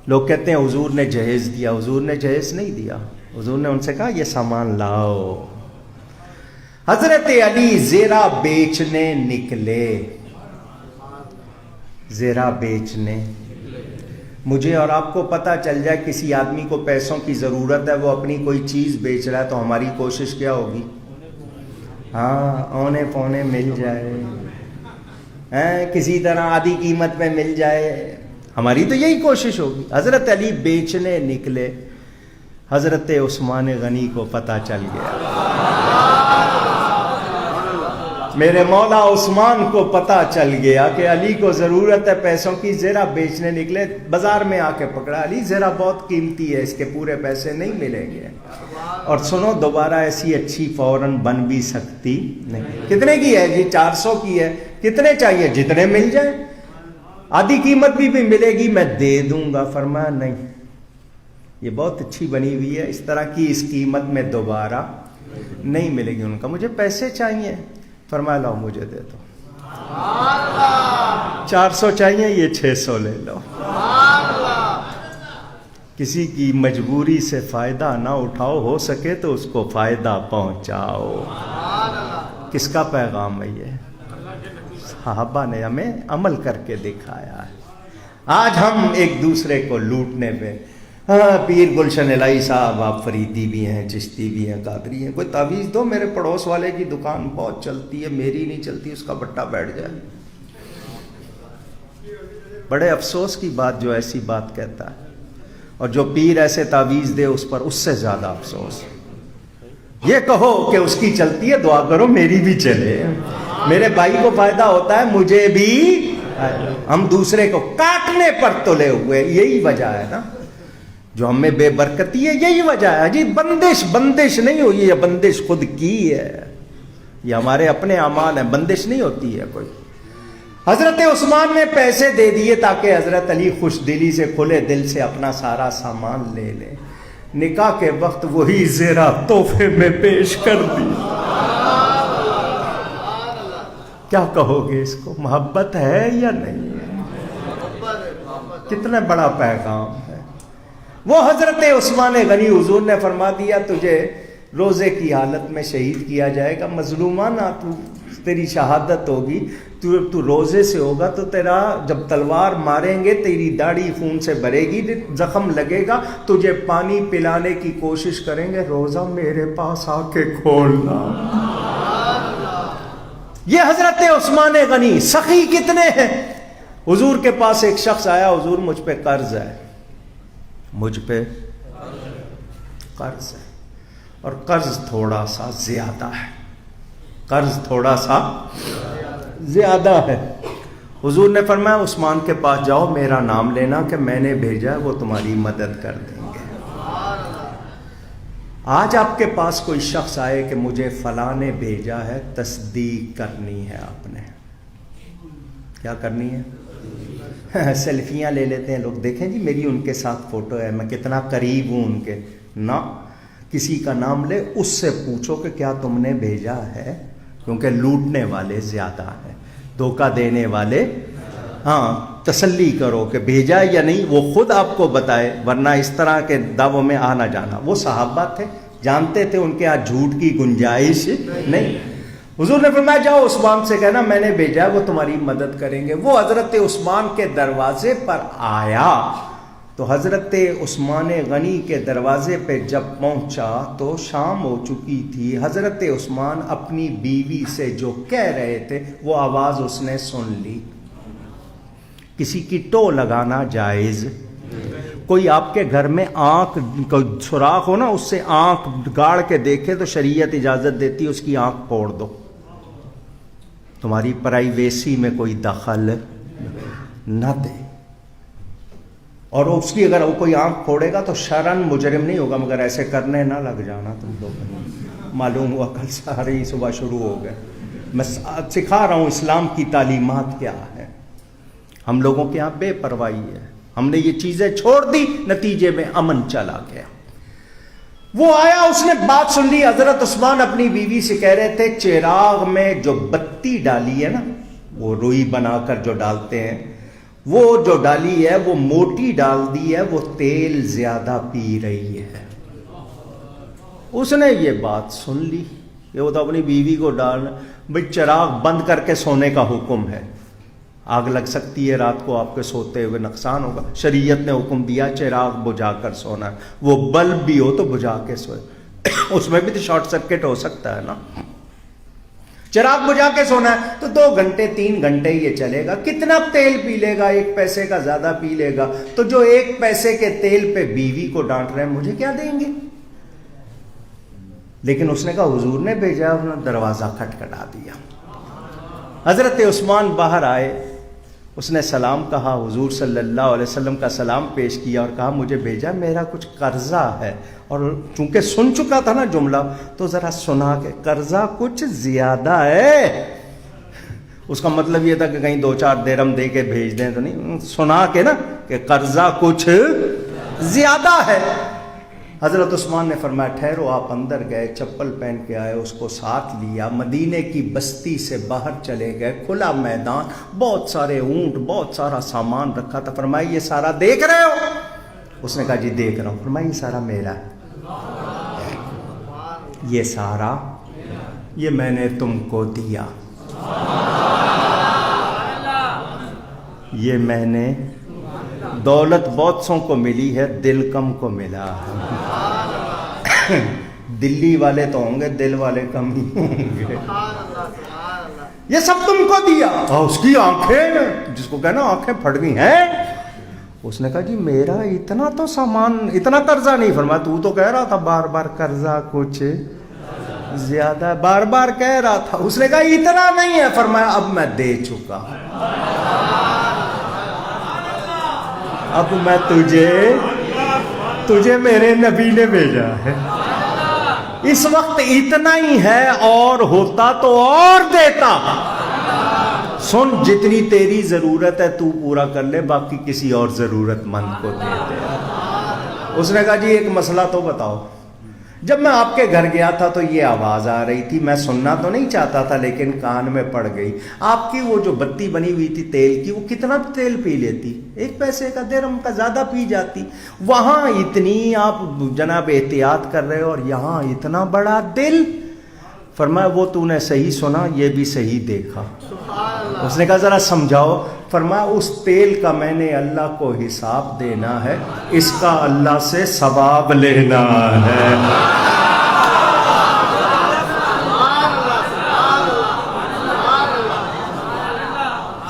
لوگ کہتے ہیں حضور نے جہیز دیا، حضور نے جہیز نہیں دیا، حضور نے ان سے کہا یہ سامان لاؤ۔ حضرت علی زیرہ بیچنے نکلے، زیرہ بیچنے۔ مجھے اور آپ کو پتہ چل جائے کسی آدمی کو پیسوں کی ضرورت ہے، وہ اپنی کوئی چیز بیچ رہا ہے، تو ہماری کوشش کیا ہوگی؟ ہاں اونے پونے مل جائے، کسی طرح آدھی قیمت پہ مل جائے، ہماری تو یہی کوشش ہوگی۔ حضرت علی بیچنے نکلے، حضرت عثمان غنی کو پتہ چل گیا، میرے مولا عثمان کو پتہ چل گیا کہ علی کو ضرورت ہے پیسوں کی، زرہ بیچنے نکلے، بازار میں آ کے پکڑا، علی زرہ بہت قیمتی ہے، اس کے پورے پیسے نہیں ملیں گے، اور سنو دوبارہ ایسی اچھی فوراً بن بھی سکتی نہیں۔ کتنے کی ہے جی؟ 400 کی ہے، کتنے چاہیے؟ جتنے مل جائیں، آدھی قیمت بھی ملے گی میں دے دوں گا۔ فرمایا نہیں، یہ بہت اچھی بنی ہوئی ہے، اس طرح کی اس قیمت میں دوبارہ نہیں ملے گی۔ ان کا مجھے پیسے چاہیے۔ فرمایا لاؤ مجھے دے دو، 400 چاہیے، یہ 600 لے لو۔ کسی کی مجبوری سے فائدہ نہ اٹھاؤ، ہو سکے تو اس کو فائدہ پہنچاؤ۔ کس کا پیغام ہے یہ؟ صحابہ نے ہمیں عمل کر کے دکھایا ہے۔ آج ہم ایک دوسرے کو لوٹنے پہ، ہاں پیر گلشن الہی صاحب آپ فریدی بھی ہیں، چشتی بھی ہیں، قادری ہیں، کوئی تعویذ دو، میرے پڑوس والے کی دکان بہت چلتی ہے، میری نہیں چلتی، اس کا بٹا بیٹھ جائے۔ بڑے افسوس کی بات جو ایسی بات کہتا ہے، اور جو پیر ایسے تعویذ دے اس پر اس سے زیادہ افسوس۔ یہ کہو کہ اس کی چلتی ہے، دعا کرو میری بھی چلے، میرے بھائی کو فائدہ ہوتا ہے، مجھے بھی۔ ہم دوسرے کو کاٹنے پر تلے ہوئے، یہی وجہ ہے نا جو ہمیں بے برکتی ہے، یہی وجہ ہے جی۔ بندش نہیں ہوئی ہے، بندش خود کی ہے، یہ ہمارے اپنے اعمال ہیں، بندش نہیں ہوتی ہے کوئی۔ حضرت عثمان نے پیسے دے دیے تاکہ حضرت علی خوش دلی سے، کھلے دل سے اپنا سارا سامان لے لے۔ نکاح کے وقت وہی زیرہ تحفے میں پیش کر دی۔ کیا کہو گے اس کو؟ محبت ہے یا نہیں ہے؟ کتنا بڑا پیغام ہے۔ وہ حضرت عثمان غنی، حضور نے فرما دیا تجھے روزے کی حالت میں شہید کیا جائے گا، مظلومانہ تیری شہادت ہوگی، تو روزے سے ہوگا تو تیرا جب تلوار ماریں گے تیری داڑھی خون سے بھرے گی، زخم لگے گا، تجھے پانی پلانے کی کوشش کریں گے، روزہ میرے پاس آ کے کھولنا۔ یہ حضرت عثمان غنی سخی کتنے ہیں۔ حضور کے پاس ایک شخص آیا، حضور مجھ پہ قرض ہے، مجھ پہ قرض ہے، اور قرض تھوڑا سا زیادہ ہے، قرض تھوڑا سا زیادہ ہے۔ حضور نے فرمایا عثمان کے پاس جاؤ، میرا نام لینا کہ میں نے بھیجا ہے، وہ تمہاری مدد کر دیں گے۔ آج آپ کے پاس کوئی شخص آئے کہ مجھے فلاں نے بھیجا ہے، تصدیق کرنی ہے، آپ نے کیا کرنی ہے؟ سیلفیاں لے لیتے ہیں لوگ، دیکھیں جی میری ان کے ساتھ فوٹو ہے، میں کتنا قریب ہوں ان کے۔ نہ، کسی کا نام لے، اس سے پوچھو کہ کیا تم نے بھیجا ہے، کیونکہ لوٹنے والے زیادہ ہیں، دھوکہ دینے والے، ہاں تسلی کرو کہ بھیجا یا نہیں، وہ خود آپ کو بتائے، ورنہ اس طرح کے دعووں میں آنا جانا۔ وہ صحابہ تھے، جانتے تھے ان کے ہاں جھوٹ کی گنجائش نہیں۔ حضور نے فرمایا جاؤ عثمان سے کہنا میں نے بھیجا ہے، وہ تمہاری مدد کریں گے۔ وہ حضرت عثمان کے دروازے پر آیا تو حضرت عثمان غنی کے دروازے پہ جب پہنچا تو شام ہو چکی تھی۔ حضرت عثمان اپنی بیوی سے جو کہہ رہے تھے وہ آواز اس نے سن لی۔ کسی کی ٹو لگانا جائز، کوئی آپ کے گھر میں آنکھ کوئی سوراخ ہو نا، اس سے آنکھ گاڑ کے دیکھے تو شریعت اجازت دیتی اس کی آنکھ پھوڑ دو، تمہاری پرائیویسی میں کوئی دخل نہ دے۔ اور اس کی اگر وہ کوئی آنکھ پھوڑے گا تو شرعاً مجرم نہیں ہوگا، مگر ایسے کرنے نہ لگ جانا تم لوگ۔ معلوم ہوا کل ساری صبح شروع ہو گئے، میں سکھا رہا ہوں اسلام کی تعلیمات کیا ہے۔ ہم لوگوں کے یہاں بے پرواہی ہے، ہم نے یہ چیزیں چھوڑ دی، نتیجے میں امن چلا گیا۔ وہ آیا، اس نے بات سن لی۔ حضرت عثمان اپنی بیوی سے کہہ رہے تھے چراغ میں جو بتی ڈالی ہے نا، وہ روئی بنا کر جو ڈالتے ہیں، وہ جو ڈالی ہے وہ موٹی ڈال دی ہے، وہ تیل زیادہ پی رہی ہے۔ اس نے یہ بات سن لی کہ وہ تو اپنی بیوی کو ڈالنا، بھئی چراغ بند کر کے سونے کا حکم ہے، آگ لگ سکتی ہے رات کو، آپ کے سوتے ہوئے نقصان ہوگا، شریعت نے حکم دیا چراغ بجھا کر سونا ہے، وہ بلب بھی ہو تو بجھا کے سوئے، اس میں بھی تو شارٹ سرکٹ ہو سکتا ہے نا۔ چراغ بجھا کے سونا ہے تو 2 گھنٹے 3 گھنٹے یہ چلے گا، کتنا تیل پی لے گا، 1 پیسے کا زیادہ پی لے گا، تو جو 1 پیسے کے تیل پہ بیوی کو ڈانٹ رہے ہیں مجھے کیا دیں گے؟ لیکن اس نے کہا حضور نے بھیجا، انہوں نے دروازہ کھٹکھٹا دیا۔ حضرت عثمان باہر آئے، اس نے سلام کہا، حضور صلی اللہ علیہ وسلم کا سلام پیش کیا اور کہا مجھے بھیجا، میرا کچھ قرضہ ہے، اور چونکہ سن چکا تھا نا جملہ تو ذرا سنا کے، قرضہ کچھ زیادہ ہے۔ اس کا مطلب یہ تھا کہ کہیں 2-4 درہم دے کے بھیج دیں تو نہیں، سنا کے نا کہ قرضہ کچھ زیادہ ہے۔ حضرت عثمان نے فرمایا ٹھہرو، آپ اندر گئے، چپل پہن کے آئے، اس کو ساتھ لیا، مدینے کی بستی سے باہر چلے گئے، کھلا میدان، بہت سارے اونٹ، بہت سارا سامان رکھا تھا۔ فرمایا یہ سارا دیکھ رہے ہو؟ اس نے کہا جی دیکھ رہا ہوں۔ فرمایا یہ سارا میرا ہے، یہ سارا، یہ میں نے تم کو دیا، یہ میں نے، دولت بہت سوں کو ملی ہے، دل کم کو ملا ہے۔ دلی والے تو ہوں گے، دل والے کم ہی ہوں گے۔ یہ سب تم کو دیا، اس کی آنکھیں، جس کو کہنا آنکھیں پھٹ گئی ہیں، اس نے کہا جی میرا اتنا تو سامان، اتنا قرضہ نہیں۔ فرمایا تو تو کہہ رہا تھا بار بار قرضہ کچھ زیادہ، بار بار کہہ رہا تھا۔ اس نے کہا اتنا نہیں ہے۔ فرمایا اب میں دے چکا، اب میں تجھے میرے نبی نے بھیجا ہے، اس وقت اتنا ہی ہے، اور ہوتا تو اور دیتا۔ سن، جتنی تیری ضرورت ہے تو پورا کر لے، باقی کسی اور ضرورت مند کو دے دے۔ اس نے کہا جی ایک مسئلہ تو بتاؤ، جب میں آپ کے گھر گیا تھا تو یہ آواز آ رہی تھی، میں سننا تو نہیں چاہتا تھا لیکن کان میں پڑ گئی۔ آپ کی وہ جو بتی بنی ہوئی تھی تیل کی، وہ کتنا تیل پی لیتی؟ 1 پیسے کا درہم کا زیادہ پی جاتی۔ وہاں اتنی آپ جناب احتیاط کر رہے ہو اور یہاں اتنا بڑا دل۔ فرمایا وہ تو نے صحیح سنا، یہ بھی صحیح دیکھا۔ اس نے کہا ذرا سمجھاؤ۔ فرمایا اس تیل کا میں نے اللہ کو حساب دینا ہے، اس کا اللہ سے ثواب لینا ہے۔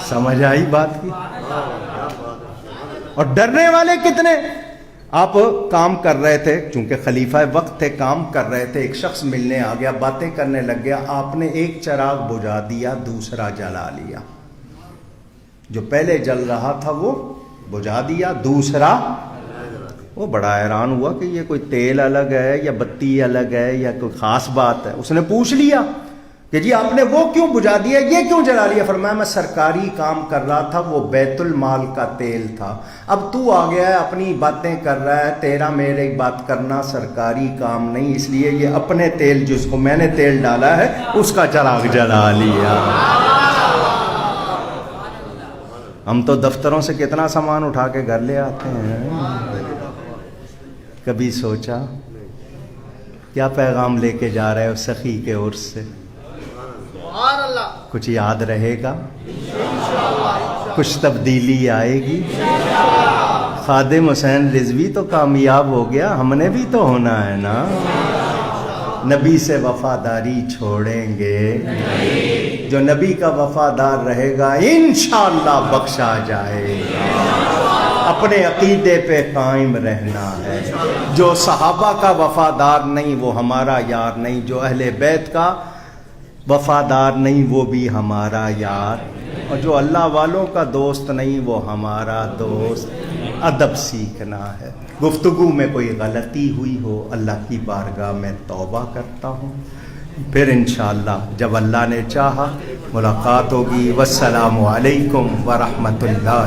سمجھ آئی بات کی؟ اور ڈرنے والے کتنے؟ آپ کام کر رہے تھے، چونکہ خلیفہ وقت تھے، کام کر رہے تھے، ایک شخص ملنے آ گیا، باتیں کرنے لگ گیا، آپ نے ایک چراغ بجھا دیا، دوسرا جلا لیا۔ جو پہلے جل رہا تھا وہ بجھا دیا، دوسرا۔ وہ بڑا حیران ہوا کہ یہ کوئی تیل الگ ہے یا بتی الگ ہے یا کوئی خاص بات ہے۔ اس نے پوچھ لیا کہ جی آپ نے وہ کیوں بجھا دیا، یہ کیوں جلا لیا؟ فرمایا میں سرکاری کام کر رہا تھا، وہ بیت المال کا تیل تھا۔ اب تو آ گیا ہے، اپنی باتیں کر رہا ہے، تیرا میرے بات کرنا سرکاری کام نہیں، اس لیے یہ اپنے تیل جس کو میں نے تیل ڈالا ہے اس کا چراغ جلا لیا۔ ہم تو دفتروں سے کتنا سامان اٹھا کے گھر لے آتے ہیں، کبھی سوچا کیا پیغام لے کے جا رہے ہو سخی کے عرس سے؟ کچھ یاد رہے گا، کچھ تبدیلی آئے گی۔ خادم حسین رضوی تو کامیاب ہو گیا، ہم نے بھی تو ہونا ہے نا۔ نبی سے وفاداری چھوڑیں گے، جو نبی کا وفادار رہے گا انشاءاللہ بخشا جائے گا۔ اپنے عقیدے پہ قائم رہنا ہے۔ جو صحابہ کا وفادار نہیں وہ ہمارا یار نہیں، جو اہل بیت کا وفادار نہیں وہ بھی ہمارا یار، اور جو اللہ والوں کا دوست نہیں وہ ہمارا دوست۔ ادب سیکھنا ہے۔ گفتگو میں کوئی غلطی ہوئی ہو اللہ کی بارگاہ میں توبہ کرتا ہوں، پھر انشاءاللہ جب اللہ نے چاہا ملاقات ہوگی۔ والسلام علیکم ورحمۃ اللہ